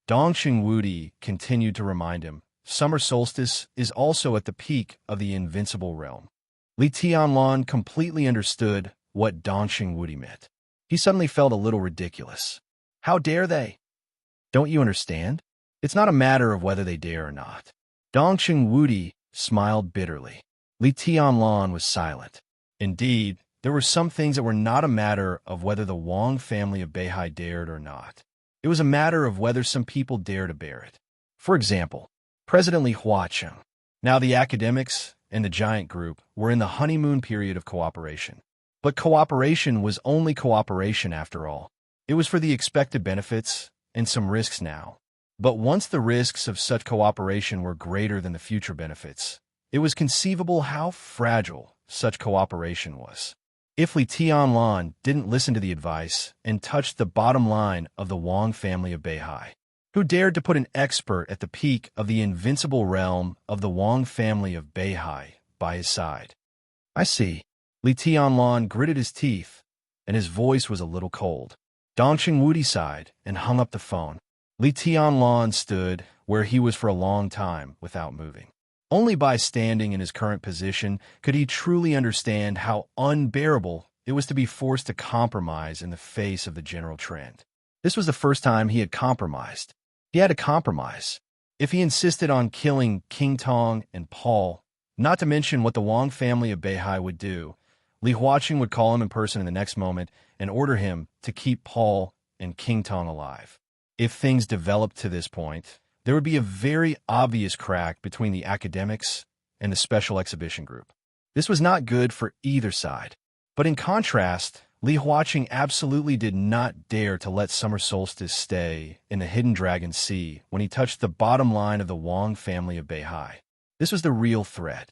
Dongqing Wudi continued to remind him, summer solstice is also at the peak of the invincible realm. Li Tianlan completely understood what Dongqing Wudi meant. He suddenly felt a little ridiculous. How dare they? Don't you understand? It's not a matter of whether they dare or not. Dongqing Wudi smiled bitterly. Li Tianlan was silent. Indeed, there were some things that were not a matter of whether the Wang family of Beihai dared or not. It was a matter of whether some people dared to bear it. For example, President Li Huaqing. Now the academics and the giant group were in the honeymoon period of cooperation. But cooperation was only cooperation after all. It was for the expected benefits and some risks now. But once the risks of such cooperation were greater than the future benefits, it was conceivable how fragile such cooperation was. If Li Tianlan didn't listen to the advice and touched the bottom line of the Wang family of Beihai, who dared to put an expert at the peak of the invincible realm of the Wang family of Beihai by his side. I see. Li Tianlan gritted his teeth, and his voice was a little cold. Dongqing Wudi sighed and hung up the phone. Li Tianlan stood where he was for a long time without moving. Only by standing in his current position could he truly understand how unbearable it was to be forced to compromise in the face of the general trend. This was the first time he had compromised. He had to compromise. If he insisted on killing King Tong and Paul, not to mention what the Wang family of Beihai would do, Li Huaqing would call him in person in the next moment and order him to keep Paul and King Tong alive. If things developed to this point, there would be a very obvious crack between the academics and the special exhibition group. This was not good for either side. But in contrast, Li Huaqing absolutely did not dare to let summer solstice stay in the Hidden Dragon Sea when he touched the bottom line of the Wang family of Beihai. This was the real threat.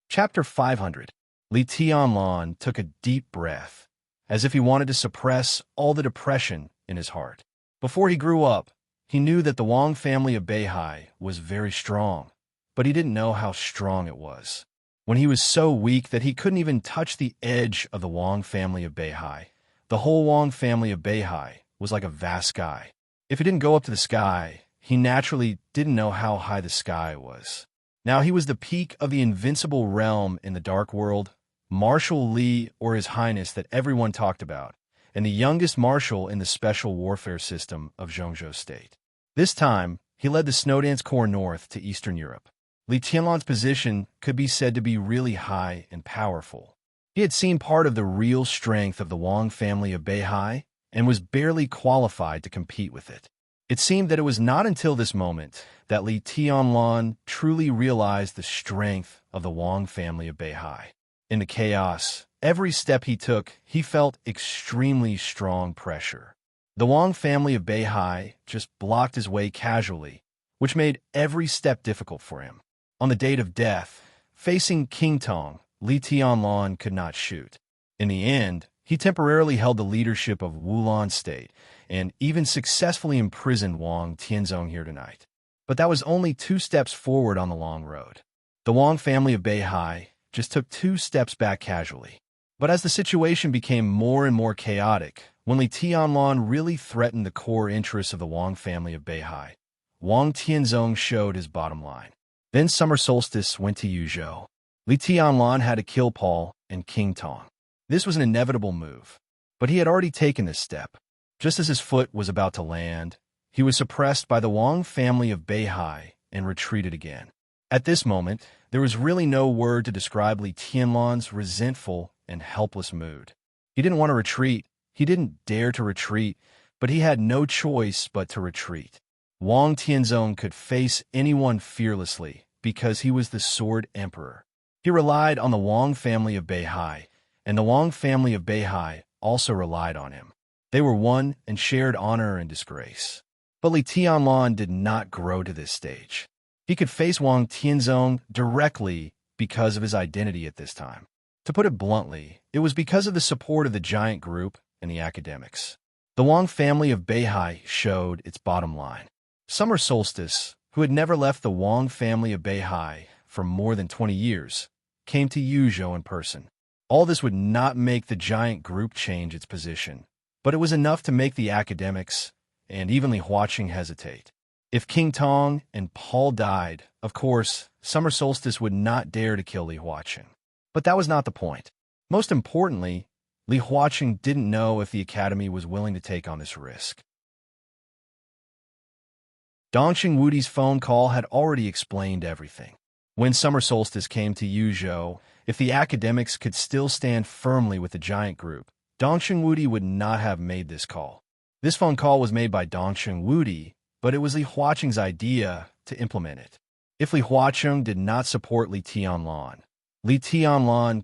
Chapter 500. Li Tianlan took a deep breath, as if he wanted to suppress all the depression in his heart. Before he grew up, he knew that the Wang family of Beihai was very strong, but he didn't know how strong it was. When he was so weak that he couldn't even touch the edge of the Wang family of Beihai, the whole Wang family of Beihai was like a vast sky. If he didn't go up to the sky, he naturally didn't know how high the sky was. Now he was the peak of the invincible realm in the dark world, Marshal Li, or His Highness that everyone talked about, and the youngest marshal in the special warfare system of Zhongzhou State. This time, he led the Snowdance Corps north to Eastern Europe. Li Tianlan's position could be said to be really high and powerful. He had seen part of the real strength of the Wang family of Beihai and was barely qualified to compete with it. It seemed that it was not until this moment that Li Tianlan truly realized the strength of the Wang family of Beihai. In the chaos, every step he took, he felt extremely strong pressure. The Wang family of Beihai just blocked his way casually, which made every step difficult for him. On the date of death, facing King Tong, Li Tianlan could not shoot. In the end, he temporarily held the leadership of Wulan State and even successfully imprisoned Wang Tianzong here tonight. But that was only 2 steps forward on the long road. The Wang family of Beihai just took 2 steps back casually. But as the situation became more and more chaotic, when Li Tianlan really threatened the core interests of the Wang family of Beihai, Wang Tianzong showed his bottom line. Then summer solstice went to Yuzhou. Li Tianlan had to kill Paul and King Tong. This was an inevitable move, but he had already taken this step. Just as his foot was about to land, he was suppressed by the Wang family of Beihai and retreated again. At this moment, there was really no word to describe Li Tianlan's resentful and helpless mood. He didn't want to retreat, he didn't dare to retreat, but he had no choice but to retreat. Wang Tianzong could face anyone fearlessly because he was the Sword Emperor. He relied on the Wang family of Beihai, and the Wang family of Beihai also relied on him. They were one and shared honor and disgrace. But Li Tianlan did not grow to this stage. He could face Wang Tianzong directly because of his identity at this time. To put it bluntly, it was because of the support of the giant group and the academics. The Wang family of Beihai showed its bottom line. Summer Solstice, who had never left the Wang family of Beihai for more than 20 years, came to Yuzhou in person. All this would not make the giant group change its position, but it was enough to make the academics and even Li Huaqing hesitate. If King Tong and Paul died, of course, Summer Solstice would not dare to kill Li Huaqing. But that was not the point. Most importantly, Li Huaqing didn't know if the Academy was willing to take on this risk. Dongqing Wudi's phone call had already explained everything. When Summer Solstice came to Yuzhou, if the academics could still stand firmly with the giant group, Dongqing Wudi would not have made this call. This phone call was made by Dongqing Wudi, but it was Li Huaqing's idea to implement it. If Li Huaqing did not support Li Tianlan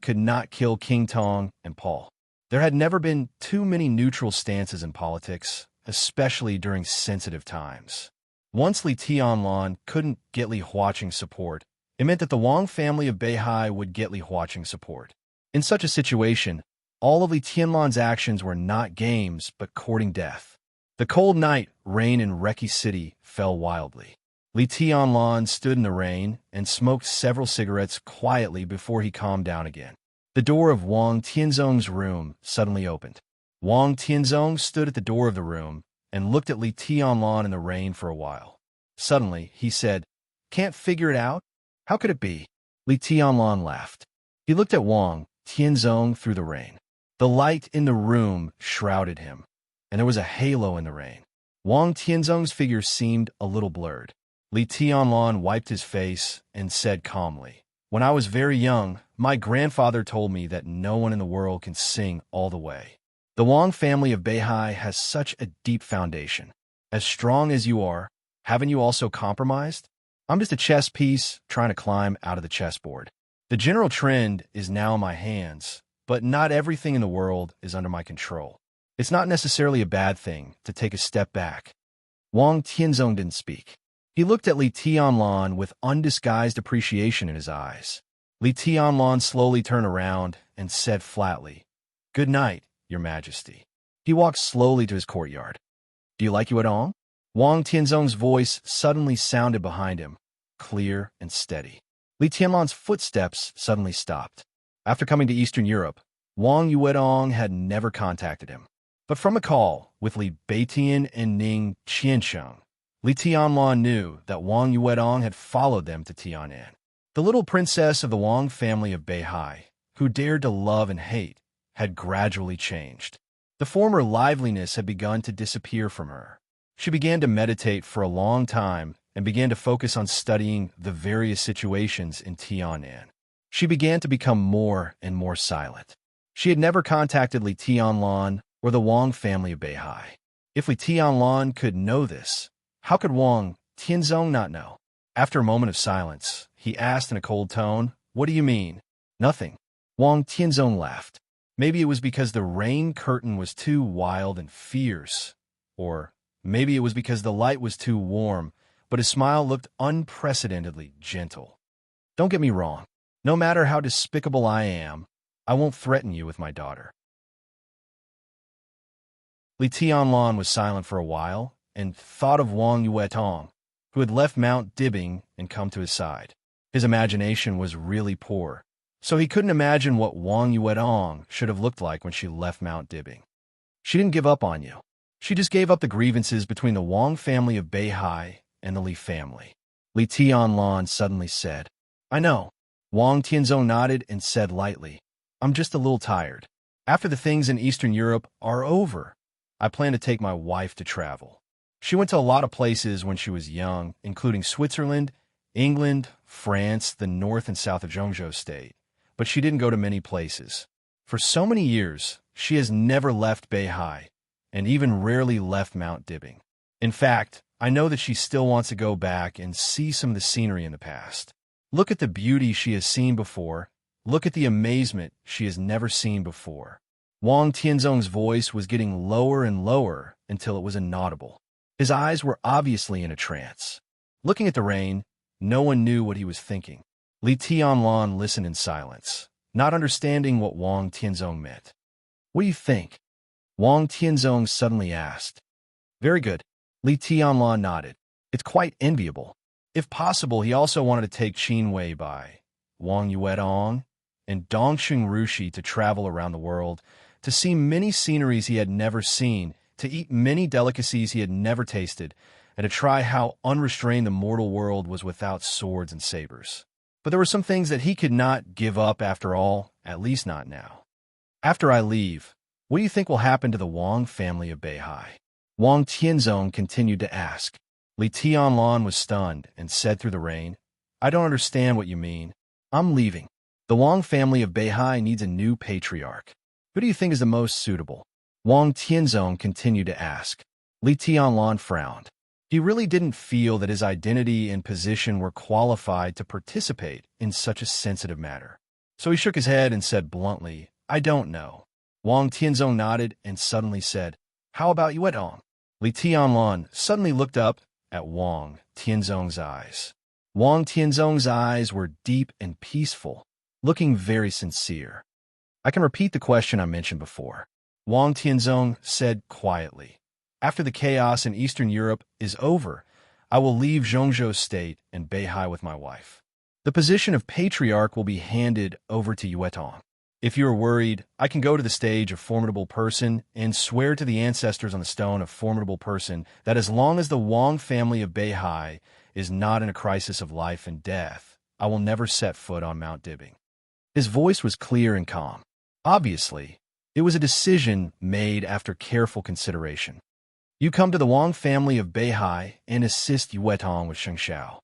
could not kill King Tong and Paul. There had never been too many neutral stances in politics, especially during sensitive times. Once Li Tianlan couldn't get Li Huaqing's support, it meant that the Wang family of Beihai would get Li Huaqing's support. In such a situation, all of Li Tianlan's actions were not games but courting death. The cold night rain in Reki City fell wildly. Li Tianlan stood in the rain and smoked several cigarettes quietly before he calmed down again. The door of Wang Tianzong's room suddenly opened. Wang Tianzong stood at the door of the room and looked at Li Tianlan in the rain for a while. Suddenly, he said, "Can't figure it out? How could it be?" Li Tianlan laughed. He looked at Wang Tianzong through the rain. The light in the room shrouded him, and there was a halo in the rain. Wang Tianzong's figure seemed a little blurred. Li Tianlan wiped his face and said calmly, "When I was very young, my grandfather told me that no one in the world can sing all the way. The Wang family of Beihai has such a deep foundation. As strong as you are, haven't you also compromised? I'm just a chess piece trying to climb out of the chessboard. The general trend is now in my hands, but not everything in the world is under my control. It's not necessarily a bad thing to take a step back." Wang Tianzong didn't speak. He looked at Li Tianlan with undisguised appreciation in his eyes. Li Tianlan slowly turned around and said flatly, "Good night, Your Majesty." He walked slowly to his courtyard. "Do you like Yuedong?" Wang Tianzong's voice suddenly sounded behind him, clear and steady. Li Tianlan's footsteps suddenly stopped. After coming to Eastern Europe, Wang Yuedong had never contacted him. But from a call with Li Beitian and Ning Qiansheng, Li Tianlan knew that Wang Yuedong had followed them to Tianan. The little princess of the Wang family of Beihai, who dared to love and hate, had gradually changed. The former liveliness had begun to disappear from her. She began to meditate for a long time and began to focus on studying the various situations in Tianan. She began to become more and more silent. She had never contacted Li Tianlan or the Wang family of Beihai. If Li Tianlan could know this, how could Wang Tianzong not know? After a moment of silence, he asked in a cold tone, "What do you mean?" "Nothing." Wang Tianzong laughed. Maybe it was because the rain curtain was too wild and fierce, or maybe it was because the light was too warm, but his smile looked unprecedentedly gentle. "Don't get me wrong. No matter how despicable I am, I won't threaten you with my daughter." Li Tianlan was silent for a while and thought of Wang Yuetong, who had left Mount Dibbing and come to his side. His imagination was really poor, so he couldn't imagine what Wang Yuetong should have looked like when she left Mount Dibbing. She didn't give up on you. She just gave up the grievances between the Wang family of Beihai and the Li family. Li Tianlan suddenly said, "I know." Wang Tianzong nodded and said lightly, "I'm just a little tired. After the things in Eastern Europe are over, I plan to take my wife to travel." She went to a lot of places when she was young, including Switzerland, England, France, the north and south of Zhengzhou State, but she didn't go to many places. For so many years, she has never left Beihai, and even rarely left Mount Dibbing. In fact, I know that she still wants to go back and see some of the scenery in the past. Look at the beauty she has seen before. Look at the amazement she has never seen before. Wang Tianzong's voice was getting lower and lower until it was inaudible. His eyes were obviously in a trance. Looking at the rain, no one knew what he was thinking. Li Tianlan listened in silence, not understanding what Wang Tianzong meant. "What do you think?" Wang Tianzong suddenly asked. "Very good." Li Tianlan nodded. "It's quite enviable." If possible, he also wanted to take Qin Wei Bai, Wang Yuedong, and Dongxing Rushi to travel around the world, to see many sceneries he had never seen, to eat many delicacies he had never tasted, and to try how unrestrained the mortal world was without swords and sabers. But there were some things that he could not give up after all, at least not now. "After I leave, what do you think will happen to the Wang family of Beihai?" Wang Tianzong continued to ask. Li Tianlan was stunned and said through the rain, "I don't understand what you mean. I'm leaving. The Wang family of Beihai needs a new patriarch. Who do you think is the most suitable?" Wang Tianzong continued to ask. Li Tianlan frowned. He really didn't feel that his identity and position were qualified to participate in such a sensitive matter. So he shook his head and said bluntly, "I don't know." Wang Tianzong nodded and suddenly said, "How about Yuedong?" Li Tianlan suddenly looked up at Wang Tianzong's eyes. Wang Tianzong's eyes were deep and peaceful, looking very sincere. "I can repeat the question I mentioned before," Wang Tianzong said quietly. "After the chaos in Eastern Europe is over, I will leave Zhongzhou State and Beihai with my wife. The position of patriarch will be handed over to Yuetong. If you are worried, I can go to the stage of formidable person and swear to the ancestors on the stone of formidable person that as long as the Wang family of Beihai is not in a crisis of life and death, I will never set foot on Mount Dibbing." His voice was clear and calm. Obviously, it was a decision made after careful consideration. "You come to the Wang family of Beihai and assist Yuetong with Shengshao.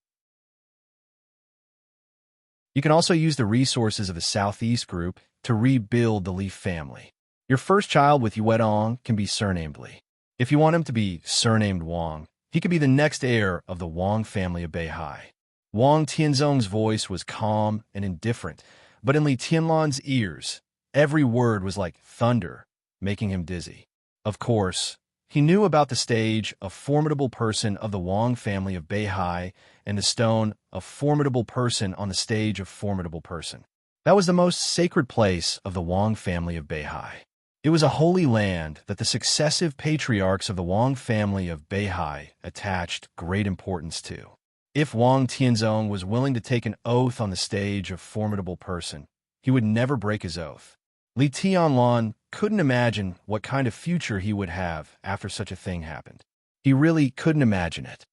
You can also use the resources of the Southeast Group to rebuild the Li family. Your first child with Yuedong can be surnamed Li. If you want him to be surnamed Wang, he could be the next heir of the Wang family of Beihai." Wang Tianzong's voice was calm and indifferent, but in Li Tianlan's ears, every word was like thunder, making him dizzy. Of course, he knew about the stage of formidable person of the Wang family of Beihai and the stone of formidable person on the stage of formidable person. That was the most sacred place of the Wang family of Beihai. It was a holy land that the successive patriarchs of the Wang family of Beihai attached great importance to. If Wang Tianzong was willing to take an oath on the stage of formidable person, he would never break his oath. Li Tianlan couldn't imagine what kind of future he would have after such a thing happened. He really couldn't imagine it.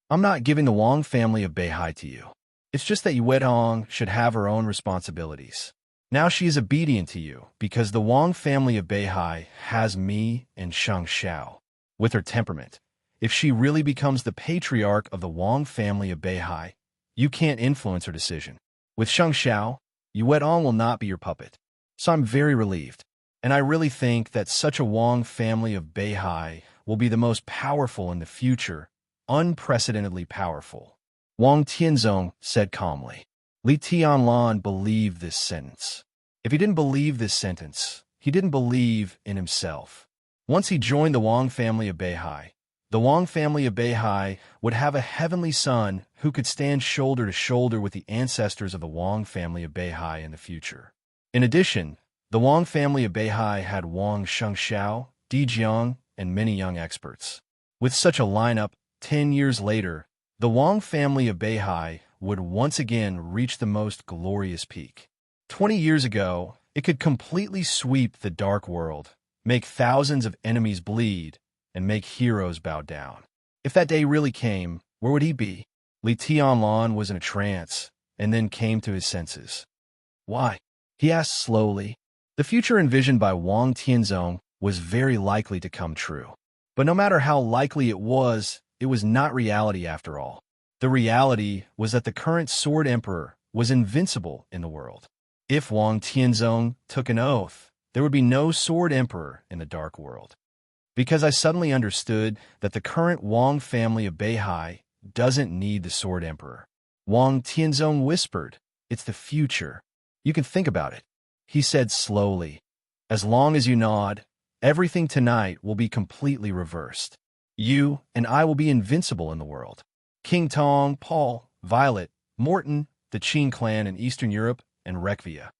"I'm not giving the Wang family of Beihai to you. It's just that Yuedong should have her own responsibilities. Now she is obedient to you because the Wang family of Beihai has me and Shang Xiao. With her temperament, if she really becomes the patriarch of the Wang family of Beihai, you can't influence her decision. With Shang Xiao, Yuedong will not be your puppet. So I'm very relieved, and I really think that such a Wang family of Beihai will be the most powerful in the future, unprecedentedly powerful." Wang Tianzong said calmly. Li Tianlan believed this sentence. If he didn't believe this sentence, he didn't believe in himself. Once he joined the Wang family of Beihai, the Wang family of Beihai would have a heavenly son who could stand shoulder to shoulder with the ancestors of the Wang family of Beihai in the future. In addition, the Wang family of Beihai had Wang Shengshao, Di Jiang, and many young experts. With such a lineup, 10 years later, the Wang family of Beihai would once again reach the most glorious peak. 20 years ago, it could completely sweep the dark world, make thousands of enemies bleed, and make heroes bow down. If that day really came, where would he be? Li Tianlan was in a trance, and then came to his senses. "Why?" he asked slowly. The future envisioned by Wang Tianzong was very likely to come true. But no matter how likely it was not reality after all. The reality was that the current Sword Emperor was invincible in the world. If Wang Tianzong took an oath, there would be no Sword Emperor in the dark world. Because I suddenly understood that the current Wang family of Beihai doesn't need the Sword Emperor. Wang Tianzong whispered, "It's the future. You can think about it," he said slowly. As long as you nod, everything tonight will be completely reversed. You and I will be invincible in the world. King Tong, Paul, Violet, Morton, the Qin clan in Eastern Europe, and Rekvia.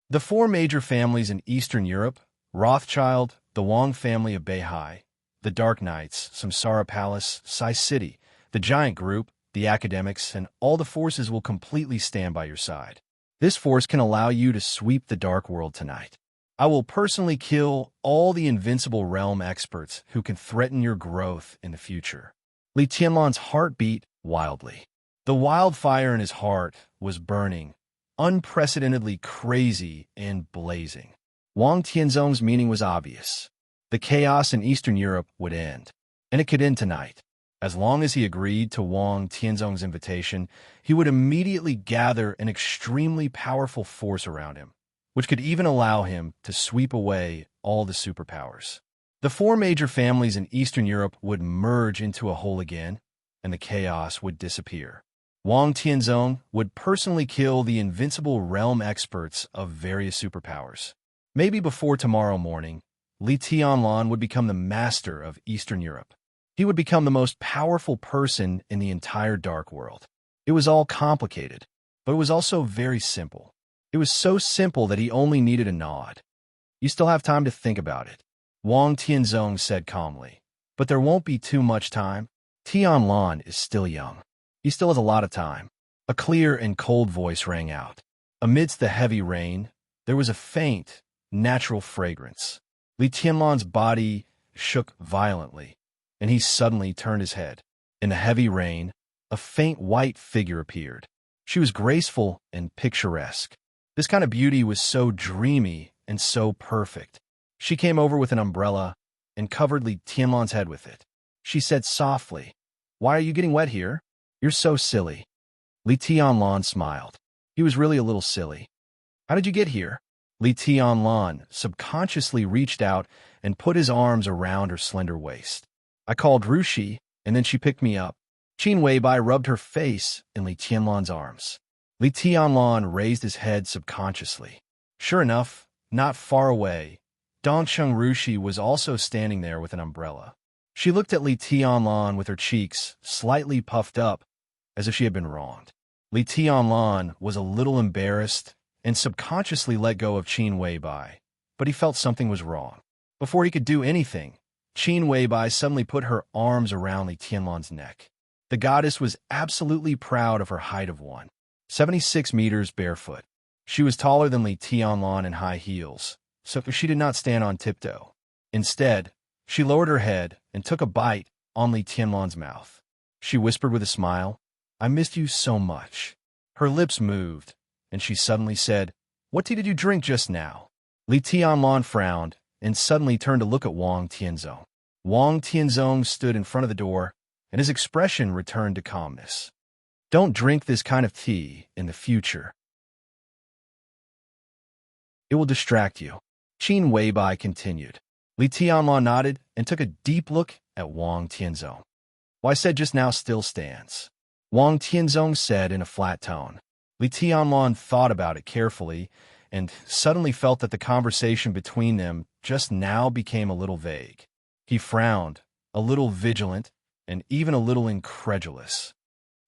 The four major families in Eastern Europe, Rothschild, the Wang family of Beihai, the Dark Knights, Samsara Palace, Sai City, the Giant Group, the Academics, and all the forces will completely stand by your side. This force can allow you to sweep the Dark World tonight. I will personally kill all the invincible realm experts who can threaten your growth in the future. Li Tianlan's heart beat wildly. The wildfire in his heart was burning, unprecedentedly crazy and blazing. Wang Tianzong's meaning was obvious. The chaos in Eastern Europe would end, and it could end tonight. As long as he agreed to Wang Tianzong's invitation, he would immediately gather an extremely powerful force around him, which could even allow him to sweep away all the superpowers. The four major families in Eastern Europe would merge into a whole again, and the chaos would disappear. Wang Tianzong would personally kill the invincible realm experts of various superpowers. Maybe before tomorrow morning, Li Tianlan would become the master of Eastern Europe. He would become the most powerful person in the entire Dark World. It was all complicated, but it was also very simple. It was so simple that he only needed a nod. You still have time to think about it, Wang Tianzong said calmly. But there won't be too much time. Tianlan is still young. He still has a lot of time. A clear and cold voice rang out. Amidst the heavy rain, there was a faint, natural fragrance. Li Tianlan's body shook violently, and he suddenly turned his head. In the heavy rain, a faint white figure appeared. She was graceful and picturesque. This kind of beauty was so dreamy and so perfect. She came over with an umbrella and covered Li Tianlan's head with it. She said softly, "Why are you getting wet here? You're so silly." Li Tianlan smiled. He was really a little silly. "How did you get here?" Li Tianlan subconsciously reached out and put his arms around her slender waist. "I called Rushi, and then she picked me up." Qin Weibai rubbed her face in Li Tianlan's arms. Li Tianlan raised his head subconsciously. Sure enough, not far away, Dongcheng Rushi was also standing there with an umbrella. She looked at Li Tianlan with her cheeks slightly puffed up, as if she had been wronged. Li Tianlan was a little embarrassed and subconsciously let go of Qin Weibai, but he felt something was wrong. Before he could do anything, Qin Weibai suddenly put her arms around Li Tianlan's neck. The goddess was absolutely proud of her height of 1.76 meters barefoot. She was taller than Li Tianlan in high heels, so she did not stand on tiptoe. Instead, she lowered her head and took a bite on Li Tianlan's mouth. She whispered with a smile, "I missed you so much." Her lips moved, and she suddenly said, "What tea did you drink just now?" Li Tianlan frowned and suddenly turned to look at Wang Tianzong. Wang Tianzong stood in front of the door, and his expression returned to calmness. "Don't drink this kind of tea in the future. It will distract you," Qin Weibai continued. Li Tianlan nodded and took a deep look at Wang Tianzong. "What I said just now still stands," Wang Tianzong said in a flat tone. Li Tianlan thought about it carefully and suddenly felt that the conversation between them just now became a little vague. He frowned, a little vigilant, and even a little incredulous.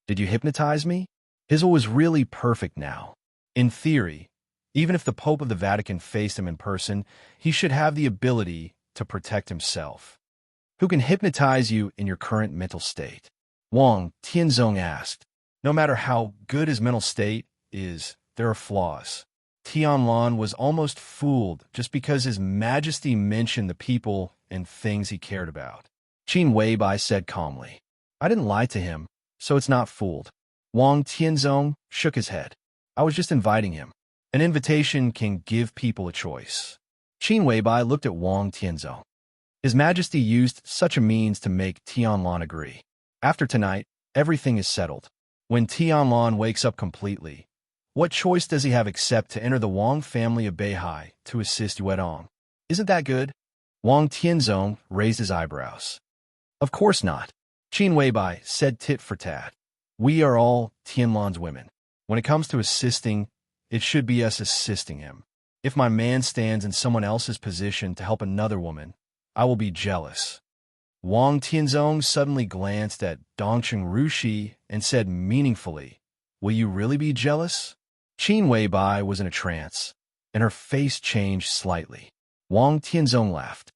"Did you hypnotize me?" His will was really perfect now. In theory, even if the Pope of the Vatican faced him in person, he should have the ability to protect himself. "Who can hypnotize you in your current mental state?" Wang Tianzong asked. No matter how good his mental state is, there are flaws. Tianlan was almost fooled just because His Majesty mentioned the people and things he cared about. Qin Weibai said calmly, "I didn't lie to him, so it's not fooled." Wang Tianzong shook his head. "I was just inviting him. An invitation can give people a choice." Qin Weibai looked at Wang Tianzong. His Majesty used such a means to make Tianlan agree. After tonight, everything is settled. When Tianlan wakes up completely, what choice does he have except to enter the Wang family of Beihai to assist Yuedong? Isn't that good? Wang Tianzong raised his eyebrows. "Of course not," Qin Weibai said tit for tat. "We are all Tianlan's women. When it comes to assisting, it should be us assisting him. If my man stands in someone else's position to help another woman, I will be jealous. Wang Tianzong suddenly glanced at Dongcheng Rushi and said meaningfully, "Will you really be jealous?" Qin Weibai was in a trance, and her face changed slightly. Wang Tianzong laughed.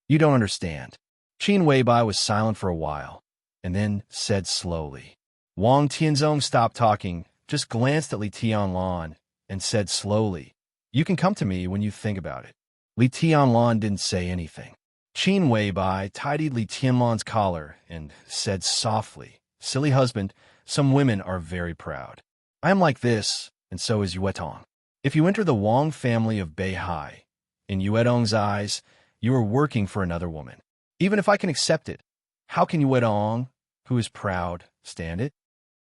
"You don't understand." Qin Weibai was silent for a while, and then said slowly. Wang Tianzong stopped talking, just glanced at Li Tianlan, and said slowly, "You can come to me when you think about it." Li Tianlan didn't say anything. Qin Weibai tidied Li Tianlan's collar and said softly, "Silly husband, some women are very proud. I am like this, and so is Yuetong. If you enter the Wang family of Beihai, in Yuetong's eyes, you are working for another woman. Even if I can accept it, how can Yuetong, who is proud, stand it?"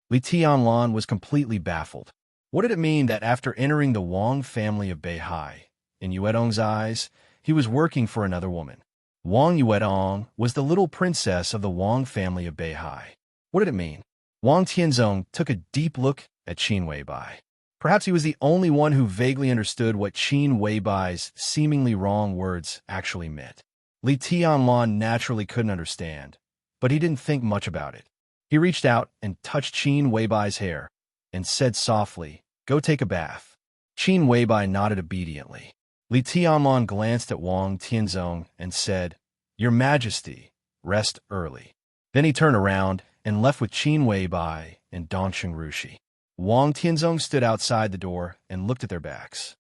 Li Tianlan was completely baffled. What did it mean that after entering the Wang family of Beihai, in Yuetong's eyes, he was working for another woman? Wang Yuetong was the little princess of the Wang family of Beihai. What did it mean? Wang Tianzong took a deep look at Qin Weibai. Perhaps he was the only one who vaguely understood what Qin Weibai's seemingly wrong words actually meant. Li Tianlan naturally couldn't understand, but he didn't think much about it. He reached out and touched Qin Weibai's hair and said softly, "Go take a bath." Qin Weibai nodded obediently. Li Tianlan glanced at Wang Tianzong and said, "Your Majesty, rest early." Then he turned around and left with Qin Weibai and Dongcheng Rushi. Wang Tianzong stood outside the door and looked at their backs.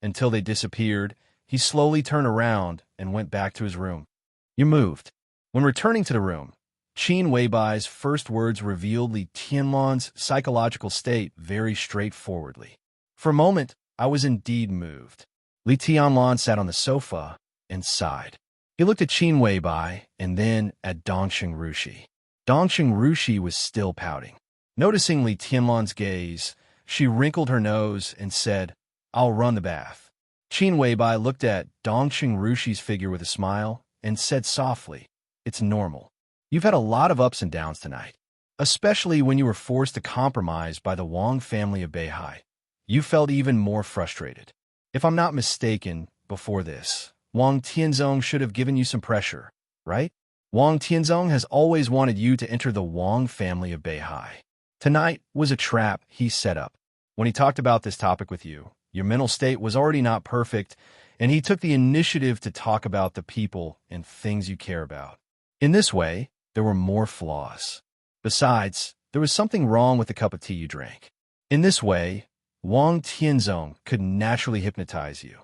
Until they disappeared, he slowly turned around and went back to his room. "You moved." When returning to the room, Qin Weibai's first words revealed Li Tianlan's psychological state very straightforwardly. "For a moment, I was indeed moved." Li Tianlan sat on the sofa and sighed. He looked at Qin Weibai and then at Dongcheng Rushi. Dongcheng Rushi was still pouting. Noticing Li Tianlan's gaze, she wrinkled her nose and said, "I'll run the bath." Qin Weibai looked at Dongcheng Rushi's figure with a smile and said softly, "It's normal. You've had a lot of ups and downs tonight, especially when you were forced to compromise by the Wang family of Beihai. You felt even more frustrated. If I'm not mistaken, before this, Wang Tianzong should have given you some pressure, right? Wang Tianzong has always wanted you to enter the Wang family of Beihai. Tonight was a trap he set up. When he talked about this topic with you, your mental state was already not perfect, and he took the initiative to talk about the people and things you care about. In this way, there were more flaws. Besides, there was something wrong with the cup of tea you drank. In this way, Wang Tianzong could naturally hypnotize you.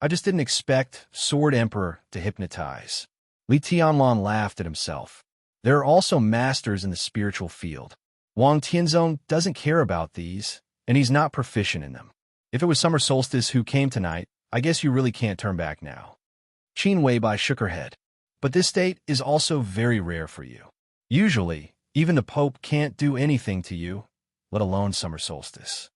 I just didn't expect Sword Emperor to hypnotize." Li Tianlan laughed at himself. There are also masters in the spiritual field. Wang Tianzong doesn't care about these, and he's not proficient in them. If it was Summer Solstice who came tonight, I guess you really can't turn back now. Qin Weibai shook her head. But this state is also very rare for you. Usually, even the Pope can't do anything to you, let alone Summer Solstice.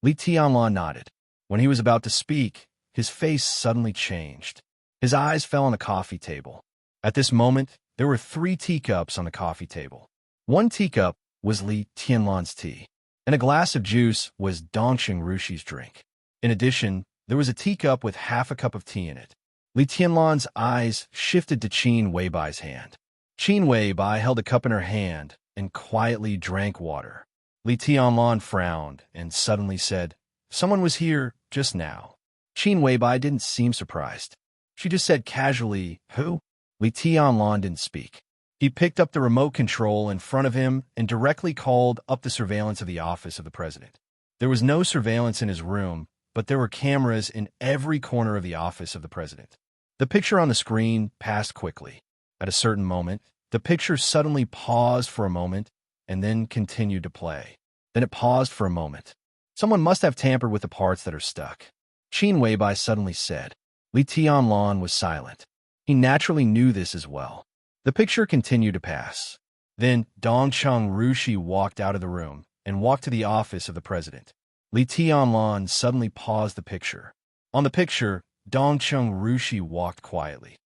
Li Tianlan nodded. When he was about to speak, his face suddenly changed. His eyes fell on the coffee table. At this moment, there were 3 teacups on the coffee table. One teacup was Li Tianlan's tea, and a glass of juice was Dongcheng Rushi's drink. In addition, there was a teacup with half a cup of tea in it. Li Tianlan's eyes shifted to Qin Weibai's hand. Qin Weibai held a cup in her hand and quietly drank water. Li Tianlan frowned and suddenly said, "Someone was here just now." Qin Weibai didn't seem surprised. She just said casually, "Who?" Li Tianlan didn't speak. He picked up the remote control in front of him and directly called up the surveillance of the office of the president. There was no surveillance in his room, but there were cameras in every corner of the office of the president. The picture on the screen passed quickly. At a certain moment, the picture suddenly paused for a moment and then continued to play. Then it paused for a moment. Someone must have tampered with the parts that are stuck. Qin Weibai suddenly said. Li Tianlan was silent. He naturally knew this as well. The picture continued to pass. Then Dongcheng Rushi walked out of the room and walked to the office of the president. Li Tianlan suddenly paused the picture. On the picture, Dongcheng Rushi walked quietly.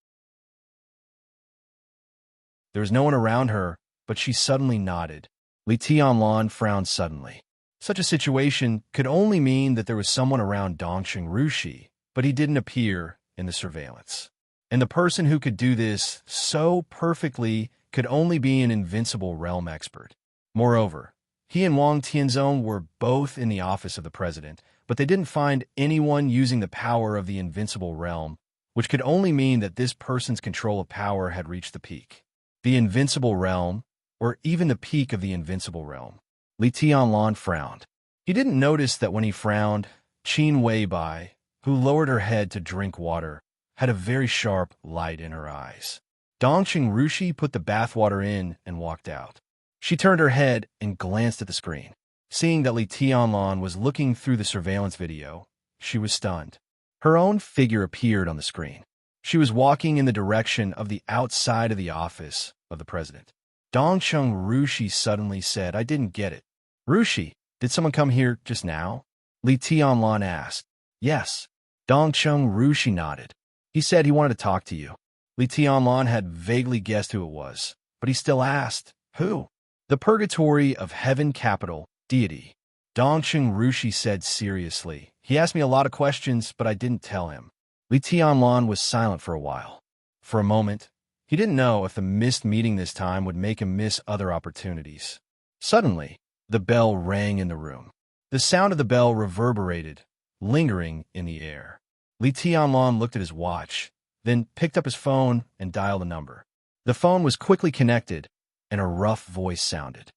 There was no one around her, but she suddenly nodded. Li Tianlan frowned suddenly. Such a situation could only mean that there was someone around Dongsheng Rushi, but he didn't appear in the surveillance. And the person who could do this so perfectly could only be an invincible realm expert. Moreover, he and Wang Tianzong were both in the office of the president, but they didn't find anyone using the power of the invincible realm, which could only mean that this person's control of power had reached the peak. The invincible realm, or even the peak of the invincible realm. Li Tianlan frowned. He didn't notice that when he frowned, Qin Weibai, who lowered her head to drink water, had a very sharp light in her eyes. Dongsheng Rushi put the bathwater in and walked out. She turned her head and glanced at the screen. Seeing that Li Tianlan was looking through the surveillance video, she was stunned. Her own figure appeared on the screen. She was walking in the direction of the outside of the office of the president. Dongsheng Rushi suddenly said, "I didn't get it." "Rushi, did someone come here just now?" Li Tianlan asked. "Yes." Dongsheng Rushi nodded. "He said he wanted to talk to you." Li Tianlan had vaguely guessed who it was, but he still asked, "Who?" "The Purgatory of Heaven Capital, Deity." Dongsheng Rushi said seriously. "He asked me a lot of questions, but I didn't tell him." Li Tianlan was silent for a while. For a moment, he didn't know if the missed meeting this time would make him miss other opportunities. Suddenly, the bell rang in the room. The sound of the bell reverberated, lingering in the air. Li Tianlan looked at his watch, then picked up his phone and dialed a number. The phone was quickly connected, and a rough voice sounded.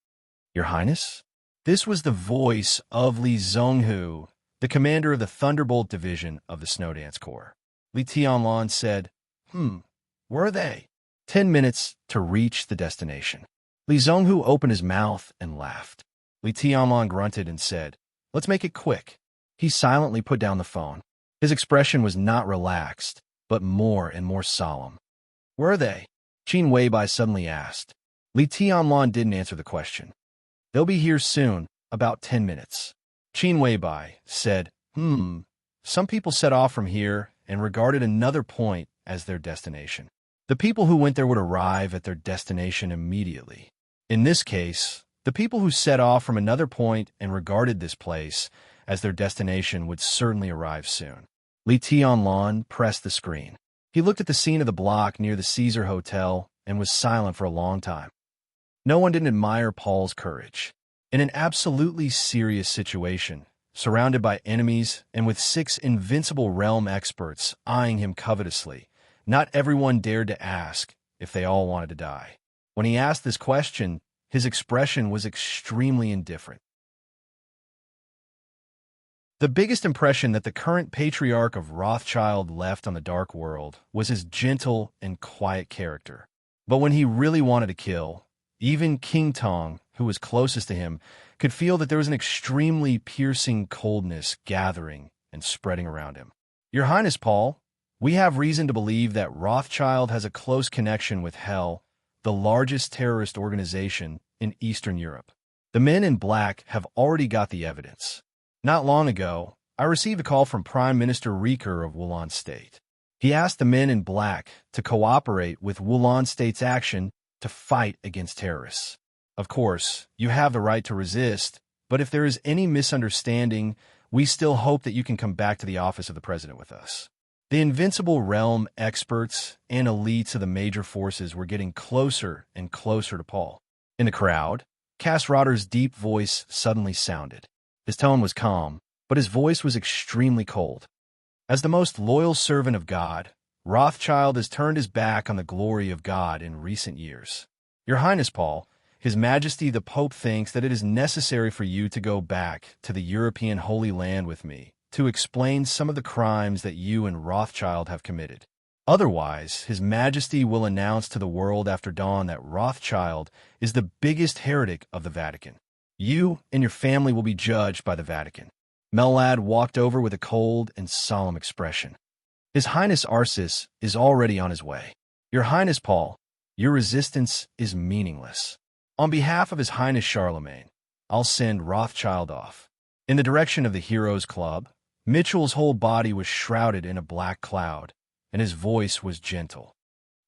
"Your Highness?" This was the voice of Li Zhonghu, the commander of the Thunderbolt Division of the Snowdance Corps. Li Tianlan said, Where are they?" 10 minutes to reach the destination." Li Zhonghu opened his mouth and laughed. Li Tianlan grunted and said, "Let's make it quick." He silently put down the phone. His expression was not relaxed, but more and more solemn. "Where are they?" Qin Weibai suddenly asked. Li Tianlan didn't answer the question. "They'll be here soon, about 10 minutes." Qin Weibai said, Some people set off from here and regarded another point as their destination. The people who went there would arrive at their destination immediately. In this case, the people who set off from another point and regarded this place as their destination would certainly arrive soon. Li Tianlan pressed the screen. He looked at the scene of the block near the Caesar Hotel and was silent for a long time. No one didn't admire Paul's courage. In an absolutely serious situation, surrounded by enemies and with 6 invincible realm experts eyeing him covetously, not everyone dared to ask if they all wanted to die. When he asked this question, his expression was extremely indifferent. The biggest impression that the current patriarch of Rothschild left on the dark world was his gentle and quiet character. But when he really wanted to kill, even King Tong, who was closest to him, could feel that there was an extremely piercing coldness gathering and spreading around him. "Your Highness, Paul, we have reason to believe that Rothschild has a close connection with Hell, the largest terrorist organization in Eastern Europe. The men in black have already got the evidence. Not long ago, I received a call from Prime Minister Riker of Wulan State. He asked the men in black to cooperate with Wulan State's action to fight against terrorists. Of course, you have the right to resist, but if there is any misunderstanding, we still hope that you can come back to the office of the president with us." The invincible realm experts and elites of the major forces were getting closer and closer to Paul. In the crowd, Cass-Rotter's deep voice suddenly sounded. His tone was calm, but his voice was extremely cold. "As the most loyal servant of God, Rothschild has turned his back on the glory of God in recent years. Your Highness, Paul, His Majesty the Pope thinks that it is necessary for you to go back to the European Holy Land with me to explain some of the crimes that you and Rothschild have committed. Otherwise, His Majesty will announce to the world after dawn that Rothschild is the biggest heretic of the Vatican. You and your family will be judged by the Vatican." Mellad walked over with a cold and solemn expression. "His Highness Arcis is already on his way. Your Highness Paul, your resistance is meaningless. On behalf of His Highness Charlemagne, I'll send Rothschild off." In the direction of the Heroes Club, Mitchell's whole body was shrouded in a black cloud, and his voice was gentle.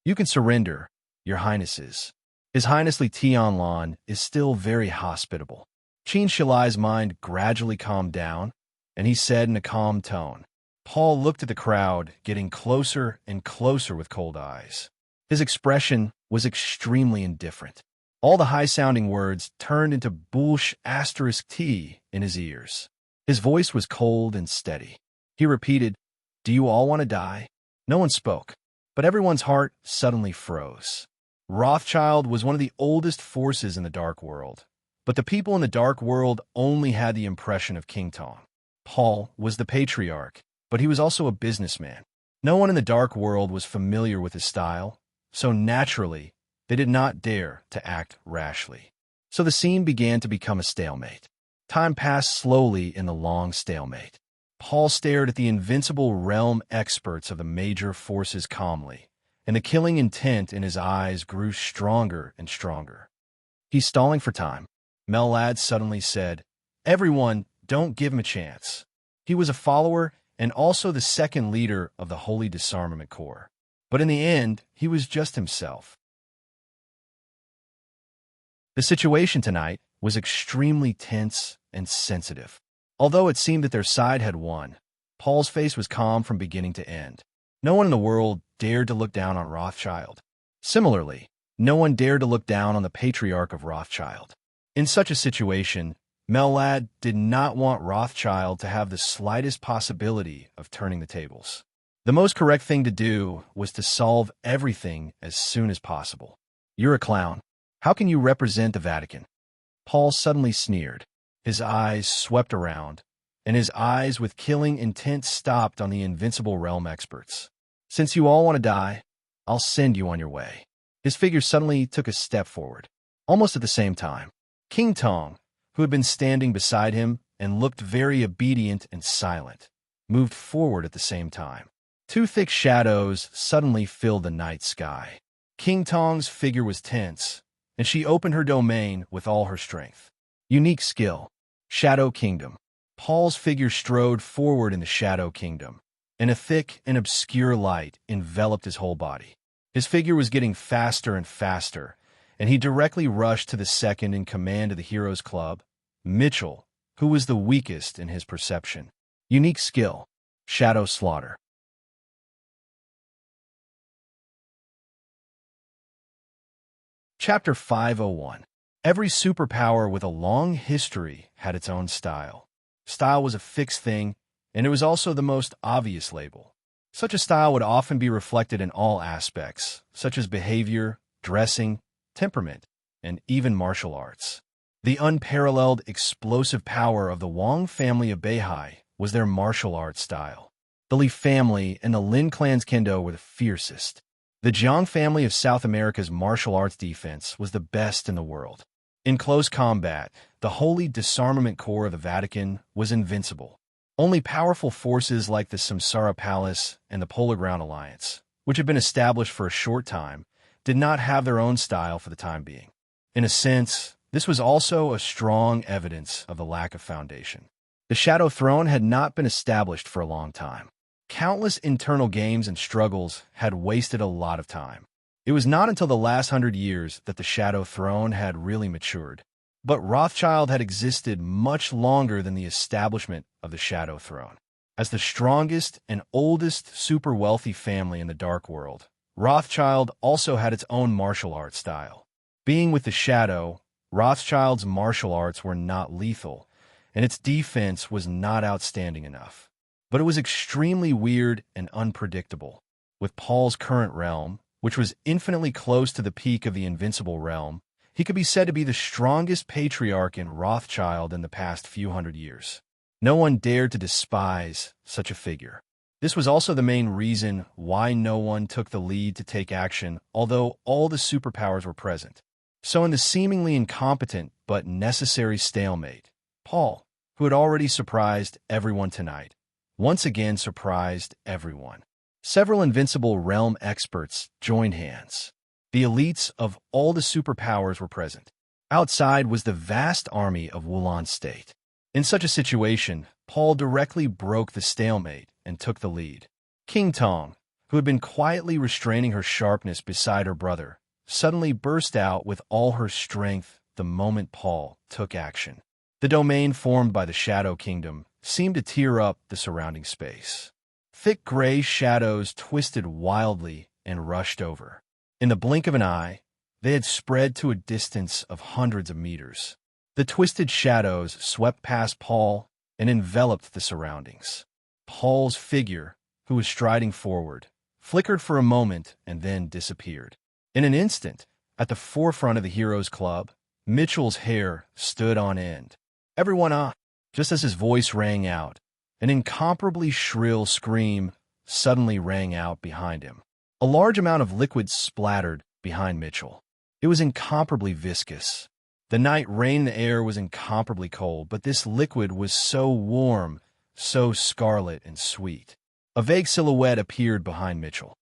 "You can surrender, Your Highnesses. His Highness Li Tianlan is still very hospitable." Qin Shilai's mind gradually calmed down, and he said in a calm tone. Paul looked at the crowd, getting closer and closer with cold eyes. His expression was extremely indifferent. All the high-sounding words turned into bullsh asterisk T in his ears. His voice was cold and steady. He repeated, "Do you all want to die?" No one spoke, but everyone's heart suddenly froze. Rothschild was one of the oldest forces in the Dark World, but the people in the Dark World only had the impression of King Tong. Paul was the patriarch, but he was also a businessman. No one in the Dark World was familiar with his style, so naturally, they did not dare to act rashly. So the scene began to become a stalemate. Time passed slowly in the long stalemate. Paul stared at the invincible realm experts of the major forces calmly, and the killing intent in his eyes grew stronger and stronger. "He's stalling for time," Mellad suddenly said. "Everyone, don't give him a chance." He was a follower and also the second leader of the Holy Disarmament Corps. But in the end, he was just himself. The situation tonight was extremely tense and sensitive. Although it seemed that their side had won, Paul's face was calm from beginning to end. No one in the world dared to look down on Rothschild. Similarly, no one dared to look down on the patriarch of Rothschild. In such a situation, Mellad did not want Rothschild to have the slightest possibility of turning the tables. The most correct thing to do was to solve everything as soon as possible. "You're a clown. How can you represent the Vatican?" Paul suddenly sneered. His eyes swept around, and his eyes with killing intent stopped on the invincible realm experts. "Since you all want to die, I'll send you on your way." His figure suddenly took a step forward. Almost at the same time, King Tong, who had been standing beside him and looked very obedient and silent, moved forward at the same time. Two thick shadows suddenly filled the night sky. King Tong's figure was tense, and she opened her domain with all her strength. Unique skill. Shadow Kingdom. Paul's figure strode forward in the Shadow Kingdom, and a thick and obscure light enveloped his whole body. His figure was getting faster and faster, and he directly rushed to the second in command of the Heroes Club, Mitchell, who was the weakest in his perception. Unique skill. Shadow Slaughter. Chapter 501. Every superpower with a long history had its own style. Style was a fixed thing, and it was also the most obvious label. Such a style would often be reflected in all aspects, such as behavior, dressing, temperament, and even martial arts. The unparalleled explosive power of the Wang family of Beihai was their martial arts style. The Li family and the Lin clan's kendo were the fiercest. The Jiang family of South America's martial arts defense was the best in the world. In close combat, the Holy Disarmament Corps of the Vatican was invincible. Only powerful forces like the Samsara Palace and the Polar Ground Alliance, which had been established for a short time, did not have their own style for the time being. In a sense, this was also a strong evidence of the lack of foundation. The Shadow Throne had not been established for a long time. Countless internal games and struggles had wasted a lot of time. It was not until the last 100 years that the Shadow Throne had really matured. But Rothschild had existed much longer than the establishment of the Shadow Throne. As the strongest and oldest super wealthy family in the Dark World, Rothschild also had its own martial arts style. Being with the Shadow, Rothschild's martial arts were not lethal, and its defense was not outstanding enough. But it was extremely weird and unpredictable. With Paul's current realm, which was infinitely close to the peak of the invincible realm, he could be said to be the strongest patriarch in Rothschild in the past few hundred years. No one dared to despise such a figure. This was also the main reason why no one took the lead to take action, although all the superpowers were present. So in the seemingly incompetent but necessary stalemate, Paul, who had already surprised everyone tonight, once again surprised everyone. Several invincible realm experts joined hands. The elites of all the superpowers were present. Outside was the vast army of Wulan State. In such a situation, Paul directly broke the stalemate and took the lead. King Tong, who had been quietly restraining her sharpness beside her brother, suddenly burst out with all her strength the moment Paul took action. The domain formed by the Shadow Kingdom seemed to tear up the surrounding space. Thick gray shadows twisted wildly and rushed over. In the blink of an eye, they had spread to a distance of hundreds of meters. The twisted shadows swept past Paul and enveloped the surroundings. Paul's figure, who was striding forward, flickered for a moment and then disappeared. In an instant, at the forefront of the Heroes Club, Mitchell's hair stood on end. "Everyone on!" Just as his voice rang out, an incomparably shrill scream suddenly rang out behind him. A large amount of liquid splattered behind Mitchell. It was incomparably viscous. The night rain in the air was incomparably cold, but this liquid was so warm, so scarlet and sweet. A vague silhouette appeared behind Mitchell.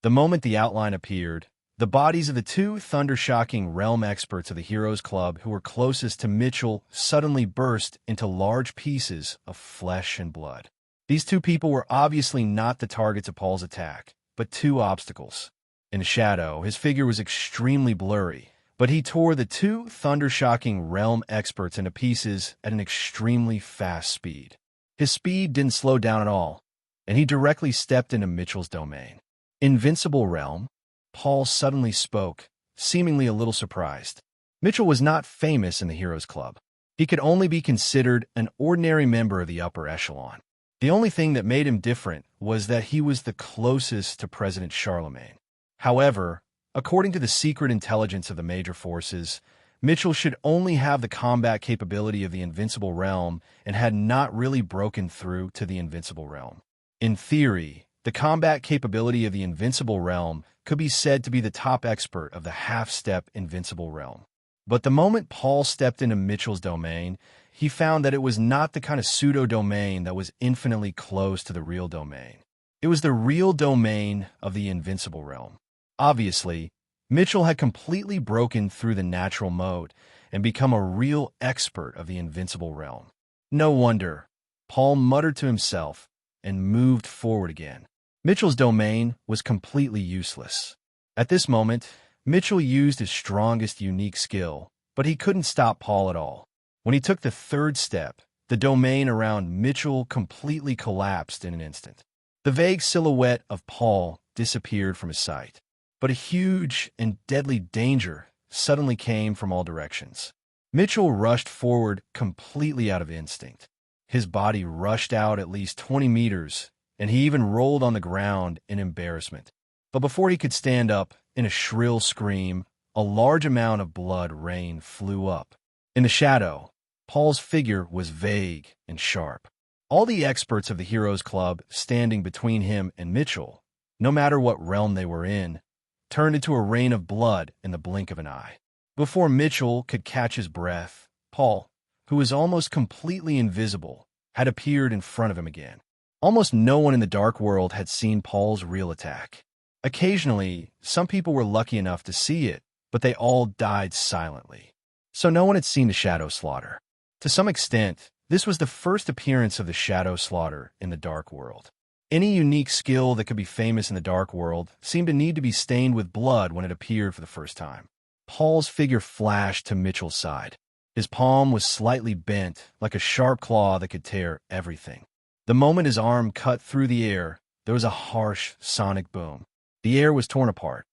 The moment the outline appeared, the bodies of the two thunder-shocking realm experts of the Heroes Club who were closest to Mitchell suddenly burst into large pieces of flesh and blood. These two people were obviously not the targets of Paul's attack, but two obstacles. In shadow, his figure was extremely blurry, but he tore the two thunder-shocking realm experts into pieces at an extremely fast speed. His speed didn't slow down at all, and he directly stepped into Mitchell's domain. "Invincible realm?" Paul suddenly spoke, seemingly a little surprised. Mitchell was not famous in the Heroes Club. He could only be considered an ordinary member of the upper echelon. The only thing that made him different was that he was the closest to President Charlemagne. However, according to the secret intelligence of the major forces, Mitchell should only have the combat capability of the Invincible Realm and had not really broken through to the Invincible Realm. In theory, the combat capability of the Invincible Realm could be said to be the top expert of the half-step Invincible Realm. But the moment Paul stepped into Mitchell's domain, he found that it was not the kind of pseudo-domain that was infinitely close to the real domain. It was the real domain of the Invincible Realm. Obviously, Mitchell had completely broken through the natural mode and become a real expert of the Invincible Realm. No wonder. Paul muttered to himself and moved forward again. Mitchell's domain was completely useless. At this moment, Mitchell used his strongest unique skill, but he couldn't stop Paul at all. When he took the third step, the domain around Mitchell completely collapsed in an instant. The vague silhouette of Paul disappeared from his sight. But a huge and deadly danger suddenly came from all directions. Mitchell rushed forward completely out of instinct. His body rushed out at least 20 meters, and he even rolled on the ground in embarrassment. But before he could stand up, in a shrill scream, a large amount of blood rain flew up. In the shadow, Paul's figure was vague and sharp. All the experts of the Heroes Club standing between him and Mitchell, no matter what realm they were in, turned into a rain of blood in the blink of an eye. Before Mitchell could catch his breath, Paul, who was almost completely invisible, had appeared in front of him again. Almost no one in the dark world had seen Paul's real attack. Occasionally, some people were lucky enough to see it, but they all died silently. So no one had seen the Shadow Slaughter. To some extent, this was the first appearance of the Shadow Slaughter in the dark world. Any unique skill that could be famous in the dark world seemed to need to be stained with blood when it appeared for the first time. Paul's figure flashed to Mitchell's side. His palm was slightly bent, like a sharp claw that could tear everything. The moment his arm cut through the air, there was a harsh, sonic boom. The air was torn apart.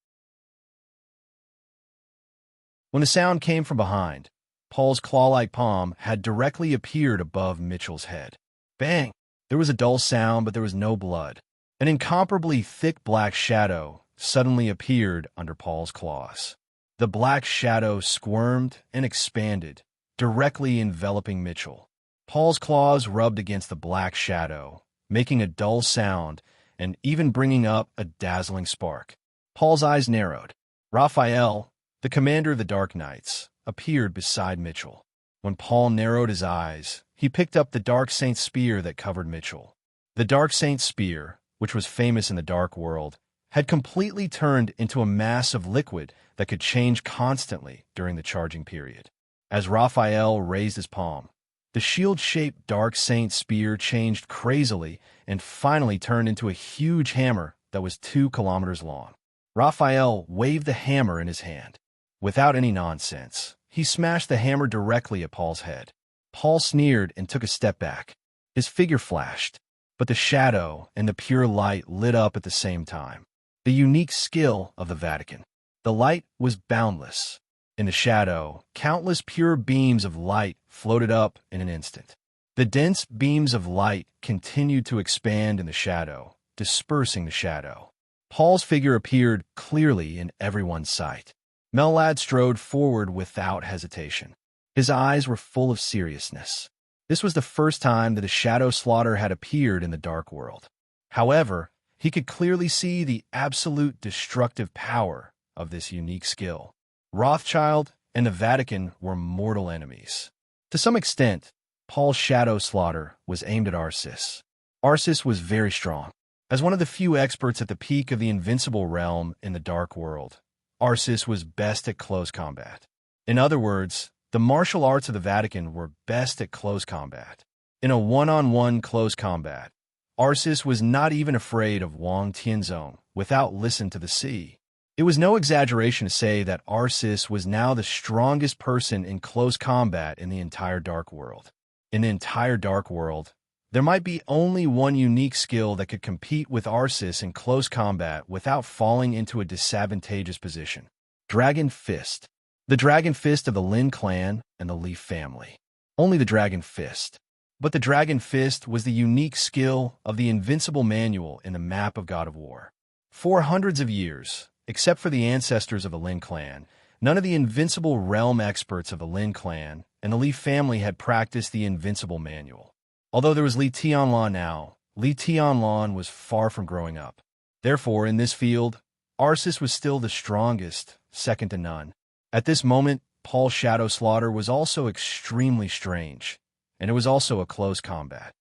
When the sound came from behind, Paul's claw-like palm had directly appeared above Mitchell's head. Bang! There was a dull sound, but there was no blood. An incomparably thick black shadow suddenly appeared under Paul's claws. The black shadow squirmed and expanded, directly enveloping Mitchell. Paul's claws rubbed against the black shadow, making a dull sound and even bringing up a dazzling spark. Paul's eyes narrowed. Raphael, the commander of the Dark Knights, appeared beside Mitchell. When Paul narrowed his eyes, he picked up the Dark Saint's spear that covered Mitchell. The Dark Saint's spear, which was famous in the dark world, had completely turned into a mass of liquid that could change constantly during the charging period. As Raphael raised his palm, the shield-shaped Dark Saint spear changed crazily and finally turned into a huge hammer that was 2 kilometers long. Raphael waved the hammer in his hand. Without any nonsense, he smashed the hammer directly at Paul's head. Paul sneered and took a step back. His figure flashed, but the shadow and the pure light lit up at the same time. The unique skill of the Vatican. The light was boundless. In the shadow, countless pure beams of light floated up in an instant. The dense beams of light continued to expand in the shadow, dispersing the shadow. Paul's figure appeared clearly in everyone's sight. Mellad strode forward without hesitation. His eyes were full of seriousness. This was the first time that a shadow slaughter had appeared in the dark world. However, he could clearly see the absolute destructive power of this unique skill. Rothschild and the Vatican were mortal enemies. To some extent, Paul's shadow slaughter was aimed at Arsis. Arsis was very strong. As one of the few experts at the peak of the invincible realm in the dark world, Arsis was best at close combat. In other words, the martial arts of the Vatican were best at close combat. In a one-on-one close combat, Arsis was not even afraid of Wang Tianzong without listen to the sea. It was no exaggeration to say that Arsis was now the strongest person in close combat in the entire dark world. In the entire dark world, there might be only one unique skill that could compete with Arsis in close combat without falling into a disadvantageous position. Dragon Fist. The Dragon Fist of the Lin clan and the Leaf family. Only the Dragon Fist. But the Dragon Fist was the unique skill of the invincible manual in the map of God of War. For hundreds of years, except for the ancestors of the Lin clan, none of the invincible realm experts of the Lin clan and the Leaf family had practiced the invincible manual. Although there was Li Tianlan now, Li Tianlan was far from growing up. Therefore, in this field, Arsis was still the strongest, second to none. At this moment, Paul's shadow slaughter was also extremely strange, and it was also a close combat.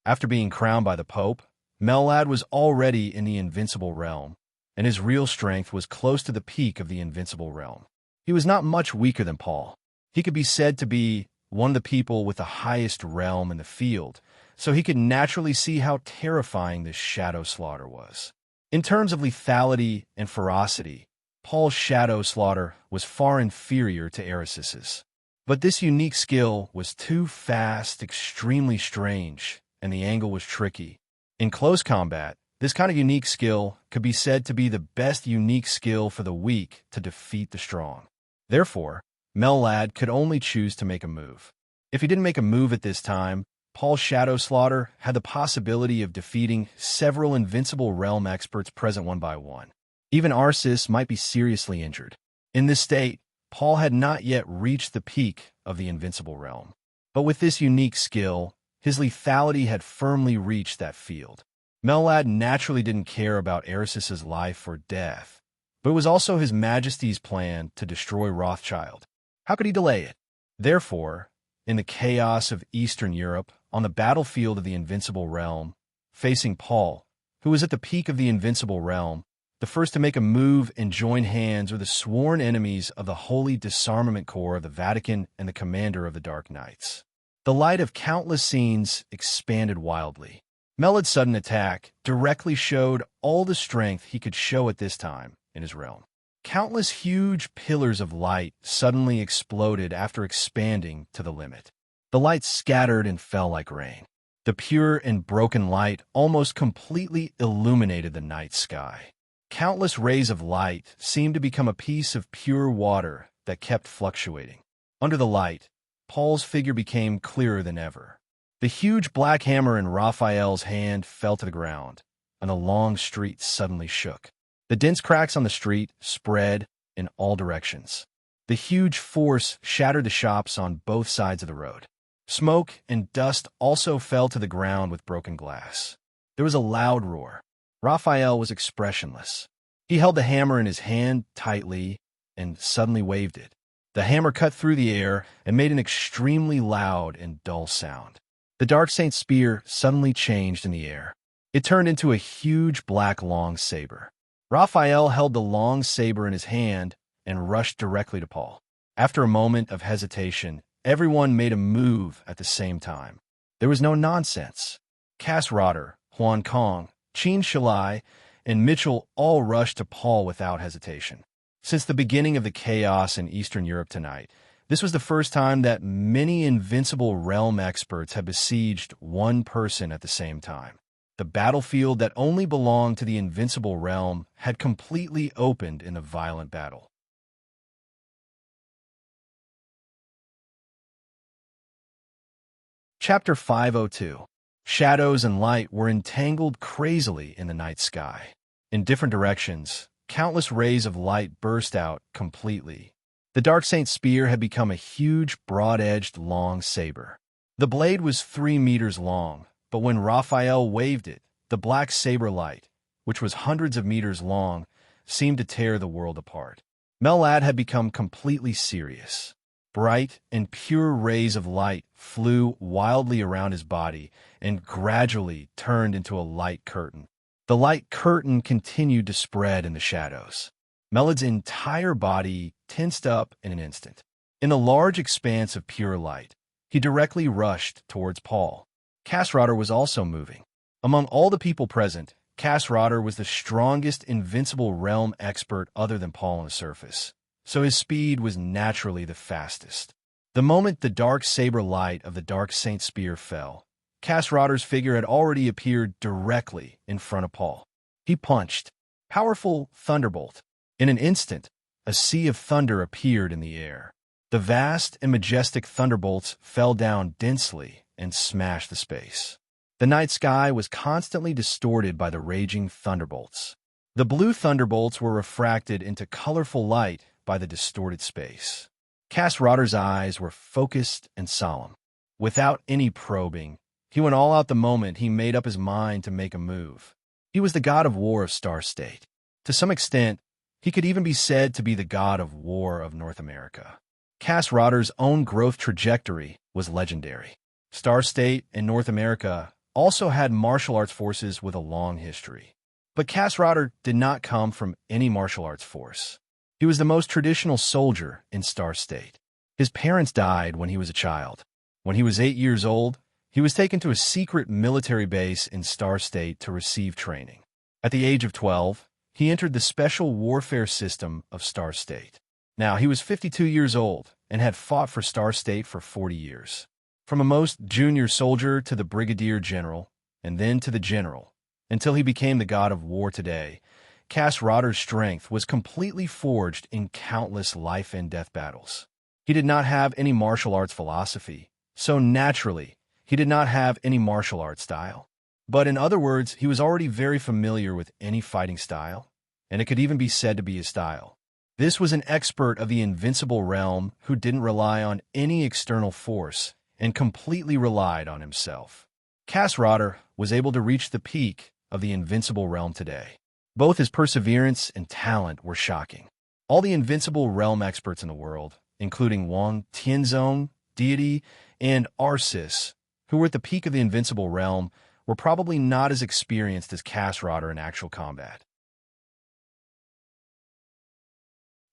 After being crowned by the Pope, Mellad was already in the invincible realm, and his real strength was close to the peak of the invincible realm. He was not much weaker than Paul. He could be said to be one of the people with the highest realm in the field, so he could naturally see how terrifying this shadow slaughter was. In terms of lethality and ferocity, Paul's shadow slaughter was far inferior to Arisis's. But this unique skill was too fast, extremely strange, and the angle was tricky. In close combat, this kind of unique skill could be said to be the best unique skill for the weak to defeat the strong. Therefore, Mellad could only choose to make a move. If he didn't make a move at this time, Paul's shadow slaughter had the possibility of defeating several invincible realm experts present one by one. Even Arsis might be seriously injured. In this state, Paul had not yet reached the peak of the invincible realm. But with this unique skill, his lethality had firmly reached that field. Mellad naturally didn't care about Arisis's life or death, but it was also His Majesty's plan to destroy Rothschild. How could he delay it? Therefore, in the chaos of Eastern Europe, on the battlefield of the invincible realm, facing Paul, who was at the peak of the invincible realm, the first to make a move and join hands were the sworn enemies of the Holy Disarmament Corps of the Vatican and the commander of the Dark Knights. The light of countless scenes expanded wildly. Mellad's sudden attack directly showed all the strength he could show at this time in his realm. Countless huge pillars of light suddenly exploded after expanding to the limit. The light scattered and fell like rain. The pure and broken light almost completely illuminated the night sky. Countless rays of light seemed to become a piece of pure water that kept fluctuating. Under the light, Paul's figure became clearer than ever. The huge black hammer in Raphael's hand fell to the ground, and the long street suddenly shook. The dense cracks on the street spread in all directions. The huge force shattered the shops on both sides of the road. Smoke and dust also fell to the ground with broken glass. There was a loud roar. Raphael was expressionless. He held the hammer in his hand tightly and suddenly waved it. The hammer cut through the air and made an extremely loud and dull sound. The Dark Saint's spear suddenly changed in the air. It turned into a huge black long saber. Raphael held the long saber in his hand and rushed directly to Paul. After a moment of hesitation, everyone made a move at the same time. There was no nonsense. Cass Rotter, Huan Kong, Qin Shilai, and Mitchell all rushed to Paul without hesitation. Since the beginning of the chaos in Eastern Europe tonight, this was the first time that many invincible realm experts had besieged one person at the same time. The battlefield that only belonged to the invincible realm had completely opened in a violent battle. Chapter 502. Shadows and light were entangled crazily in the night sky. In different directions, countless rays of light burst out completely. The Dark Saint's spear had become a huge, broad-edged, long saber. The blade was 3 meters long, but when Raphael waved it, the black saber light, which was hundreds of meters long, seemed to tear the world apart. Melad had become completely serious. Bright and pure rays of light flew wildly around his body and gradually turned into a light curtain. The light curtain continued to spread in the shadows. Melad's entire body tensed up in an instant. In a large expanse of pure light, he directly rushed towards Paul. Cassrotter was also moving. Among all the people present, Cassrotter was the strongest invincible realm expert other than Paul on the surface, so his speed was naturally the fastest. The moment the dark saber light of the Dark Saint's spear fell, Cassrotter's figure had already appeared directly in front of Paul. He punched. Powerful thunderbolt. In an instant, a sea of thunder appeared in the air. The vast and majestic thunderbolts fell down densely and smashed the space. The night sky was constantly distorted by the raging thunderbolts. The blue thunderbolts were refracted into colorful light by the distorted space. Cassrotter's eyes were focused and solemn. Without any probing, he went all out the moment he made up his mind to make a move. He was the god of war of Star State. To some extent, he could even be said to be the god of war of North America. Cassrotter's own growth trajectory was legendary. Star State and North America also had martial arts forces with a long history. But Cassrotter did not come from any martial arts force. He was the most traditional soldier in Star State. His parents died when he was a child. When he was 8 years old, he was taken to a secret military base in Star State to receive training. At the age of 12, he entered the special warfare system of Star State. Now, he was 52 years old and had fought for Star State for 40 years. From a most junior soldier to the brigadier general, and then to the general, until he became the god of war today, Cassrotter's strength was completely forged in countless life and death battles. He did not have any martial arts philosophy, so naturally, he did not have any martial arts style. But in other words, he was already very familiar with any fighting style, and it could even be said to be his style. This was an expert of the invincible realm who didn't rely on any external force and completely relied on himself. Cassrotter was able to reach the peak of the invincible realm today. Both his perseverance and talent were shocking. All the invincible realm experts in the world, including Wang Tianzong, Deity, and Arsis, who were at the peak of the invincible realm, were probably not as experienced as Cassrotter in actual combat.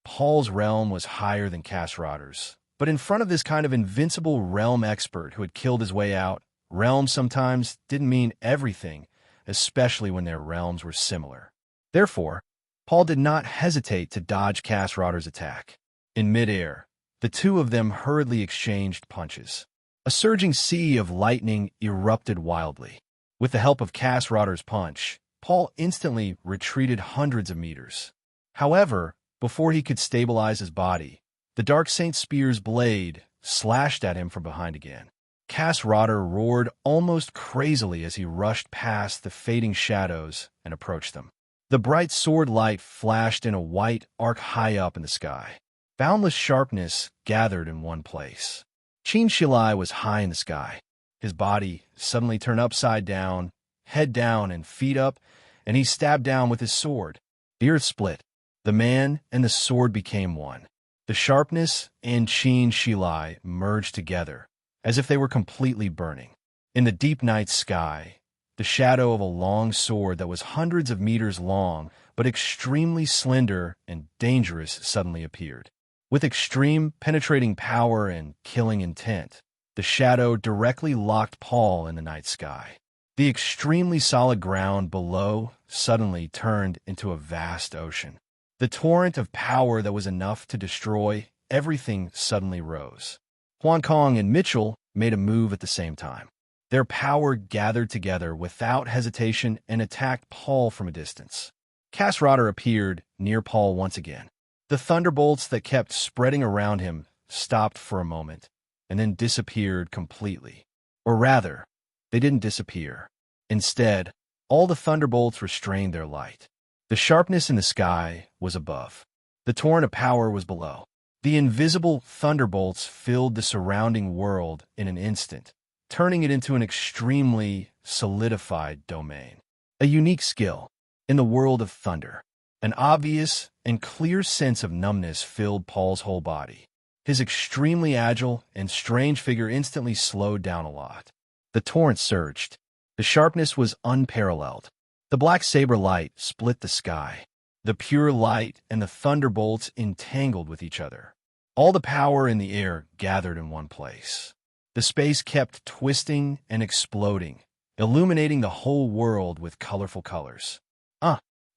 Paul's realm was higher than Cassrotter's, but in front of this kind of invincible realm expert who had killed his way out, realm sometimes didn't mean everything, especially when their realms were similar. Therefore, Paul did not hesitate to dodge Cassrotter's attack. In midair, the two of them hurriedly exchanged punches. A surging sea of lightning erupted wildly. With the help of Cassrotter's punch, Paul instantly retreated hundreds of meters. However, before he could stabilize his body, the Dark Saint's spear's blade slashed at him from behind again. Cassrotter roared almost crazily as he rushed past the fading shadows and approached them. The bright sword light flashed in a white arc high up in the sky. Boundless sharpness gathered in one place. Qin Shilai was high in the sky. His body suddenly turned upside down, head down and feet up, and he stabbed down with his sword. The earth split. The man and the sword became one. The sharpness and Qin Shilai merged together, as if they were completely burning. In the deep night sky, the shadow of a long sword that was hundreds of meters long, but extremely slender and dangerous, suddenly appeared. With extreme penetrating power and killing intent, the shadow directly locked Paul in the night sky. The extremely solid ground below suddenly turned into a vast ocean. The torrent of power that was enough to destroy everything suddenly rose. Hong Kong and Mitchell made a move at the same time. Their power gathered together without hesitation and attacked Paul from a distance. Casrotter appeared near Paul once again. The thunderbolts that kept spreading around him stopped for a moment and then disappeared completely. Or rather, they didn't disappear. Instead, all the thunderbolts restrained their light. The sharpness in the sky was above. The torrent of power was below. The invisible thunderbolts filled the surrounding world in an instant, turning it into an extremely solidified domain. A unique skill in the world of thunder. An obvious and clear sense of numbness filled Paul's whole body. His extremely agile and strange figure instantly slowed down a lot. The torrent surged. The sharpness was unparalleled. The black saber light split the sky. The pure light and the thunderbolts entangled with each other. All the power in the air gathered in one place. The space kept twisting and exploding, illuminating the whole world with colorful colors.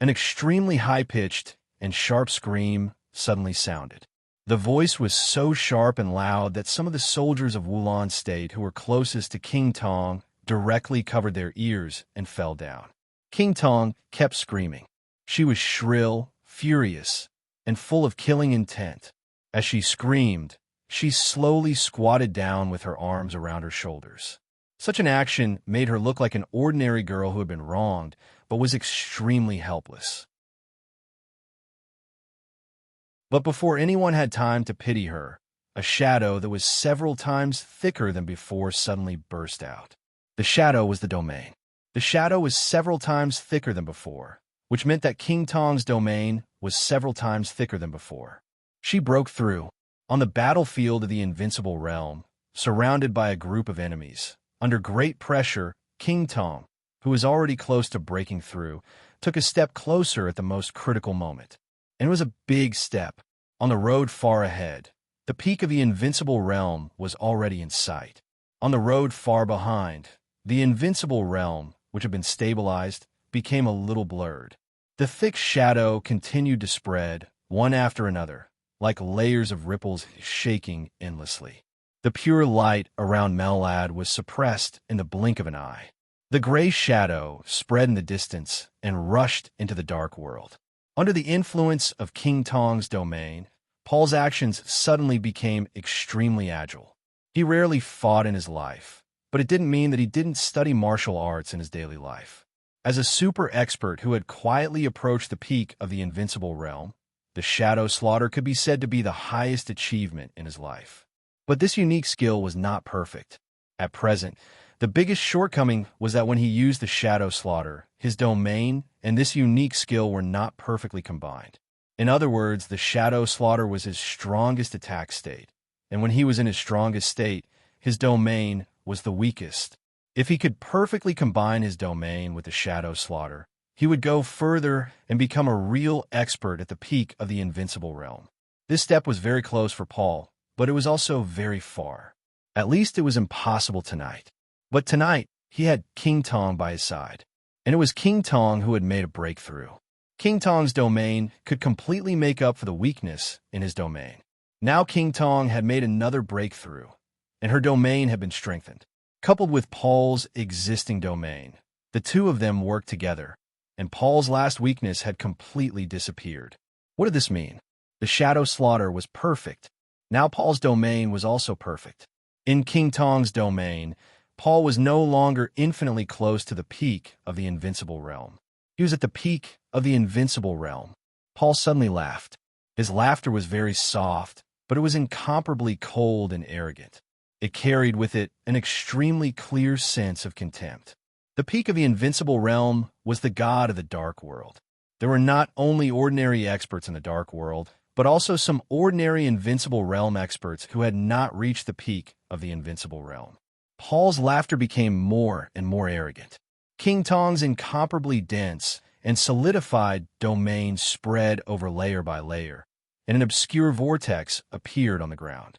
An extremely high-pitched and sharp scream suddenly sounded. The voice was so sharp and loud that some of the soldiers of Wulon State who were closest to King Tong directly covered their ears and fell down. King Tong kept screaming. She was shrill, furious, and full of killing intent. As she screamed, she slowly squatted down with her arms around her shoulders. Such an action made her look like an ordinary girl who had been wronged, but was extremely helpless. But before anyone had time to pity her, a shadow that was several times thicker than before suddenly burst out. The shadow was the domain. The shadow was several times thicker than before, which meant that King Tong's domain was several times thicker than before. She broke through. On the battlefield of the invincible realm, surrounded by a group of enemies, under great pressure, King Tong, who was already close to breaking through, took a step closer at the most critical moment. And it was a big step. On the road far ahead, the peak of the invincible realm was already in sight. On the road far behind, the invincible realm, which had been stabilized, became a little blurred. The thick shadow continued to spread, one after another, like layers of ripples shaking endlessly. The pure light around Melad was suppressed in the blink of an eye. The gray shadow spread in the distance and rushed into the dark world. Under the influence of King Tong's domain, Paul's actions suddenly became extremely agile. He rarely fought in his life, but it didn't mean that he didn't study martial arts in his daily life. As a super expert who had quietly approached the peak of the invincible realm, the shadow slaughter could be said to be the highest achievement in his life. But this unique skill was not perfect. At present, the biggest shortcoming was that when he used the shadow slaughter, his domain and this unique skill were not perfectly combined. In other words, the shadow slaughter was his strongest attack state, and when he was in his strongest state, his domain was the weakest. If he could perfectly combine his domain with the shadow slaughter, he would go further and become a real expert at the peak of the invincible realm. This step was very close for Paul, but it was also very far. At least it was impossible tonight. But tonight, he had King Tong by his side, and it was King Tong who had made a breakthrough. King Tong's domain could completely make up for the weakness in his domain. Now King Tong had made another breakthrough, and her domain had been strengthened. Coupled with Paul's existing domain, the two of them worked together, and Paul's last weakness had completely disappeared. What did this mean? The shadow slaughter was perfect. Now Paul's domain was also perfect. In King Tong's domain, Paul was no longer infinitely close to the peak of the invincible realm. He was at the peak of the invincible realm. Paul suddenly laughed. His laughter was very soft, but it was incomparably cold and arrogant. It carried with it an extremely clear sense of contempt. The peak of the invincible realm was the god of the dark world. There were not only ordinary experts in the dark world, but also some ordinary invincible realm experts who had not reached the peak of the invincible realm. Paul's laughter became more and more arrogant. King Tong's incomparably dense and solidified domain spread over layer by layer, and an obscure vortex appeared on the ground.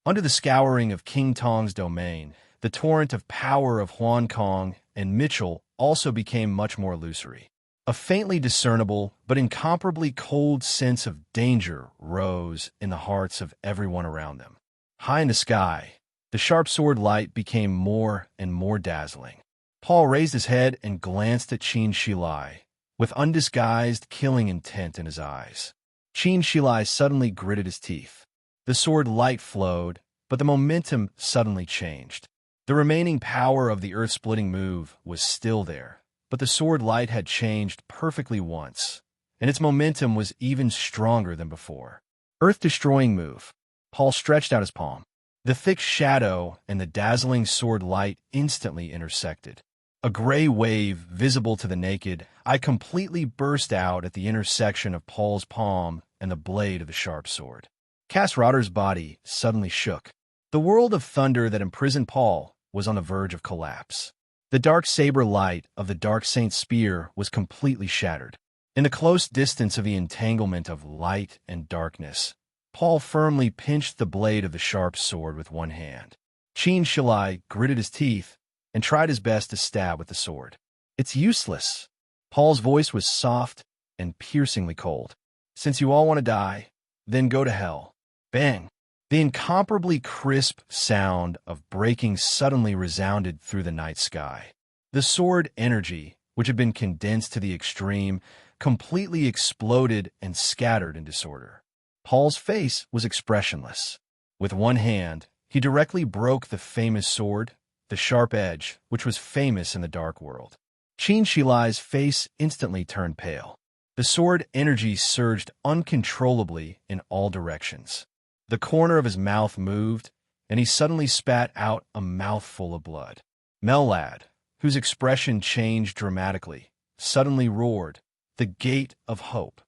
Under the scouring of King Tong's domain, the torrent of power of Hong Kong and Mitchell also became much more illusory. A faintly discernible but incomparably cold sense of danger rose in the hearts of everyone around them. High in the sky, the sharp sword light became more and more dazzling. Paul raised his head and glanced at Qin Shilai, with undisguised killing intent in his eyes. Qin Shilai suddenly gritted his teeth. The sword light flowed, but the momentum suddenly changed. The remaining power of the earth-splitting move was still there, but the sword light had changed perfectly once, and its momentum was even stronger than before. Earth-destroying move. Paul stretched out his palm. The thick shadow and the dazzling sword light instantly intersected. A gray wave visible to the naked eye completely burst out at the intersection of Paul's palm and the blade of the sharp sword. Cass-Rotter's body suddenly shook. The world of thunder that imprisoned Paul was on the verge of collapse. The dark saber light of the Dark Saint's spear was completely shattered. In the close distance of the entanglement of light and darkness, Paul firmly pinched the blade of the sharp sword with one hand. Qin Shilai gritted his teeth and tried his best to stab with the sword. "It's useless." Paul's voice was soft and piercingly cold. "Since you all want to die, then go to hell." Bang! The incomparably crisp sound of breaking suddenly resounded through the night sky. The sword energy, which had been condensed to the extreme, completely exploded and scattered in disorder. Paul's face was expressionless. With one hand, he directly broke the famous sword, the sharp edge, which was famous in the dark world. Qin Shilai's face instantly turned pale. The sword energy surged uncontrollably in all directions. The corner of his mouth moved, and he suddenly spat out a mouthful of blood. Mellad, whose expression changed dramatically, suddenly roared, "The Gate of Hope."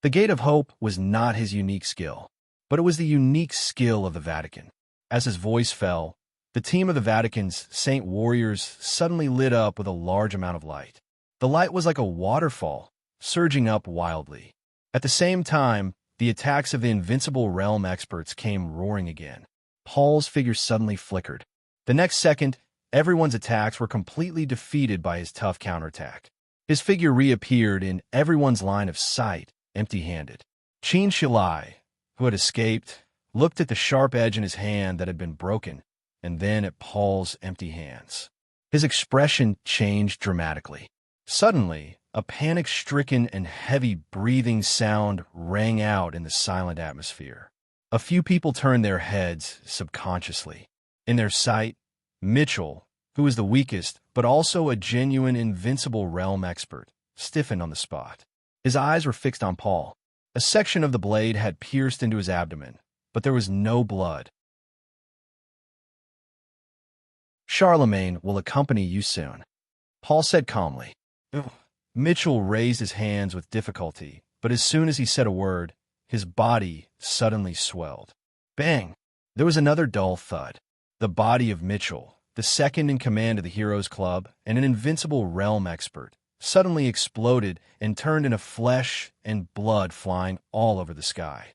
The Gate of Hope was not his unique skill, but it was the unique skill of the Vatican. As his voice fell, the team of the Vatican's saint warriors suddenly lit up with a large amount of light. The light was like a waterfall, surging up wildly. At the same time, the attacks of the invincible realm experts came roaring again. Paul's figure suddenly flickered. The next second, everyone's attacks were completely defeated by his tough counterattack. His figure reappeared in everyone's line of sight, empty-handed. Qin Shilai, who had escaped, looked at the sharp edge in his hand that had been broken, and then at Paul's empty hands. His expression changed dramatically. Suddenly, a panic-stricken and heavy breathing sound rang out in the silent atmosphere. A few people turned their heads subconsciously. In their sight, Mitchell, who was the weakest but also a genuine invincible realm expert, stiffened on the spot. His eyes were fixed on Paul. A section of the blade had pierced into his abdomen, but there was no blood. "Charlemagne will accompany you soon," Paul said calmly. Mitchell raised his hands with difficulty, but as soon as he said a word, his body suddenly swelled. Bang! There was another dull thud. The body of Mitchell, the second in command of the Heroes Club and an invincible realm expert, suddenly exploded and turned into flesh and blood flying all over the sky.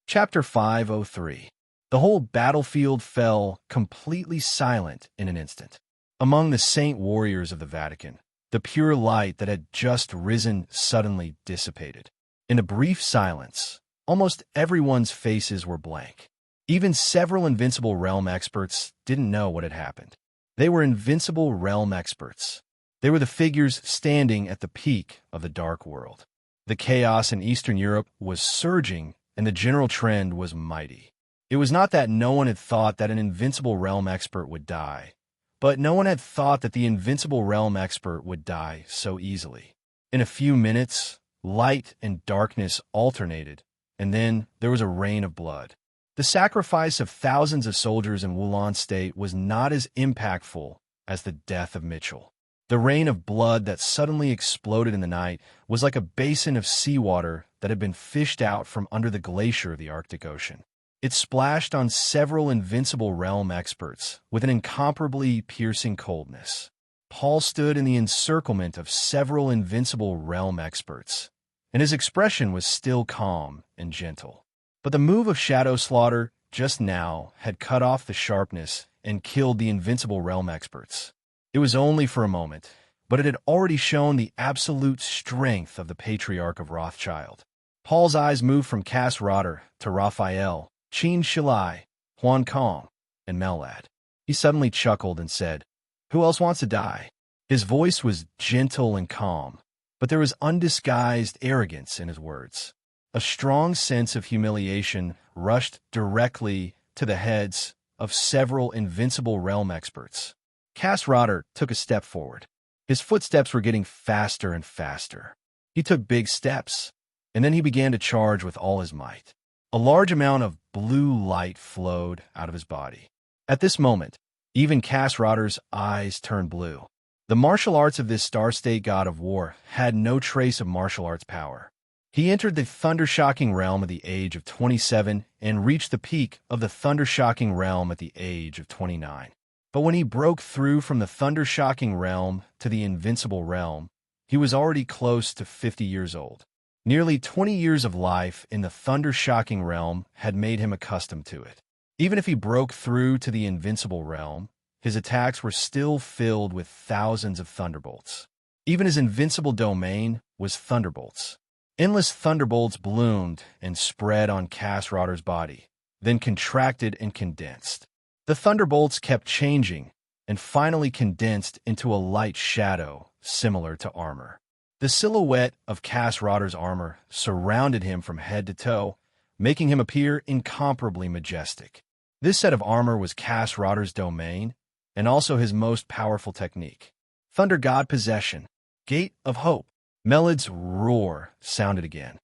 Chapter 503. The whole battlefield fell completely silent in an instant. Among the saint warriors of the Vatican, the pure light that had just risen suddenly dissipated. In a brief silence, almost everyone's faces were blank. Even several invincible realm experts didn't know what had happened. They were invincible realm experts. They were the figures standing at the peak of the dark world. The chaos in Eastern Europe was surging, and the general trend was mighty. It was not that no one had thought that an invincible realm expert would die, but no one had thought that the invincible realm expert would die so easily. In a few minutes, light and darkness alternated, and then there was a rain of blood. The sacrifice of thousands of soldiers in Wulan State was not as impactful as the death of Mitchell. The rain of blood that suddenly exploded in the night was like a basin of seawater that had been fished out from under the glacier of the Arctic Ocean. It splashed on several invincible realm experts with an incomparably piercing coldness. Paul stood in the encirclement of several invincible realm experts, and his expression was still calm and gentle. But the move of shadow slaughter just now, had cut off the sharpness and killed the invincible realm experts. It was only for a moment, but it had already shown the absolute strength of the Patriarch of Rothschild. Paul's eyes moved from Cass Rotter to Raphael, Qin Shilai, Huan Kong, and Melad. He suddenly chuckled and said, "Who else wants to die?" His voice was gentle and calm, but there was undisguised arrogance in his words. A strong sense of humiliation rushed directly to the heads of several invincible realm experts. Cass Rotter took a step forward. His footsteps were getting faster and faster. He took big steps, and then he began to charge with all his might. A large amount of blue light flowed out of his body. At this moment, even Cass Rotter's eyes turned blue. The martial arts of this star-state god of war had no trace of martial arts power. He entered the thunder-shocking realm at the age of 27 and reached the peak of the thunder-shocking realm at the age of 29. But when he broke through from the thunder-shocking realm to the invincible realm, he was already close to 50 years old. Nearly 20 years of life in the thunder-shocking realm had made him accustomed to it. Even if he broke through to the invincible realm, his attacks were still filled with thousands of thunderbolts. Even his invincible domain was thunderbolts. Endless thunderbolts bloomed and spread on Cass Rotter's body, then contracted and condensed. The thunderbolts kept changing and finally condensed into a light shadow similar to armor. The silhouette of Cass Rotter's armor surrounded him from head to toe, making him appear incomparably majestic. This set of armor was Cass Rotter's domain, and also his most powerful technique. Thunder God Possession, Gate of Hope. Melad's roar sounded again.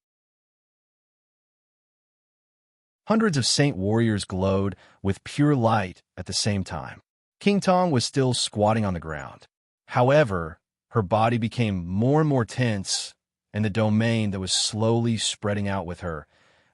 Hundreds of saint warriors glowed with pure light at the same time. King Tong was still squatting on the ground. However, her body became more and more tense, and the domain that was slowly spreading out with her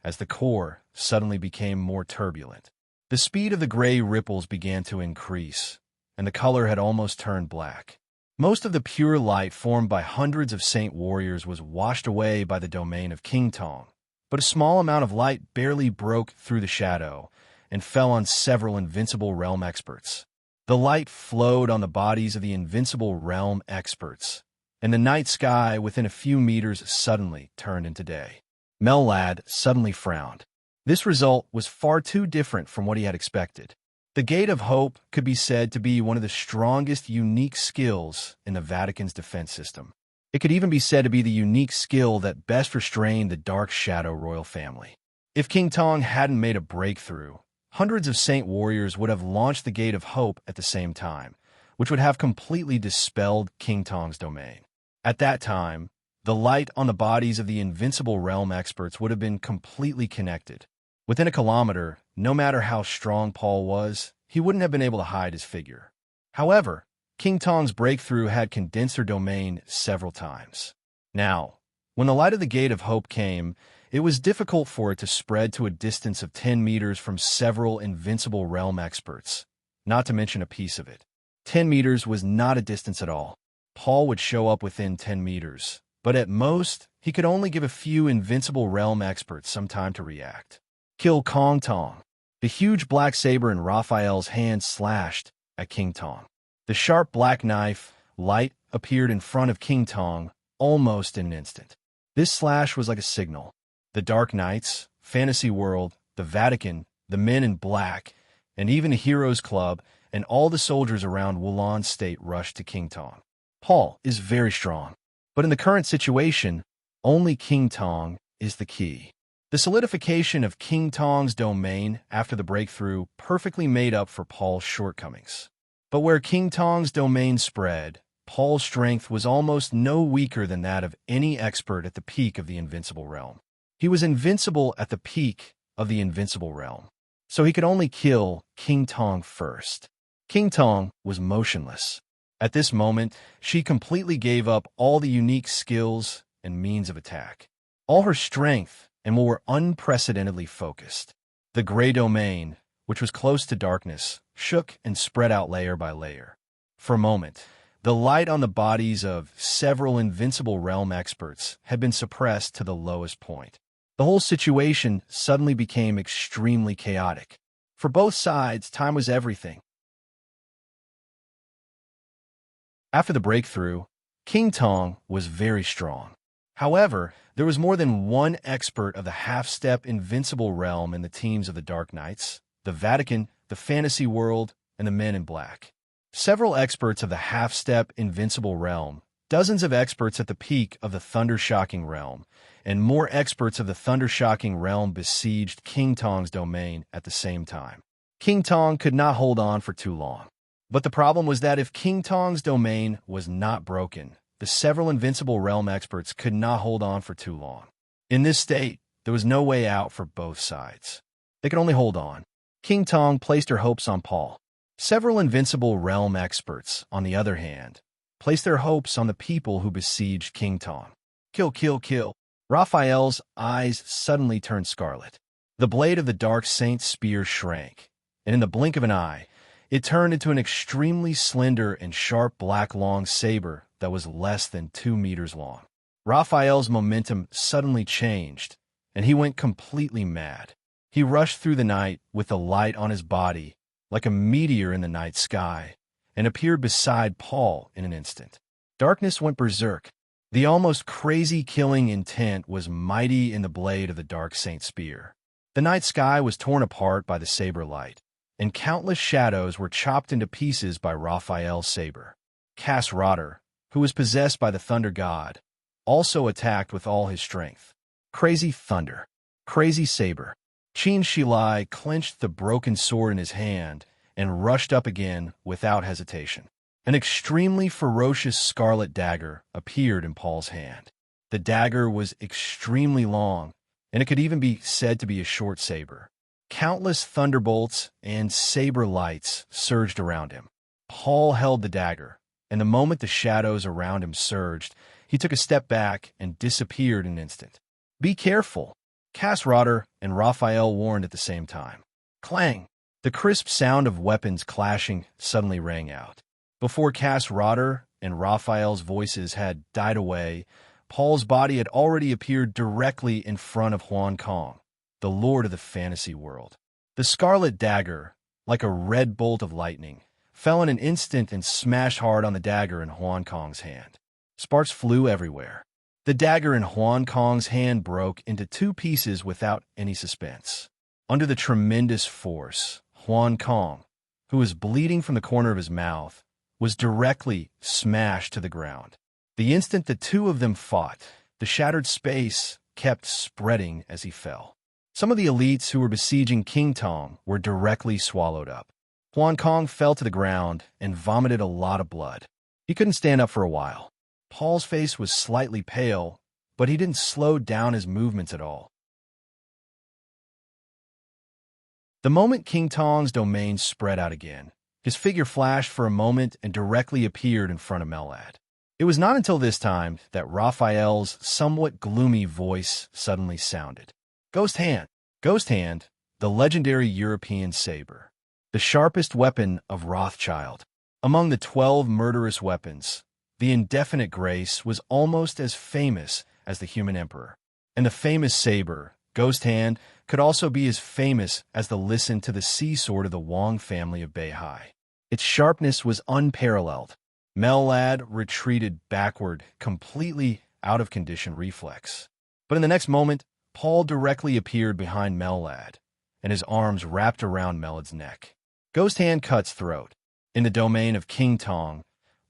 as the core suddenly became more turbulent. The speed of the gray ripples began to increase, and the color had almost turned black. Most of the pure light formed by hundreds of saint warriors was washed away by the domain of King Tong, but a small amount of light barely broke through the shadow and fell on several invincible realm experts. The light flowed on the bodies of the invincible realm experts, and the night sky within a few meters suddenly turned into day. Melad suddenly frowned. This result was far too different from what he had expected. The Gate of Hope could be said to be one of the strongest unique skills in the Vatican's defense system. It could even be said to be the unique skill that best restrained the Dark Shadow royal family. If King Tong hadn't made a breakthrough, hundreds of saint warriors would have launched the Gate of Hope at the same time, which would have completely dispelled King Tong's domain. At that time, the light on the bodies of the invincible realm experts would have been completely connected. Within a kilometer, no matter how strong Paul was, he wouldn't have been able to hide his figure. However, King Tong's breakthrough had condensed her domain several times. Now, when the light of the Gate of Hope came, it was difficult for it to spread to a distance of 10 meters from several invincible realm experts, not to mention a piece of it. 10 meters was not a distance at all. Paul would show up within 10 meters, but at most, he could only give a few invincible realm experts some time to react. Kill Kong Tong. The huge black saber in Raphael's hand slashed at King Tong. The sharp black knife, light, appeared in front of King Tong almost in an instant. This slash was like a signal. The Dark Knights, Fantasy World, the Vatican, the Men in Black, and even the Heroes Club, and all the soldiers around Wulan State rushed to King Tong. Paul is very strong, but in the current situation, only King Tong is the key. The solidification of King Tong's domain after the breakthrough perfectly made up for Paul's shortcomings. But where King Tong's domain spread, Paul's strength was almost no weaker than that of any expert at the peak of the invincible realm. He was invincible at the peak of the invincible realm, so he could only kill King Tong first. King Tong was motionless. At this moment, she completely gave up all the unique skills and means of attack. All her strength and were unprecedentedly focused. The gray domain, which was close to darkness, shook and spread out layer by layer. For a moment, the light on the bodies of several invincible realm experts had been suppressed to the lowest point. The whole situation suddenly became extremely chaotic. For both sides, time was everything. After the breakthrough, King Tong was very strong. However, there was more than one expert of the half-step invincible realm in the teams of the Dark Knights, the Vatican, the fantasy world, and the Men in Black. Several experts of the half-step invincible realm, dozens of experts at the peak of the thunder-shocking realm, and more experts of the thunder-shocking realm besieged King Tong's domain at the same time. King Tong could not hold on for too long. But the problem was that if King Tong's domain was not broken, the several invincible realm experts could not hold on for too long. In this state, there was no way out for both sides. They could only hold on. King Tong placed her hopes on Paul. Several invincible realm experts, on the other hand, placed their hopes on the people who besieged King Tong. Kill, kill, kill. Raphael's eyes suddenly turned scarlet. The blade of the dark saint's spear shrank, and in the blink of an eye, it turned into an extremely slender and sharp black long saber that was less than 2 meters long. Raphael's momentum suddenly changed, and he went completely mad. He rushed through the night with the light on his body, like a meteor in the night sky, and appeared beside Paul in an instant. Darkness went berserk. The almost crazy killing intent was mighty in the blade of the dark saint's spear. The night sky was torn apart by the saber light, and countless shadows were chopped into pieces by Raphael's saber. Cass Rotter, who was possessed by the thunder god, also attacked with all his strength. Crazy thunder. Crazy saber. Qin Shilai clenched the broken sword in his hand and rushed up again without hesitation. An extremely ferocious scarlet dagger appeared in Paul's hand. The dagger was extremely long, and it could even be said to be a short saber. Countless thunderbolts and saber lights surged around him. Paul held the dagger, and the moment the shadows around him surged, he took a step back and disappeared in an instant. Be careful, Cass Rotter and Raphael warned at the same time. Clang! The crisp sound of weapons clashing suddenly rang out. Before Cass Rotter and Raphael's voices had died away, Paul's body had already appeared directly in front of Huan Kong, the lord of the fantasy world. The scarlet dagger, like a red bolt of lightning, fell in an instant and smashed hard on the dagger in Huan Kong's hand. Sparks flew everywhere. The dagger in Huan Kong's hand broke into 2 pieces without any suspense. Under the tremendous force, Huan Kong, who was bleeding from the corner of his mouth, was directly smashed to the ground. The instant the two of them fought, the shattered space kept spreading as he fell. Some of the elites who were besieging King Tong were directly swallowed up. Huan Kong fell to the ground and vomited a lot of blood. He couldn't stand up for a while. Paul's face was slightly pale, but he didn't slow down his movements at all. The moment King Tong's domain spread out again, his figure flashed for a moment and directly appeared in front of Melad. It was not until this time that Raphael's somewhat gloomy voice suddenly sounded. Ghost Hand, the legendary European saber, the sharpest weapon of Rothschild. Among the 12 murderous weapons, the indefinite grace was almost as famous as the human emperor. And the famous saber, Ghost Hand, could also be as famous as the listen to the sea sword of the Wong family of Beihai. Its sharpness was unparalleled. Melad retreated backward, completely out of condition reflex. But in the next moment, Paul directly appeared behind Melad, and his arms wrapped around Melad's neck. Ghost Hand cuts throat. In the domain of King Tong,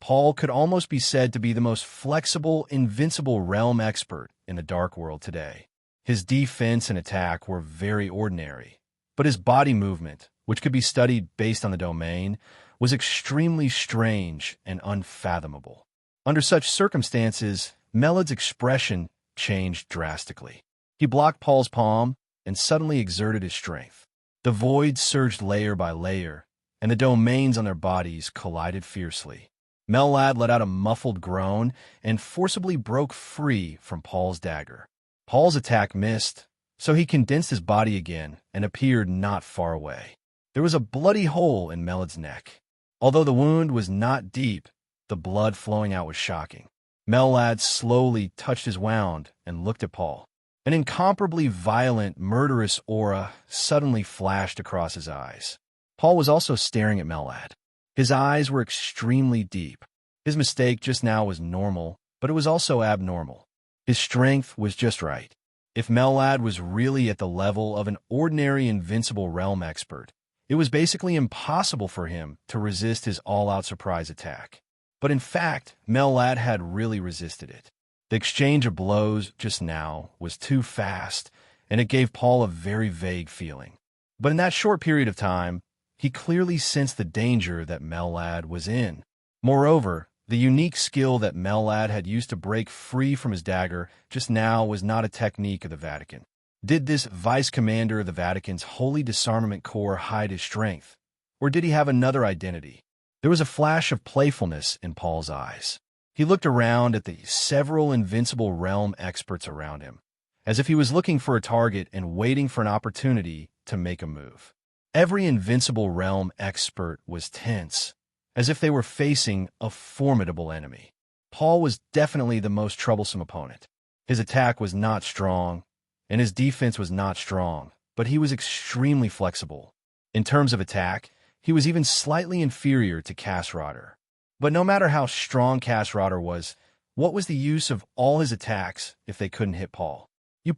Paul could almost be said to be the most flexible, invincible realm expert in the dark world today. His defense and attack were very ordinary, but his body movement, which could be studied based on the domain, was extremely strange and unfathomable. Under such circumstances, Melad's expression changed drastically. He blocked Paul's palm and suddenly exerted his strength. The void surged layer by layer, and the domains on their bodies collided fiercely. Melad let out a muffled groan and forcibly broke free from Paul's dagger. Paul's attack missed, so he condensed his body again and appeared not far away. There was a bloody hole in Melad's neck. Although the wound was not deep, the blood flowing out was shocking. Melad slowly touched his wound and looked at Paul. An incomparably violent, murderous aura suddenly flashed across his eyes. Paul was also staring at Melad. His eyes were extremely deep. His mistake just now was normal, but it was also abnormal. His strength was just right. If Melad was really at the level of an ordinary invincible realm expert, it was basically impossible for him to resist his all-out surprise attack. But in fact, Melad had really resisted it. The exchange of blows just now was too fast, and it gave Paul a very vague feeling. But in that short period of time, he clearly sensed the danger that Melad was in. Moreover, the unique skill that Melad had used to break free from his dagger just now was not a technique of the Vatican. Did this vice commander of the Vatican's Holy Disarmament Corps hide his strength? Or did he have another identity? There was a flash of playfulness in Paul's eyes. He looked around at the several invincible realm experts around him, as if he was looking for a target and waiting for an opportunity to make a move. Every invincible realm expert was tense, as if they were facing a formidable enemy. Paul was definitely the most troublesome opponent. His attack was not strong, and his defense was not strong, but he was extremely flexible. In terms of attack, he was even slightly inferior to Cassrotter. But no matter how strong Cassrotter was, what was the use of all his attacks if they couldn't hit Paul?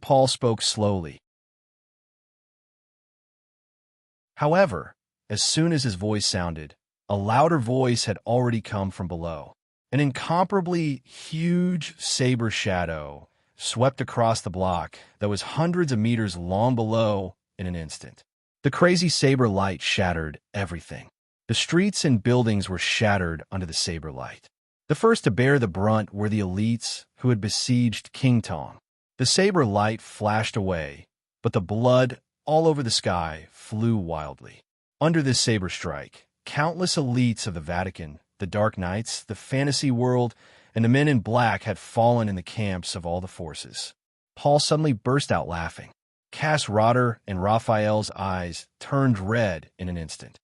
Paul spoke slowly. However, as soon as his voice sounded, a louder voice had already come from below. An incomparably huge saber shadow swept across the block that was hundreds of meters long below in an instant. The crazy saber light shattered everything. The streets and buildings were shattered under the saber light. The first to bear the brunt were the elites who had besieged King Tong. The saber light flashed away, but the blood all over the sky flew wildly. Under this saber strike, countless elites of the Vatican, the Dark Knights, the fantasy world, and the men in black had fallen in the camps of all the forces. Paul suddenly burst out laughing. Cassrotter and Raphael's eyes turned red in an instant.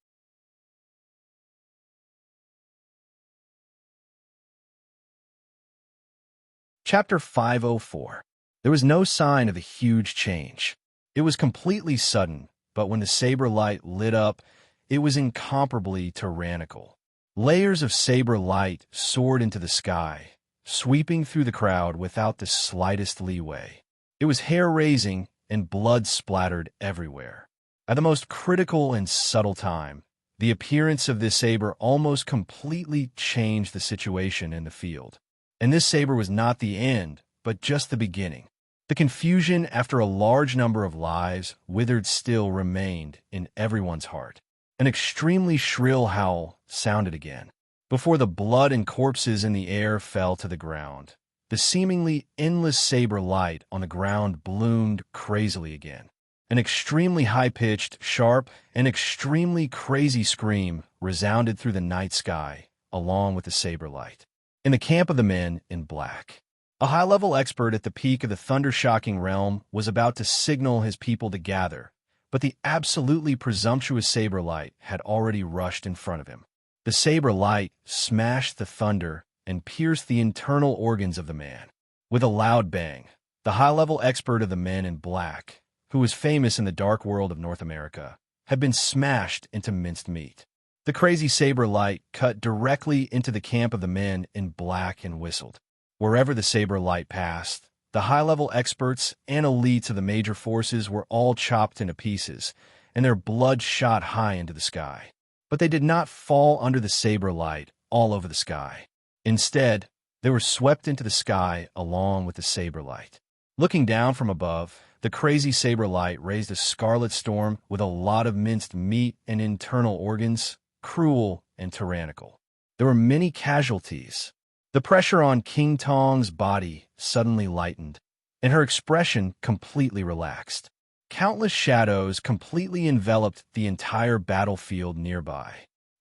Chapter 504. There was no sign of the huge change. It was completely sudden, but when the saber light lit up, it was incomparably tyrannical. Layers of saber light soared into the sky, sweeping through the crowd without the slightest leeway. It was hair-raising, and blood splattered everywhere. At the most critical and subtle time, the appearance of this saber almost completely changed the situation in the field. And this saber was not the end, but just the beginning. The confusion after a large number of lives withered still remained in everyone's heart. An extremely shrill howl sounded again. Before the blood and corpses in the air fell to the ground, the seemingly endless saber light on the ground bloomed crazily again. An extremely high-pitched, sharp, and extremely crazy scream resounded through the night sky, along with the saber light. In the camp of the men in black, a high-level expert at the peak of the thunder-shocking realm was about to signal his people to gather, but the absolutely presumptuous saber light had already rushed in front of him. The saber light smashed the thunder and pierced the internal organs of the man. With a loud bang, the high-level expert of the men in black, who was famous in the dark world of North America, had been smashed into minced meat. The crazy saber light cut directly into the camp of the men in black and whistled. Wherever the saber light passed, the high-level experts and elites of the major forces were all chopped into pieces, and their blood shot high into the sky. But they did not fall under the saber light all over the sky. Instead, they were swept into the sky along with the saber light. Looking down from above, the crazy saber light raised a scarlet storm with a lot of minced meat and internal organs, cruel and tyrannical. There were many casualties. The pressure on King Tong's body suddenly lightened, and her expression completely relaxed. Countless shadows completely enveloped the entire battlefield nearby.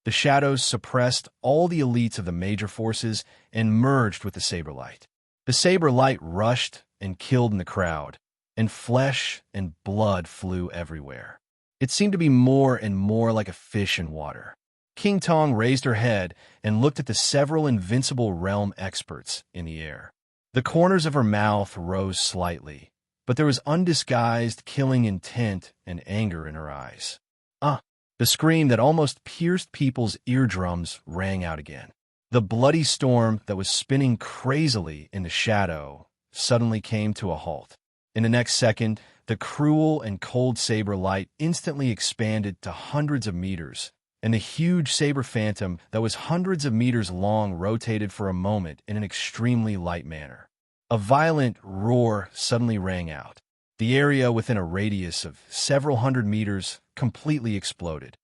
The shadows suppressed all the elites of the major forces and merged with the saber light. The saber light rushed and killed in the crowd, and flesh and blood flew everywhere. It seemed to be more and more like a fish in water. King Tong raised her head and looked at the several invincible realm experts in the air. The corners of her mouth rose slightly, but there was undisguised killing intent and anger in her eyes. The scream that almost pierced people's eardrums rang out again. The bloody storm that was spinning crazily in the shadow suddenly came to a halt. In the next second, the cruel and cold saber light instantly expanded to hundreds of meters, and the huge saber phantom that was hundreds of meters long rotated for a moment in an extremely light manner. A violent roar suddenly rang out. The area within a radius of several hundred meters completely exploded.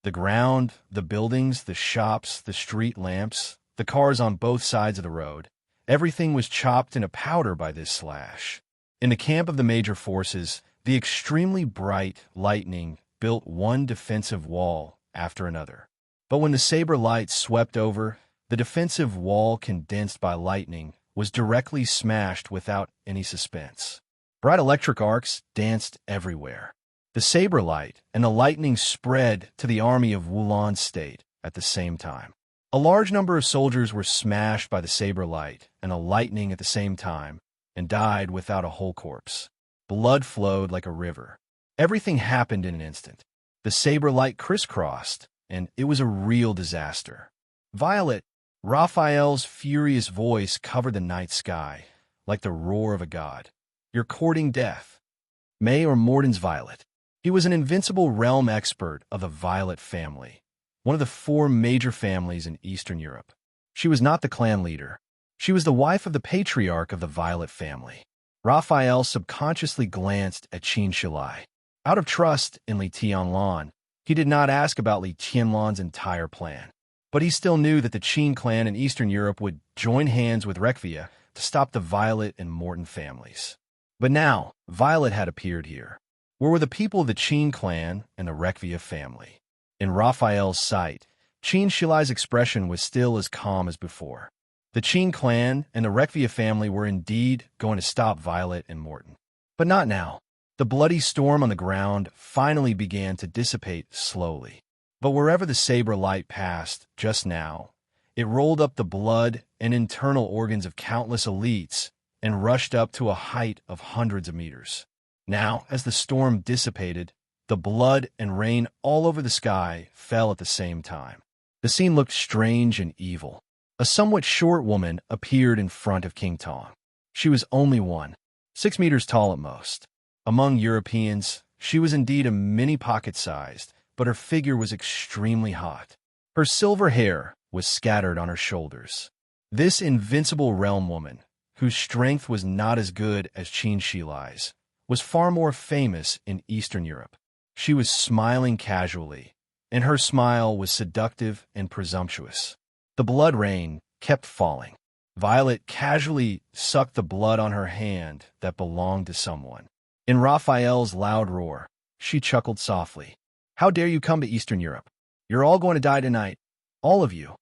The ground, the buildings, the shops, the street lamps, the cars on both sides of the road, everything was chopped into powder by this slash. In the camp of the major forces, the extremely bright lightning built one defensive wall after another. But when the saber light swept over, the defensive wall condensed by lightning was directly smashed without any suspense. Bright electric arcs danced everywhere. The saber light and the lightning spread to the army of Wulan State at the same time. A large number of soldiers were smashed by the saber light and the lightning at the same time and died without a whole corpse. Blood flowed like a river. Everything happened in an instant. The saber light crisscrossed, and it was a real disaster. Violet, Raphael's furious voice covered the night sky like the roar of a god. You're courting death. May or Morden's Violet. He was an invincible realm expert of the Violet family, one of the 4 major families in Eastern Europe. She was not the clan leader. She was the wife of the patriarch of the Violet family. Raphael subconsciously glanced at Qin Shilai. Out of trust in Li Tianlan, he did not ask about Li Tianlan's entire plan. But he still knew that the Qin clan in Eastern Europe would join hands with Rekvia to stop the Violet and Morton families. But now, Violet had appeared here. Where were the people of the Qin clan and the Rekvia family? In Raphael's sight, Qin Shilai's expression was still as calm as before. The Qin clan and the Rekvia family were indeed going to stop Violet and Morton. But not now. The bloody storm on the ground finally began to dissipate slowly. But wherever the saber light passed just now, it rolled up the blood and internal organs of countless elites and rushed up to a height of hundreds of meters. Now, as the storm dissipated, the blood and rain all over the sky fell at the same time. The scene looked strange and evil. A somewhat short woman appeared in front of King Tong. She was only 6 meters tall at most. Among Europeans, she was indeed a mini pocket-sized, but her figure was extremely hot. Her silver hair was scattered on her shoulders. This invincible realm woman, whose strength was not as good as Qin Shilai's, was far more famous in Eastern Europe. She was smiling casually, and her smile was seductive and presumptuous. The blood rain kept falling. Violet casually sucked the blood on her hand that belonged to someone. In Raphael's loud roar, she chuckled softly. How dare you come to Eastern Europe? You're all going to die tonight. All of you.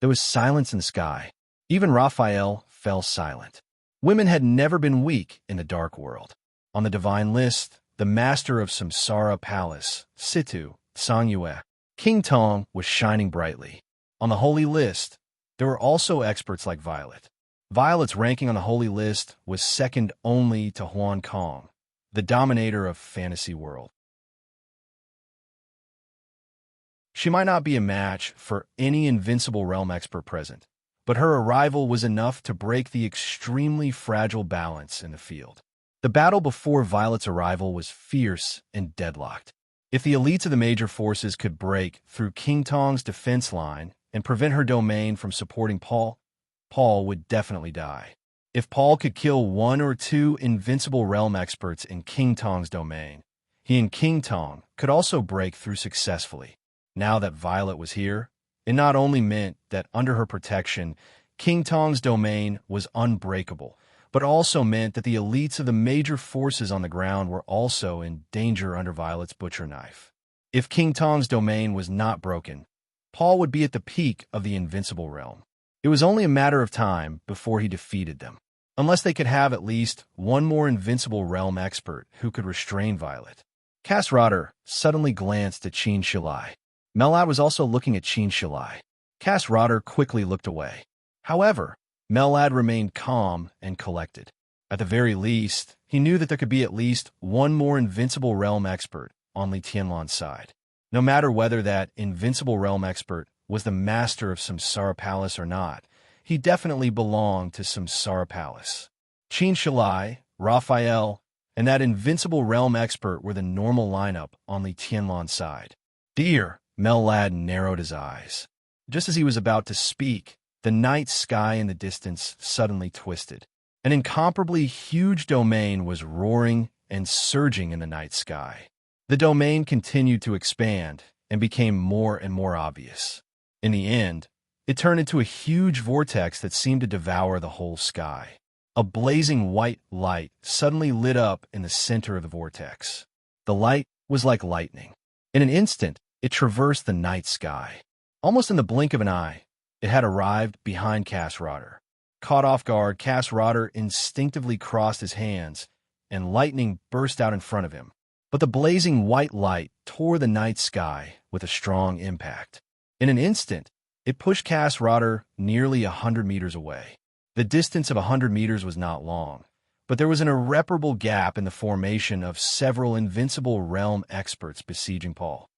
There was silence in the sky. Even Raphael fell silent. Women had never been weak in the dark world. On the divine list, the master of Samsara Palace, Situ, Sangyue, King Tong was shining brightly. On the holy list, there were also experts like Violet. Violet's ranking on the holy list was second only to Huan Kong, the dominator of fantasy world. She might not be a match for any invincible realm expert present, but her arrival was enough to break the extremely fragile balance in the field. The battle before Violet's arrival was fierce and deadlocked. If the elites of the major forces could break through King Tong's defense line and prevent her domain from supporting Paul, Paul would definitely die. If Paul could kill 1 or 2 invincible realm experts in King Tong's domain, he and King Tong could also break through successfully. Now that Violet was here, it not only meant that under her protection, King Tong's domain was unbreakable, but also meant that the elites of the major forces on the ground were also in danger under Violet's butcher knife. If King Tong's domain was not broken, Paul would be at the peak of the invincible realm. It was only a matter of time before he defeated them, unless they could have at least one more invincible realm expert who could restrain Violet. Cass Rotter suddenly glanced at Qin Shilai. Melad was also looking at Qin Shilai. Cass Rotter quickly looked away. However, Mellad remained calm and collected. At the very least, he knew that there could be at least one more invincible realm expert on Li Tianlan's side. No matter whether that invincible realm expert was the master of Samsara Palace or not, he definitely belonged to Samsara Palace. Qin Shalai, Raphael, and that invincible realm expert were the normal lineup on Li Tianlan's side. Dear, Mellad narrowed his eyes. Just as he was about to speak, the night sky in the distance suddenly twisted. An incomparably huge domain was roaring and surging in the night sky. The domain continued to expand and became more and more obvious. In the end, it turned into a huge vortex that seemed to devour the whole sky. A blazing white light suddenly lit up in the center of the vortex. The light was like lightning. In an instant, it traversed the night sky. Almost in the blink of an eye, it had arrived behind Cass Rotter. Caught off guard, Cass Rotter instinctively crossed his hands, and lightning burst out in front of him. But the blazing white light tore the night sky with a strong impact. In an instant, it pushed Cass Rotter nearly 100 meters away. The distance of 100 meters was not long, but there was an irreparable gap in the formation of several invincible realm experts besieging Paul.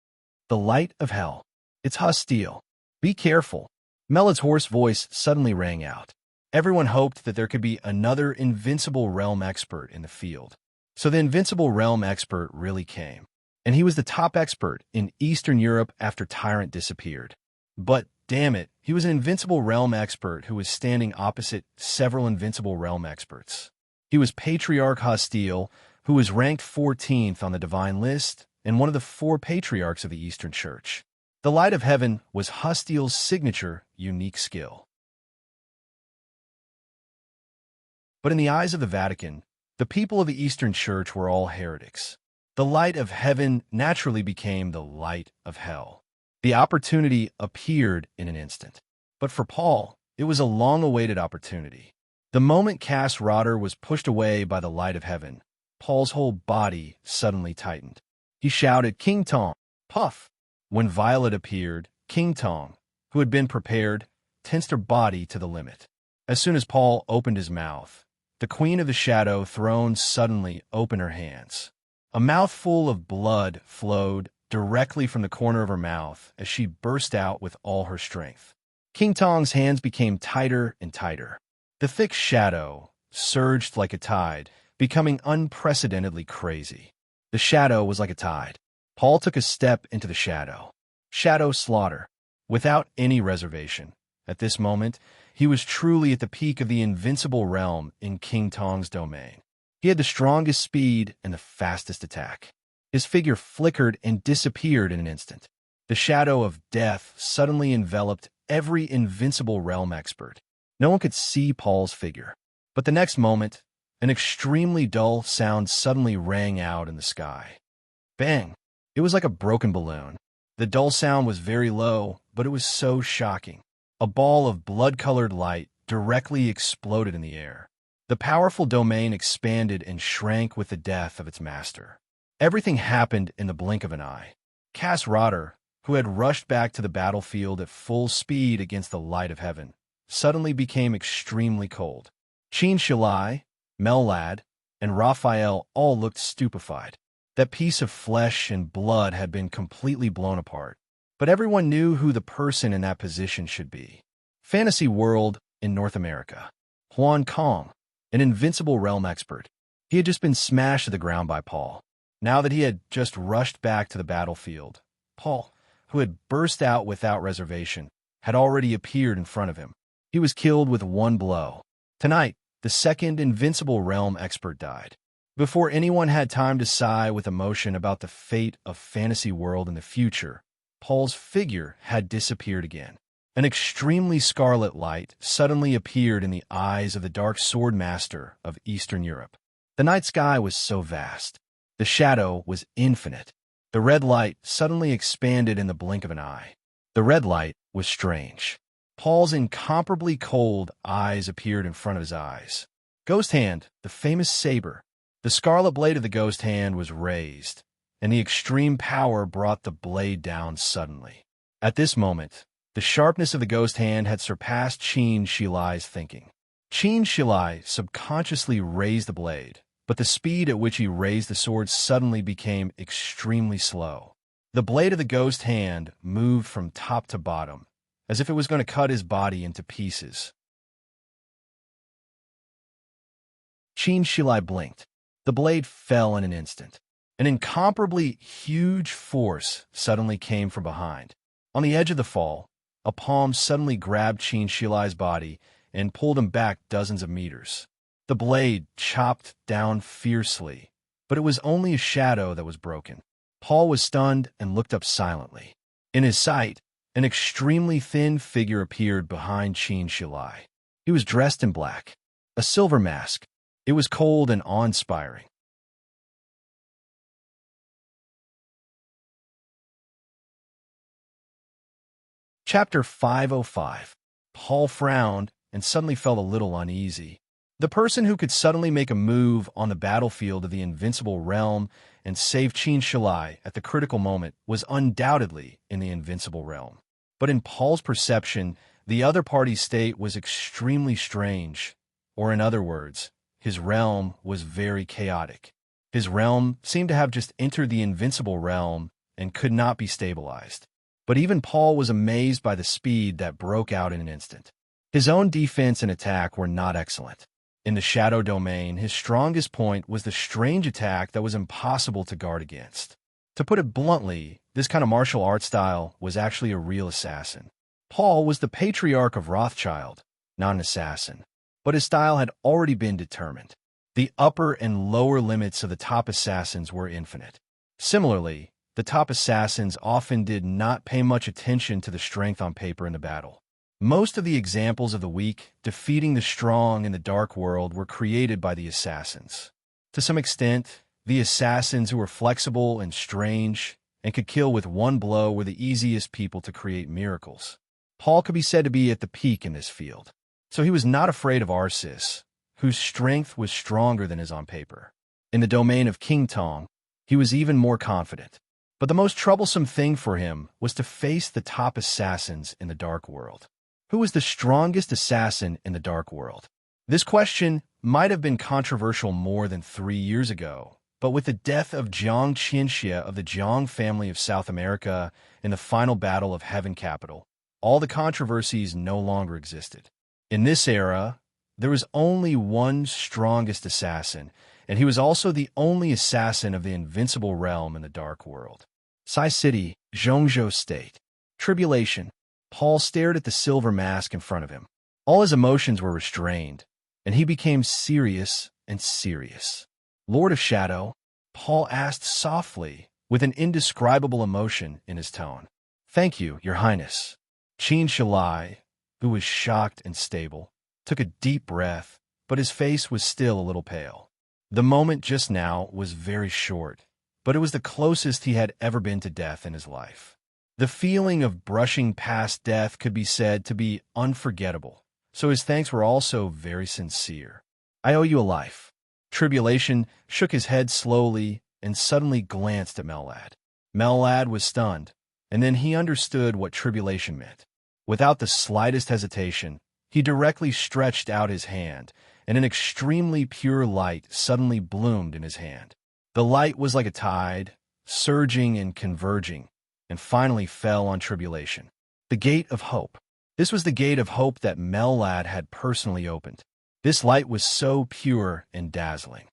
The light of hell. It's hostile. Be careful. Mellad's hoarse voice suddenly rang out. Everyone hoped that there could be another invincible realm expert in the field. So the invincible realm expert really came. And he was the top expert in Eastern Europe after Tyrant disappeared. But, damn it, he was an invincible realm expert who was standing opposite several invincible realm experts. He was Patriarch Hostile, who was ranked 14th on the divine list and one of the 4 patriarchs of the Eastern Church. The light of heaven was Hostile's signature, unique skill. But in the eyes of the Vatican, the people of the Eastern Church were all heretics. The light of heaven naturally became the light of hell. The opportunity appeared in an instant. But for Paul, it was a long-awaited opportunity. The moment Cass Rotter was pushed away by the light of heaven, Paul's whole body suddenly tightened. He shouted, "King Tong, puff!" When Violet appeared, King Tong, who had been prepared, tensed her body to the limit. As soon as Paul opened his mouth, the Queen of the Shadow Throne suddenly opened her hands. A mouthful of blood flowed directly from the corner of her mouth as she burst out with all her strength. King Tong's hands became tighter and tighter. The thick shadow surged like a tide, becoming unprecedentedly crazy. The shadow was like a tide. Paul took a step into the shadow. Shadow slaughter, without any reservation. At this moment, he was truly at the peak of the invincible realm in King Tong's domain. He had the strongest speed and the fastest attack. His figure flickered and disappeared in an instant. The shadow of death suddenly enveloped every invincible realm expert. No one could see Paul's figure. But the next moment, an extremely dull sound suddenly rang out in the sky. Bang! It was like a broken balloon. The dull sound was very low, but it was so shocking. A ball of blood-colored light directly exploded in the air. The powerful domain expanded and shrank with the death of its master. Everything happened in the blink of an eye. Cass Rotter, who had rushed back to the battlefield at full speed against the light of heaven, suddenly became extremely cold. Qin Shalai, Mellad, and Raphael all looked stupefied. That piece of flesh and blood had been completely blown apart. But everyone knew who the person in that position should be. Fantasy world in North America. Huan Kong, an invincible realm expert. He had just been smashed to the ground by Paul. Now that he had just rushed back to the battlefield, Paul, who had burst out without reservation, had already appeared in front of him. He was killed with one blow. Tonight, the second invincible realm expert died. Before anyone had time to sigh with emotion about the fate of fantasy world in the future, Paul's figure had disappeared again. An extremely scarlet light suddenly appeared in the eyes of the dark sword master of Eastern Europe. The night sky was so vast. The shadow was infinite. The red light suddenly expanded in the blink of an eye. The red light was strange. Paul's incomparably cold eyes appeared in front of his eyes. Ghost Hand, the famous saber. The scarlet blade of the ghost hand was raised, and the extreme power brought the blade down suddenly. At this moment, the sharpness of the ghost hand had surpassed Qin Shilai's thinking. Qin Shilai subconsciously raised the blade, but the speed at which he raised the sword suddenly became extremely slow. The blade of the ghost hand moved from top to bottom, as if it was going to cut his body into pieces. Qin Shilai blinked. The blade fell in an instant. An incomparably huge force suddenly came from behind. On the edge of the fall, a palm suddenly grabbed Qin Shilai's body and pulled him back dozens of meters. The blade chopped down fiercely, but it was only a shadow that was broken. Paul was stunned and looked up silently. In his sight, an extremely thin figure appeared behind Qin Shilai. He was dressed in black, a silver mask. It was cold and awe-inspiring. Chapter 505. Paul frowned and suddenly felt a little uneasy. The person who could suddenly make a move on the battlefield of the invincible realm and save Qin Shilai at the critical moment was undoubtedly in the invincible realm. But in Paul's perception, the other party's state was extremely strange, or in other words, his realm was very chaotic. His realm seemed to have just entered the invincible realm and could not be stabilized. But even Paul was amazed by the speed that broke out in an instant. His own defense and attack were not excellent. In the shadow domain, his strongest point was the strange attack that was impossible to guard against. To put it bluntly, this kind of martial art style was actually a real assassin. Paul was the patriarch of Rothschild, not an assassin. But his style had already been determined. The upper and lower limits of the top assassins were infinite. Similarly, the top assassins often did not pay much attention to the strength on paper in the battle. Most of the examples of the weak defeating the strong in the dark world were created by the assassins. To some extent, the assassins who were flexible and strange and could kill with one blow were the easiest people to create miracles. Paul could be said to be at the peak in this field. So he was not afraid of Arsis, whose strength was stronger than his on paper. In the domain of King Tong, he was even more confident. But the most troublesome thing for him was to face the top assassins in the dark world. Who was the strongest assassin in the dark world? This question might have been controversial more than 3 years ago, but with the death of Jiang Qianxia of the Jiang family of South America in the final battle of Heaven Capital, all the controversies no longer existed. In this era, there was only one strongest assassin, and he was also the only assassin of the invincible realm in the dark world. Sai City, Zhongzhou State. Tribulation. Paul stared at the silver mask in front of him. All his emotions were restrained, and he became serious and serious. Lord of Shadow, Paul asked softly, with an indescribable emotion in his tone. Thank you, Your Highness. Qin Shilai, who was shocked and stable, took a deep breath, but his face was still a little pale. The moment just now was very short, but it was the closest he had ever been to death in his life. The feeling of brushing past death could be said to be unforgettable, so his thanks were also very sincere. I owe you a life. Tribulation shook his head slowly and suddenly glanced at Mellad. Mellad was stunned, and then he understood what tribulation meant. Without the slightest hesitation, he directly stretched out his hand, and an extremely pure light suddenly bloomed in his hand. The light was like a tide, surging and converging, and finally fell on tribulation. The gate of hope. This was the gate of hope that Mellad had personally opened. This light was so pure and dazzling.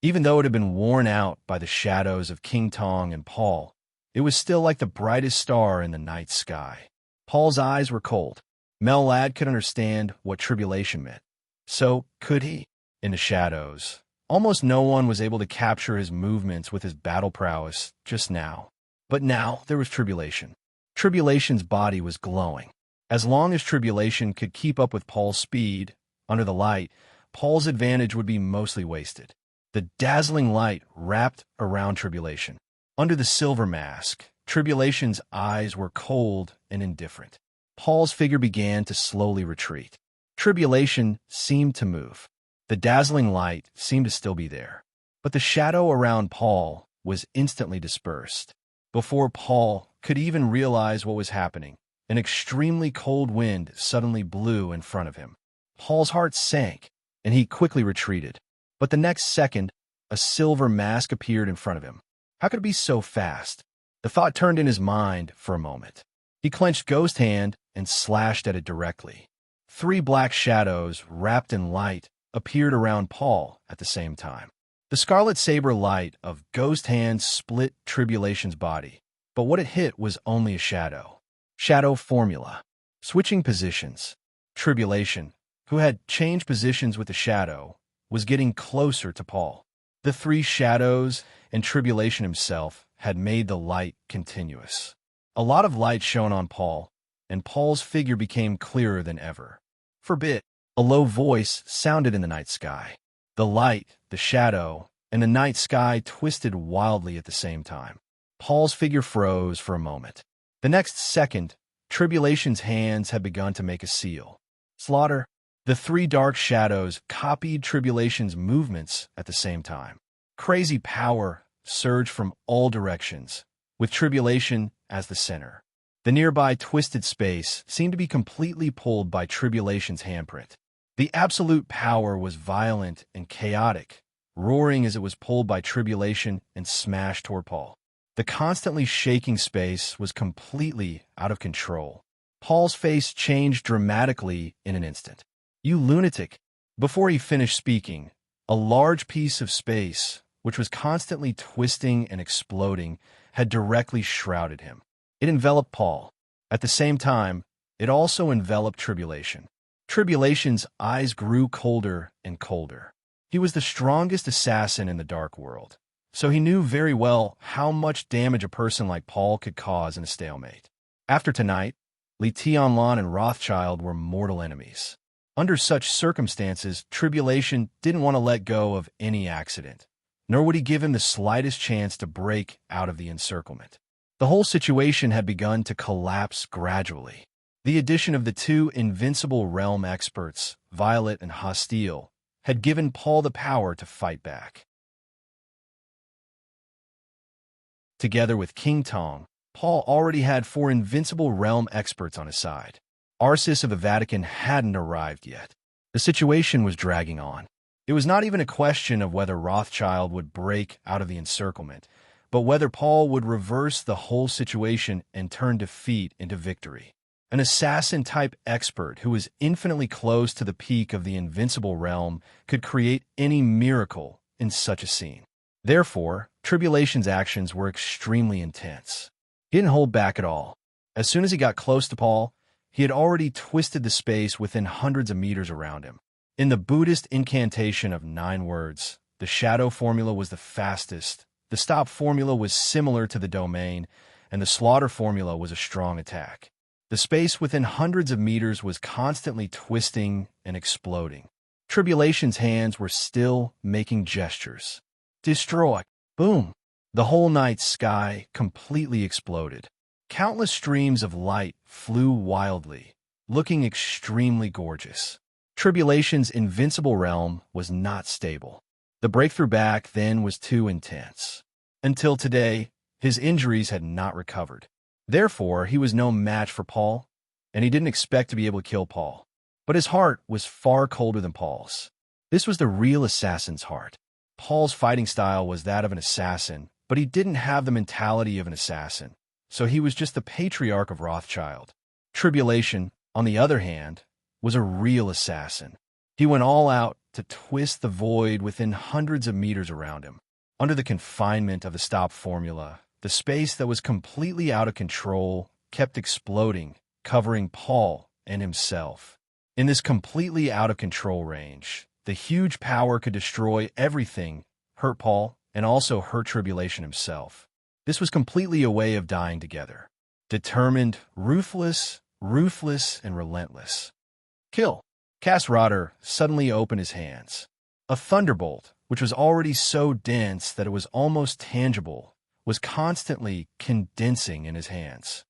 Even though it had been worn out by the shadows of King Tong and Paul, it was still like the brightest star in the night sky. Paul's eyes were cold. Mellad could understand what tribulation meant. So could he. In the shadows, almost no one was able to capture his movements with his battle prowess just now. But now there was tribulation. Tribulation's body was glowing. As long as tribulation could keep up with Paul's speed, under the light, Paul's advantage would be mostly wasted. The dazzling light wrapped around tribulation. Under the silver mask, tribulation's eyes were cold and indifferent. Paul's figure began to slowly retreat. Tribulation seemed to move. The dazzling light seemed to still be there, but the shadow around Paul was instantly dispersed. Before Paul could even realize what was happening, an extremely cold wind suddenly blew in front of him. Paul's heart sank, and he quickly retreated. But the next second, a silver mask appeared in front of him. How could it be so fast? The thought turned in his mind for a moment. He clenched Ghost Hand and slashed at it directly. 3 black shadows, wrapped in light, appeared around Paul at the same time. The scarlet saber light of Ghost Hand split Tribulation's body, but what it hit was only a shadow. Shadow formula. Switching positions. Tribulation, who had changed positions with the shadow, was getting closer to Paul. The 3 shadows and Tribulation himself had made the light continuous. A lot of light shone on Paul, and Paul's figure became clearer than ever. For a bit, a low voice sounded in the night sky. The light, the shadow, and the night sky twisted wildly at the same time. Paul's figure froze for a moment. The next second, Tribulation's hands had begun to make a seal. Slaughter. The 3 dark shadows copied Tribulation's movements at the same time. Crazy power surged from all directions, with Tribulation as the center. The nearby twisted space seemed to be completely pulled by Tribulation's handprint. The absolute power was violent and chaotic, roaring as it was pulled by Tribulation and smashed toward Paul. The constantly shaking space was completely out of control. Paul's face changed dramatically in an instant. "You lunatic!" Before he finished speaking, a large piece of space, which was constantly twisting and exploding, had directly shrouded him. It enveloped Paul. At the same time, it also enveloped Tribulation. Tribulation's eyes grew colder and colder. He was the strongest assassin in the dark world, so he knew very well how much damage a person like Paul could cause in a stalemate. After tonight, Li Tianlan and Rothschild were mortal enemies. Under such circumstances, Tribulation didn't want to let go of any accident, nor would he give him the slightest chance to break out of the encirclement. The whole situation had begun to collapse gradually. The addition of the 2 invincible realm experts, Violet and Hostile, had given Paul the power to fight back. Together with King Tong, Paul already had 4 invincible realm experts on his side. Arsis of the Vatican hadn't arrived yet. The situation was dragging on. It was not even a question of whether Rothschild would break out of the encirclement, but whether Paul would reverse the whole situation and turn defeat into victory. An assassin-type expert who was infinitely close to the peak of the invincible realm could create any miracle in such a scene. Therefore, Tribulation's actions were extremely intense. He didn't hold back at all. As soon as he got close to Paul, he had already twisted the space within hundreds of meters around him. In the Buddhist incantation of 9 words, the shadow formula was the fastest, the stop formula was similar to the domain, and the slaughter formula was a strong attack. The space within hundreds of meters was constantly twisting and exploding. Tribulation's hands were still making gestures. Destroy. Boom. The whole night sky completely exploded. Countless streams of light flew wildly, looking extremely gorgeous. Tribulation's invincible realm was not stable. The breakthrough back then was too intense. Until today, his injuries had not recovered. Therefore, he was no match for Paul, and he didn't expect to be able to kill Paul. But his heart was far colder than Paul's. This was the real assassin's heart. Paul's fighting style was that of an assassin, but he didn't have the mentality of an assassin, so he was just the patriarch of Rothschild. Tribulation, on the other hand, was a real assassin. He went all out to twist the void within hundreds of meters around him. Under the confinement of the stop formula, the space that was completely out of control kept exploding, covering Paul and himself. In this completely out of control range, the huge power could destroy everything, hurt Paul, and also hurt Tribulation himself. This was completely a way of dying together. Determined, ruthless, and relentless. Kill. Rotter suddenly opened his hands. A thunderbolt, which was already so dense that it was almost tangible, was constantly condensing in his hands.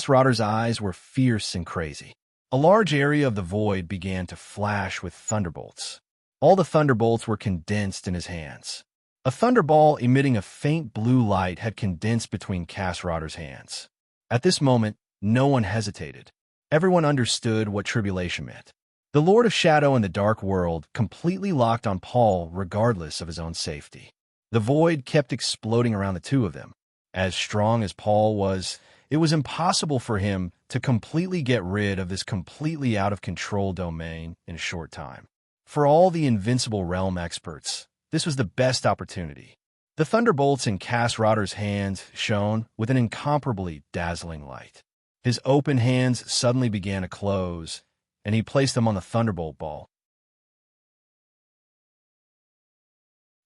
Rotter's eyes were fierce and crazy. A large area of the void began to flash with thunderbolts. All the thunderbolts were condensed in his hands. A thunderball emitting a faint blue light had condensed between Rotter's hands. At this moment, no one hesitated. Everyone understood what tribulation meant. The Lord of Shadow and the Dark World completely locked on Paul regardless of his own safety. The void kept exploding around the two of them. As strong as Paul was, it was impossible for him to completely get rid of this completely out-of-control domain in a short time. For all the invincible realm experts, this was the best opportunity. The thunderbolts in Cass-Rotter's hands shone with an incomparably dazzling light. His open hands suddenly began to close, and he placed them on the thunderbolt ball.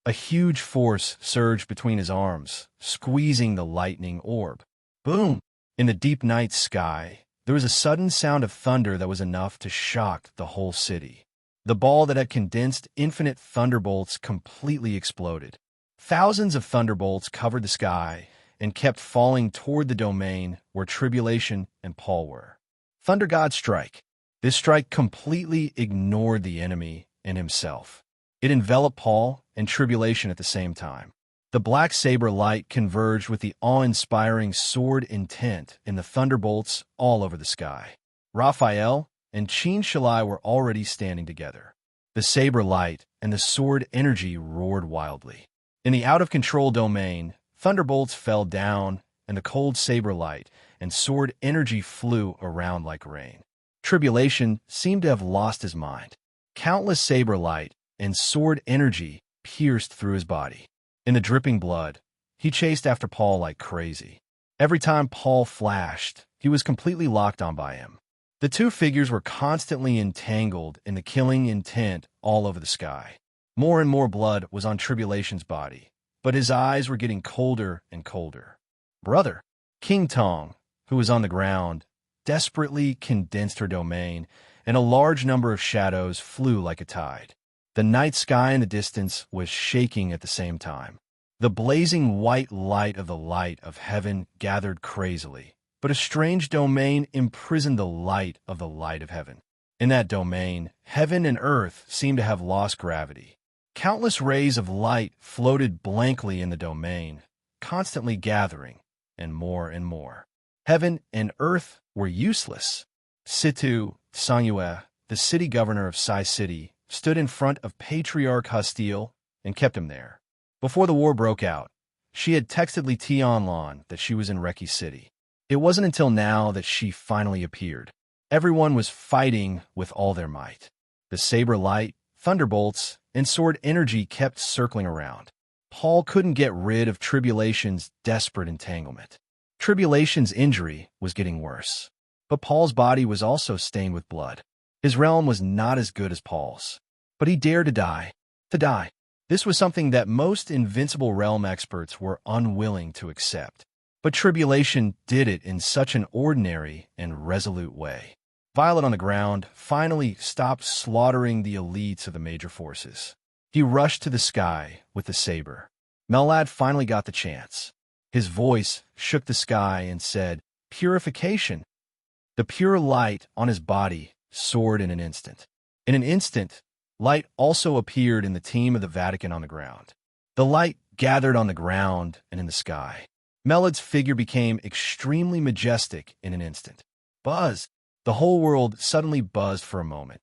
A huge force surged between his arms, squeezing the lightning orb. Boom! In the deep night sky, there was a sudden sound of thunder that was enough to shock the whole city. The ball that had condensed infinite thunderbolts completely exploded. Thousands of thunderbolts covered the sky and kept falling toward the domain where Tribulation and Paul were. Thunder God Strike. This strike completely ignored the enemy and himself. It enveloped Paul and Tribulation at the same time. The black saber light converged with the awe-inspiring sword intent in the thunderbolts all over the sky. Raphael and Chin Shalai were already standing together. The saber light and the sword energy roared wildly. In the out-of-control domain, thunderbolts fell down, and the cold saber light and sword energy flew around like rain. Tribulation seemed to have lost his mind. Countless saber light and sword energy pierced through his body. In the dripping blood, he chased after Paul like crazy. Every time Paul flashed, he was completely locked on by him. The two figures were constantly entangled in the killing intent all over the sky. More and more blood was on Tribulation's body, but his eyes were getting colder and colder. Brother, King Tong, who was on the ground, desperately condensed her domain, and a large number of shadows flew like a tide. The night sky in the distance was shaking at the same time. The blazing white light of heaven gathered crazily, but a strange domain imprisoned the light of heaven. In that domain, heaven and earth seemed to have lost gravity. Countless rays of light floated blankly in the domain, constantly gathering, and more. Heaven and earth were useless. Situ Sangyue, the city governor of Sai City, stood in front of Patriarch Hostile and kept him there. Before the war broke out, she had texted Li Tianlan that she was in Reki City. It wasn't until now that she finally appeared. Everyone was fighting with all their might. The saber light, thunderbolts, and sword energy kept circling around. Paul couldn't get rid of Tribulation's desperate entanglement. Tribulation's injury was getting worse, but Paul's body was also stained with blood. His realm was not as good as Paul's, but he dared to die. This was something that most invincible realm experts were unwilling to accept. But Tribulation did it in such an ordinary and resolute way. Violet on the ground finally stopped slaughtering the elites of the major forces. He rushed to the sky with the saber. Melad finally got the chance. His voice shook the sky and said, "Purification." The pure light on his body soared in an instant. In an instant, light also appeared in the team of the Vatican on the ground. The light gathered on the ground and in the sky. Melad's figure became extremely majestic in an instant. Buzz! The whole world suddenly buzzed for a moment.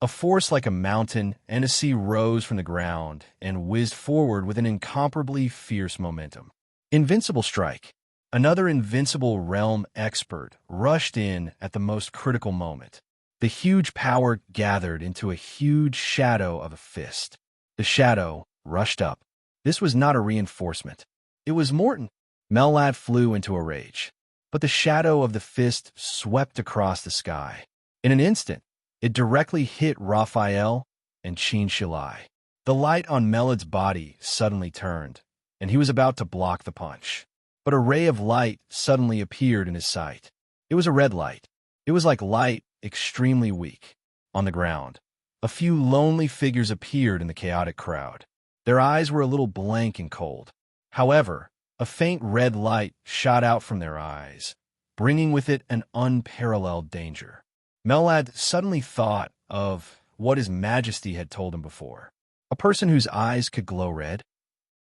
A force like a mountain and a sea rose from the ground and whizzed forward with an incomparably fierce momentum. Invincible Strike. Another invincible realm expert rushed in at the most critical moment. The huge power gathered into a huge shadow of a fist. The shadow rushed up. This was not a reinforcement. It was Morton. Melad flew into a rage. But the shadow of the fist swept across the sky. In an instant, it directly hit Raphael and Chin Shalai. The light on Melad's body suddenly turned, and he was about to block the punch. But a ray of light suddenly appeared in his sight. It was a red light. It was like light, extremely weak. On the ground, a few lonely figures appeared in the chaotic crowd. Their eyes were a little blank and cold. However, a faint red light shot out from their eyes, bringing with it an unparalleled danger. Melad suddenly thought of what His Majesty had told him before. A person whose eyes could glow red.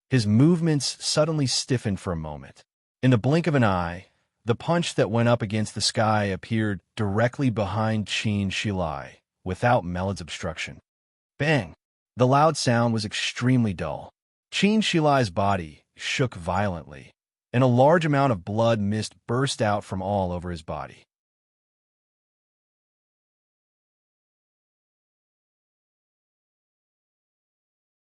His movements suddenly stiffened for a moment. In the blink of an eye, the punch that went up against the sky appeared directly behind Qin Shilai, without Melad's obstruction. Bang! The loud sound was extremely dull. Qin Shilai's body shook violently, and a large amount of blood mist burst out from all over his body.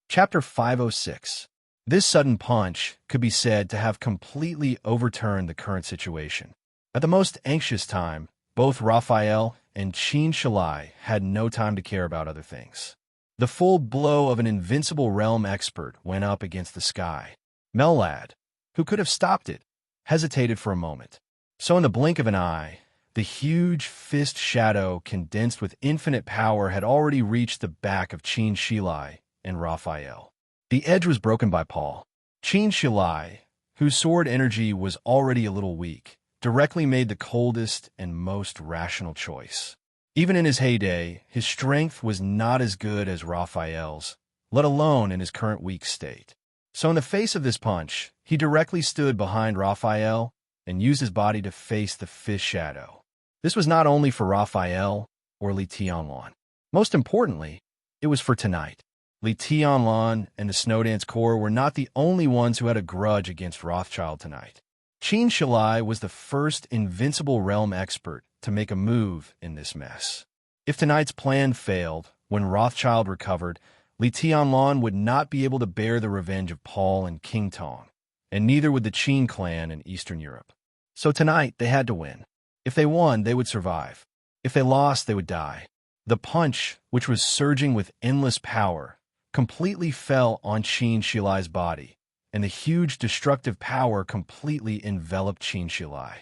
Chapter 506. This sudden punch could be said to have completely overturned the current situation. At the most anxious time, both Raphael and Qin Shilai had no time to care about other things. The full blow of an invincible realm expert went up against the sky. Melad, who could have stopped it, hesitated for a moment. So in the blink of an eye, the huge fist shadow condensed with infinite power had already reached the back of Qin Shilai and Raphael. The edge was broken by Paul. Qin Shilai, whose sword energy was already a little weak, directly made the coldest and most rational choice. Even in his heyday, his strength was not as good as Raphael's, let alone in his current weak state. So in the face of this punch, he directly stood behind Raphael and used his body to face the fist shadow. This was not only for Raphael or Li Tianlan. Most importantly, it was for tonight. Li Tianlan and the Snowdance Corps were not the only ones who had a grudge against Rothschild tonight. Qin Shilai was the first invincible realm expert to make a move in this mess. If tonight's plan failed, when Rothschild recovered, Li Tianlan would not be able to bear the revenge of Paul and King Tong, and neither would the Qin clan in Eastern Europe. So tonight they had to win. If they won, they would survive. If they lost, they would die. The punch, which was surging with endless power, completely fell on Qin Shilai's body, and the huge destructive power completely enveloped Qin Shilai.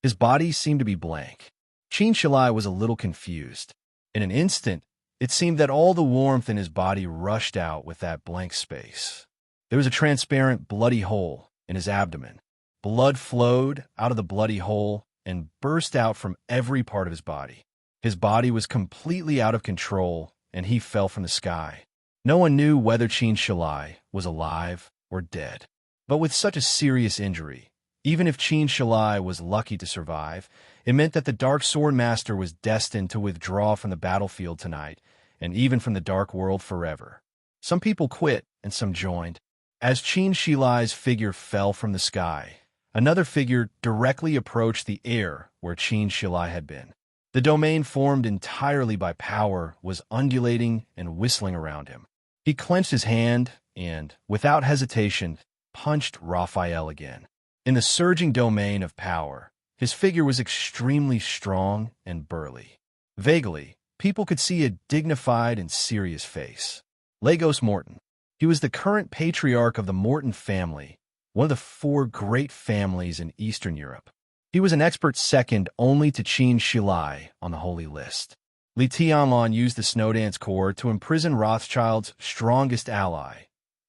His body seemed to be blank. Qin Shilai was a little confused. In an instant, it seemed that all the warmth in his body rushed out with that blank space. There was a transparent, bloody hole in his abdomen. Blood flowed out of the bloody hole and burst out from every part of his body. His body was completely out of control, and he fell from the sky. No one knew whether Qin Shilai was alive or dead. But with such a serious injury, even if Qin Shilai was lucky to survive, it meant that the Dark Sword Master was destined to withdraw from the battlefield tonight, and even from the Dark World forever. Some people quit, and some joined. As Qin Shilai's figure fell from the sky, another figure directly approached the air where Qin Shilai had been. The domain formed entirely by power was undulating and whistling around him. He clenched his hand and, without hesitation, punched Raphael again. In the surging domain of power, his figure was extremely strong and burly. Vaguely, people could see a dignified and serious face. Lagos Morton. He was the current patriarch of the Morton family, one of the 4 great families in Eastern Europe. He was an expert second only to Qin Shilai on the Holy List. Li Tianlan used the Snowdance Corps to imprison Rothschild's strongest ally,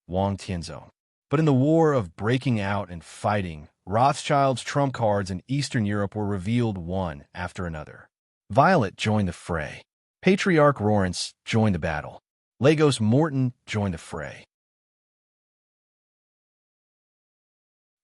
Wang Tianzong. But in the war of breaking out and fighting, Rothschild's trump cards in Eastern Europe were revealed one after another. Violet joined the fray. Patriarch Lawrence joined the battle. Lagos Morton joined the fray.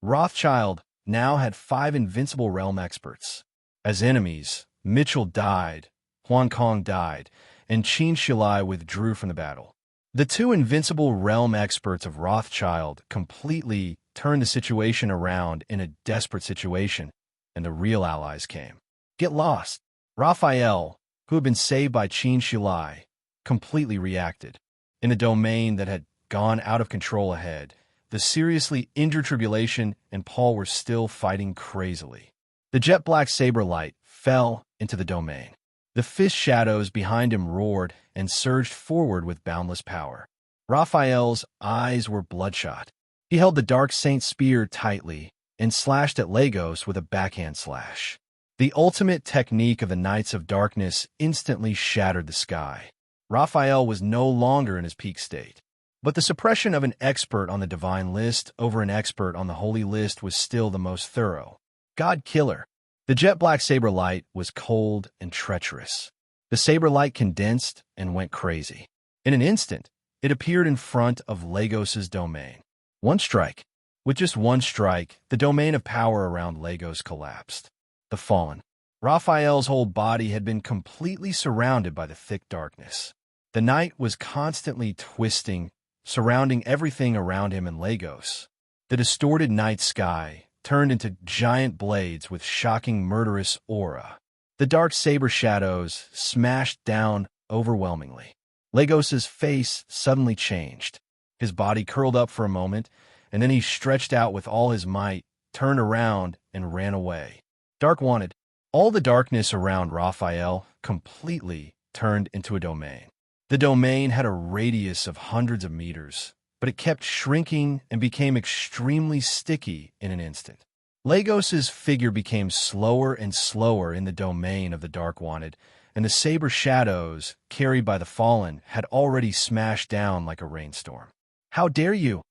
Rothschild now had 5 invincible realm experts. As enemies, Mitchell died, Huan Kong died, and Qin Shilai withdrew from the battle. The 2 invincible realm experts of Rothschild completely turned the situation around in a desperate situation, and the real allies came. Get lost. Raphael, who had been saved by Qin Shilai, completely reacted. In a domain that had gone out of control ahead, the seriously injured Tribulation and Paul were still fighting crazily. The jet black saber light fell into the domain. The fist shadows behind him roared and surged forward with boundless power. Raphael's eyes were bloodshot. He held the Dark Saint spear tightly and slashed at Lagos with a backhand slash. The ultimate technique of the Knights of Darkness instantly shattered the sky. Raphael was no longer in his peak state. But the suppression of an expert on the Divine List over an expert on the Holy List was still the most thorough. God Killer. The jet black saber light was cold and treacherous. The saber light condensed and went crazy. In an instant, it appeared in front of Lagos's domain. One strike, With just one strike, the domain of power around Lagos collapsed. The Fallen. Raphael's whole body had been completely surrounded by the thick darkness. The night was constantly twisting, surrounding everything around him in Lagos. The distorted night sky turned into giant blades with shocking murderous aura. The dark saber shadows smashed down overwhelmingly. Lagos's face suddenly changed. His body curled up for a moment, and then he stretched out with all his might, turned around, and ran away. Dark wanted. All the darkness around Raphael completely turned into a domain. The domain had a radius of hundreds of meters, but it kept shrinking and became extremely sticky in an instant. Lagos's figure became slower and slower in the domain of the Dark Wanted, and the saber shadows carried by the Fallen had already smashed down like a rainstorm. "How dare you!"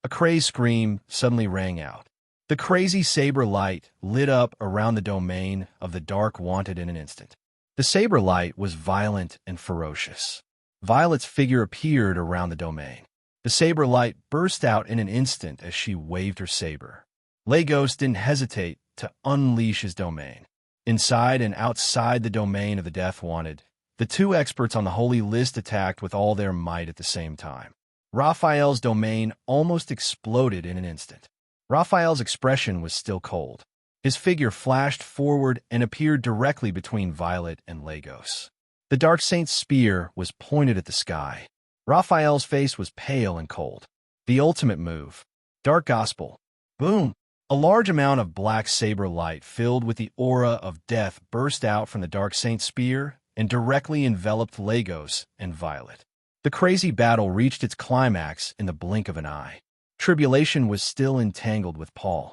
A crazed scream suddenly rang out. The crazy saber light lit up around the domain of the Dark Wanted in an instant. The saber light was violent and ferocious. Violet's figure appeared around the domain. The saber light burst out in an instant as she waved her saber. Lagos didn't hesitate to unleash his domain. Inside and outside the domain of the Death Wanted, the two experts on the Holy List attacked with all their might at the same time. Raphael's domain almost exploded in an instant. Raphael's expression was still cold. His figure flashed forward and appeared directly between Violet and Lagos. The Dark Saint's spear was pointed at the sky. Raphael's face was pale and cold. The ultimate move. Dark Gospel. Boom! A large amount of black saber light filled with the aura of death burst out from the Dark Saint's spear and directly enveloped Lagos and Violet. The crazy battle reached its climax in the blink of an eye. Tribulation was still entangled with Paul.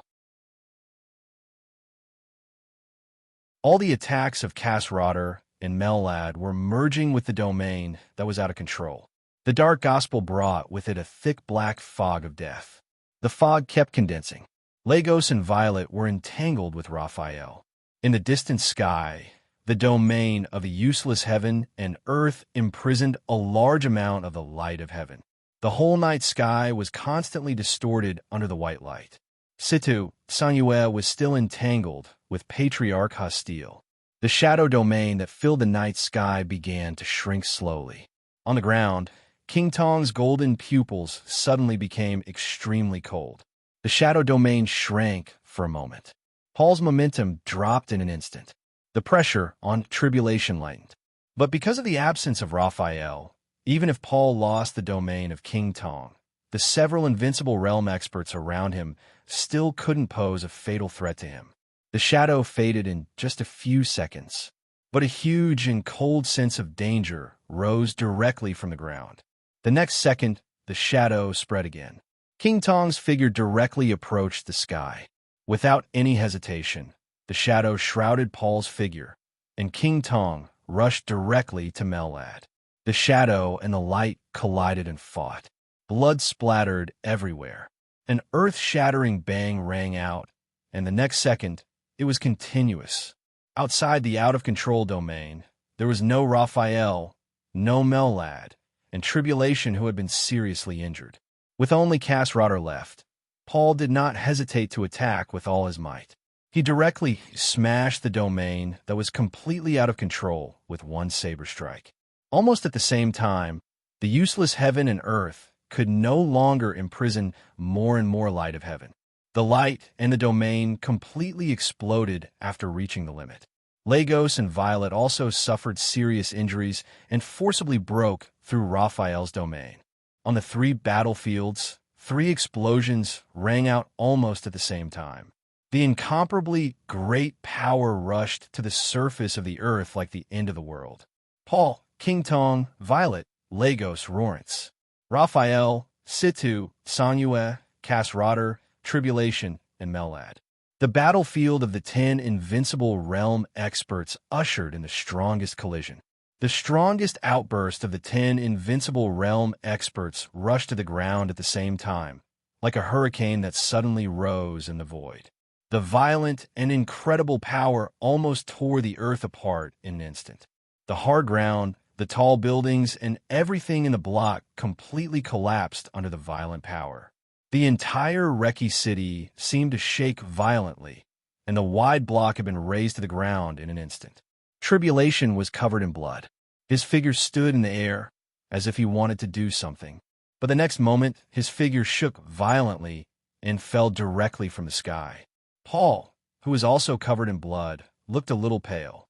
All the attacks of Casrotter and Mellad were merging with the domain that was out of control. The Dark Gospel brought with it a thick black fog of death. The fog kept condensing. Lagos and Violet were entangled with Raphael. In the distant sky, the domain of the useless heaven and earth imprisoned a large amount of the light of heaven. The whole night sky was constantly distorted under the white light. Situ, Sanyue was still entangled with Patriarch Hostile. The shadow domain that filled the night sky began to shrink slowly. On the ground, King Tong's golden pupils suddenly became extremely cold. The shadow domain shrank for a moment. Paul's momentum dropped in an instant. The pressure on tribulation lightened. But because of the absence of Raphael, even if Paul lost the domain of King Tong, the several invincible realm experts around him still couldn't pose a fatal threat to him. The shadow faded in just a few seconds, but a huge and cold sense of danger rose directly from the ground. The next second, the shadow spread again. King Tong's figure directly approached the sky. Without any hesitation, the shadow shrouded Paul's figure, and King Tong rushed directly to Mellad. The shadow and the light collided and fought. Blood splattered everywhere. An earth-shattering bang rang out, and the next second, it was continuous. Outside the out-of-control domain, there was no Raphael, no Mellad, and Tribulation who had been seriously injured. With only Casrotter left, Paul did not hesitate to attack with all his might. He directly smashed the domain that was completely out of control with one saber strike. Almost at the same time, the useless heaven and earth could no longer imprison more and more light of heaven. The light and the domain completely exploded after reaching the limit. Lagos and Violet also suffered serious injuries and forcibly broke through Raphael's domain. On the three battlefields, 3 explosions rang out almost at the same time. The incomparably great power rushed to the surface of the earth like the end of the world. Paul, King Tong, Violet, Lagos, Lawrence, Raphael, Situ, Sanyue, Casrotter, Tribulation, and Mellad. The battlefield of the 10 invincible realm experts ushered in the strongest collision. The strongest outburst of the 10 invincible realm experts rushed to the ground at the same time, like a hurricane that suddenly rose in the void. The violent and incredible power almost tore the earth apart in an instant. The hard ground, the tall buildings, and everything in the block completely collapsed under the violent power. The entire Reki city seemed to shake violently, and the wide block had been razed to the ground in an instant. Tribulation was covered in blood. His figure stood in the air, as if he wanted to do something. But the next moment, his figure shook violently and fell directly from the sky. Paul, who was also covered in blood, looked a little pale.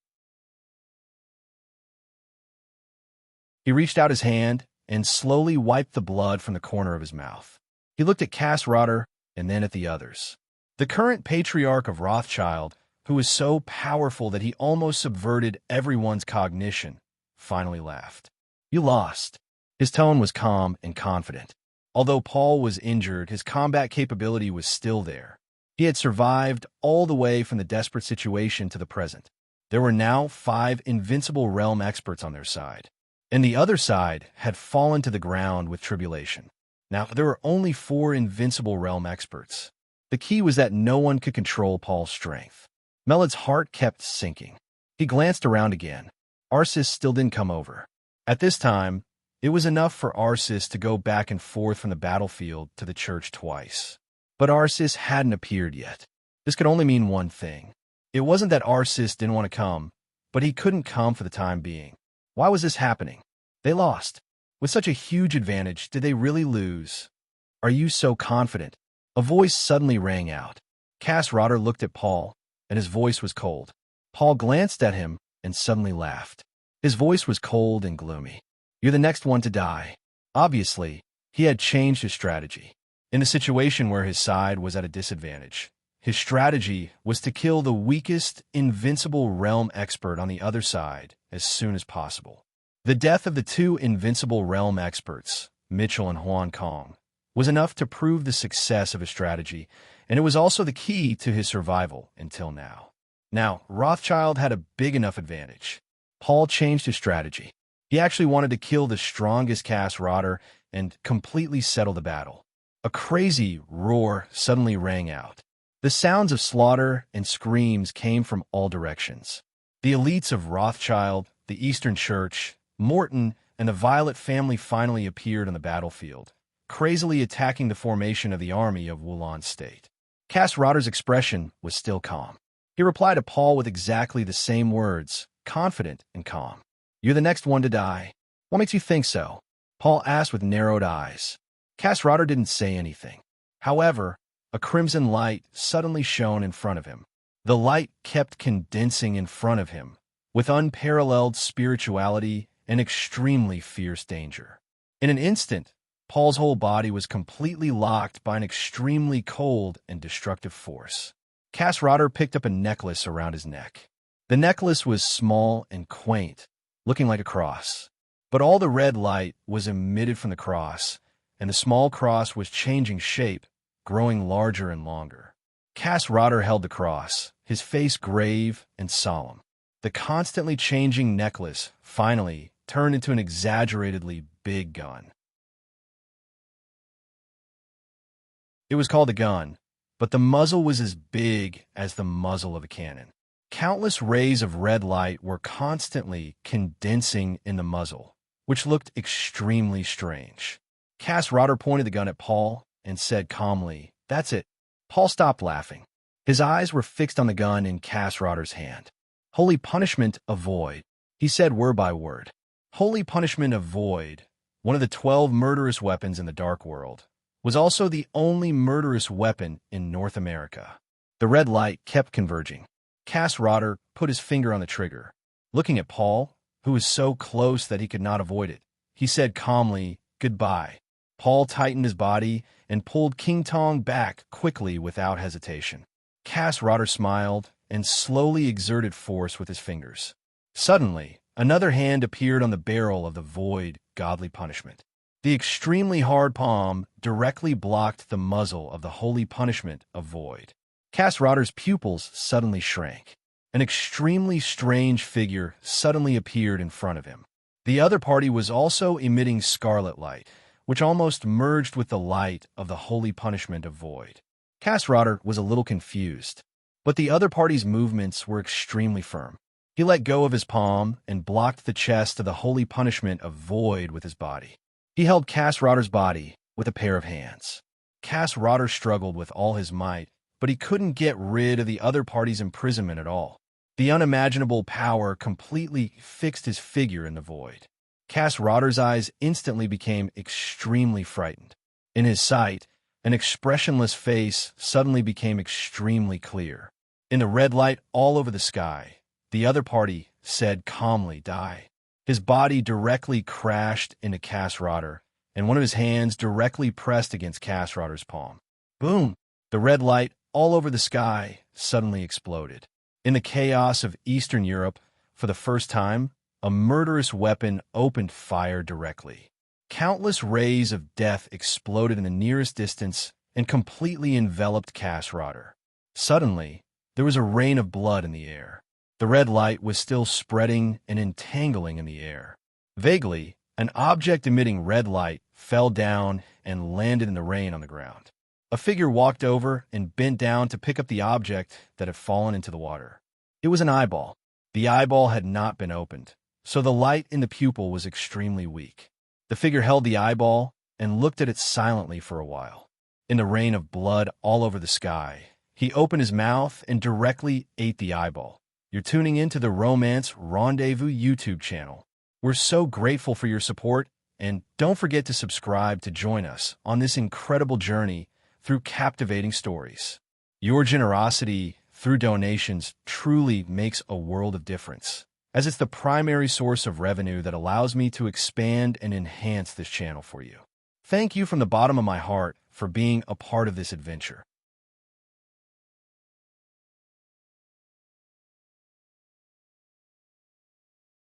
He reached out his hand and slowly wiped the blood from the corner of his mouth. He looked at Cassrotter and then at the others. The current patriarch of Rothschild, who was so powerful that he almost subverted everyone's cognition, finally laughed. "You lost." His tone was calm and confident. Although Paul was injured, his combat capability was still there. He had survived all the way from the desperate situation to the present. There were now 5 invincible realm experts on their side, and the other side had fallen to the ground with tribulation. Now, there were only 4 invincible realm experts. The key was that no one could control Paul's strength. Melad's heart kept sinking. He glanced around again. Arsis still didn't come over. At this time, it was enough for Arsis to go back and forth from the battlefield to the church twice. But Arsis hadn't appeared yet. This could only mean one thing. It wasn't that Arsis didn't want to come, but he couldn't come for the time being. Why was this happening? They lost. With such a huge advantage, did they really lose? "Are you so confident?" A voice suddenly rang out. Cassrotter looked at Paul, and his voice was cold. Paul glanced at him and suddenly laughed. His voice was cold and gloomy. "You're the next one to die." Obviously, he had changed his strategy. In a situation where his side was at a disadvantage, his strategy was to kill the weakest, invincible realm expert on the other side as soon as possible. The death of the 2 invincible realm experts, Mitchell and Huan Kong, was enough to prove the success of his strategy, and it was also the key to his survival until now. Now, Rothschild had a big enough advantage. Paul changed his strategy. He actually wanted to kill the strongest Cassrotter and completely settle the battle. A crazy roar suddenly rang out. The sounds of slaughter and screams came from all directions. The elites of Rothschild, the Eastern Church, Morton, and the Violet family finally appeared on the battlefield, crazily attacking the formation of the army of Wulan State. Cassrotter's expression was still calm. He replied to Paul with exactly the same words, confident and calm. "You're the next one to die." "What makes you think so?" Paul asked with narrowed eyes. Cassrotter didn't say anything. However, a crimson light suddenly shone in front of him. The light kept condensing in front of him, with unparalleled spirituality and extremely fierce danger. In an instant, Paul's whole body was completely locked by an extremely cold and destructive force. Cassrotter picked up a necklace around his neck. The necklace was small and quaint, looking like a cross. But all the red light was emitted from the cross, and the small cross was changing shape, growing larger and longer. Cassrotter held the cross, his face grave and solemn. The constantly changing necklace finally turned into an exaggeratedly big gun. It was called a gun, but the muzzle was as big as the muzzle of a cannon. Countless rays of red light were constantly condensing in the muzzle, which looked extremely strange. Cassrotter pointed the gun at Paul and said calmly, "That's it." Paul stopped laughing. His eyes were fixed on the gun in Cassrotter's hand. "Holy punishment of void," he said word by word. Holy punishment of void, one of the 12 murderous weapons in the Dark World, was also the only murderous weapon in North America. The red light kept converging. Cassrotter put his finger on the trigger. Looking at Paul, who was so close that he could not avoid it, he said calmly, "Goodbye." Paul tightened his body and pulled King Tong back quickly without hesitation. Cassrotter smiled and slowly exerted force with his fingers. Suddenly, another hand appeared on the barrel of the void godly punishment. The extremely hard palm directly blocked the muzzle of the holy punishment of void. Cassrotter's pupils suddenly shrank. An extremely strange figure suddenly appeared in front of him. The other party was also emitting scarlet light, which almost merged with the light of the holy punishment of void. Cassrotter was a little confused, but the other party's movements were extremely firm. He let go of his palm and blocked the chest of the holy punishment of void with his body. He held Cassrotter's body with a pair of hands. Cass Rotter struggled with all his might, but he couldn't get rid of the other party's imprisonment at all. The unimaginable power completely fixed his figure in the void. Cass Rotter's eyes instantly became extremely frightened. In his sight, an expressionless face suddenly became extremely clear. In the red light all over the sky, the other party said calmly, "Die." His body directly crashed into Cass Rotter, and one of his hands directly pressed against Cass Rotter's palm. Boom! The red light all over the sky suddenly exploded. In the chaos of Eastern Europe, for the first time, a murderous weapon opened fire directly. Countless rays of death exploded in the nearest distance and completely enveloped Cass Rotter. Suddenly, there was a rain of blood in the air. The red light was still spreading and entangling in the air. Vaguely, an object emitting red light fell down and landed in the rain on the ground. A figure walked over and bent down to pick up the object that had fallen into the water. It was an eyeball. The eyeball had not been opened, so the light in the pupil was extremely weak. The figure held the eyeball and looked at it silently for a while. In the rain of blood all over the sky, he opened his mouth and directly ate the eyeball. You're tuning into the Romance Rendezvous YouTube channel. We're so grateful for your support, and don't forget to subscribe to join us on this incredible journey through captivating stories. Your generosity through donations truly makes a world of difference, as it's the primary source of revenue that allows me to expand and enhance this channel for you. Thank you from the bottom of my heart for being a part of this adventure.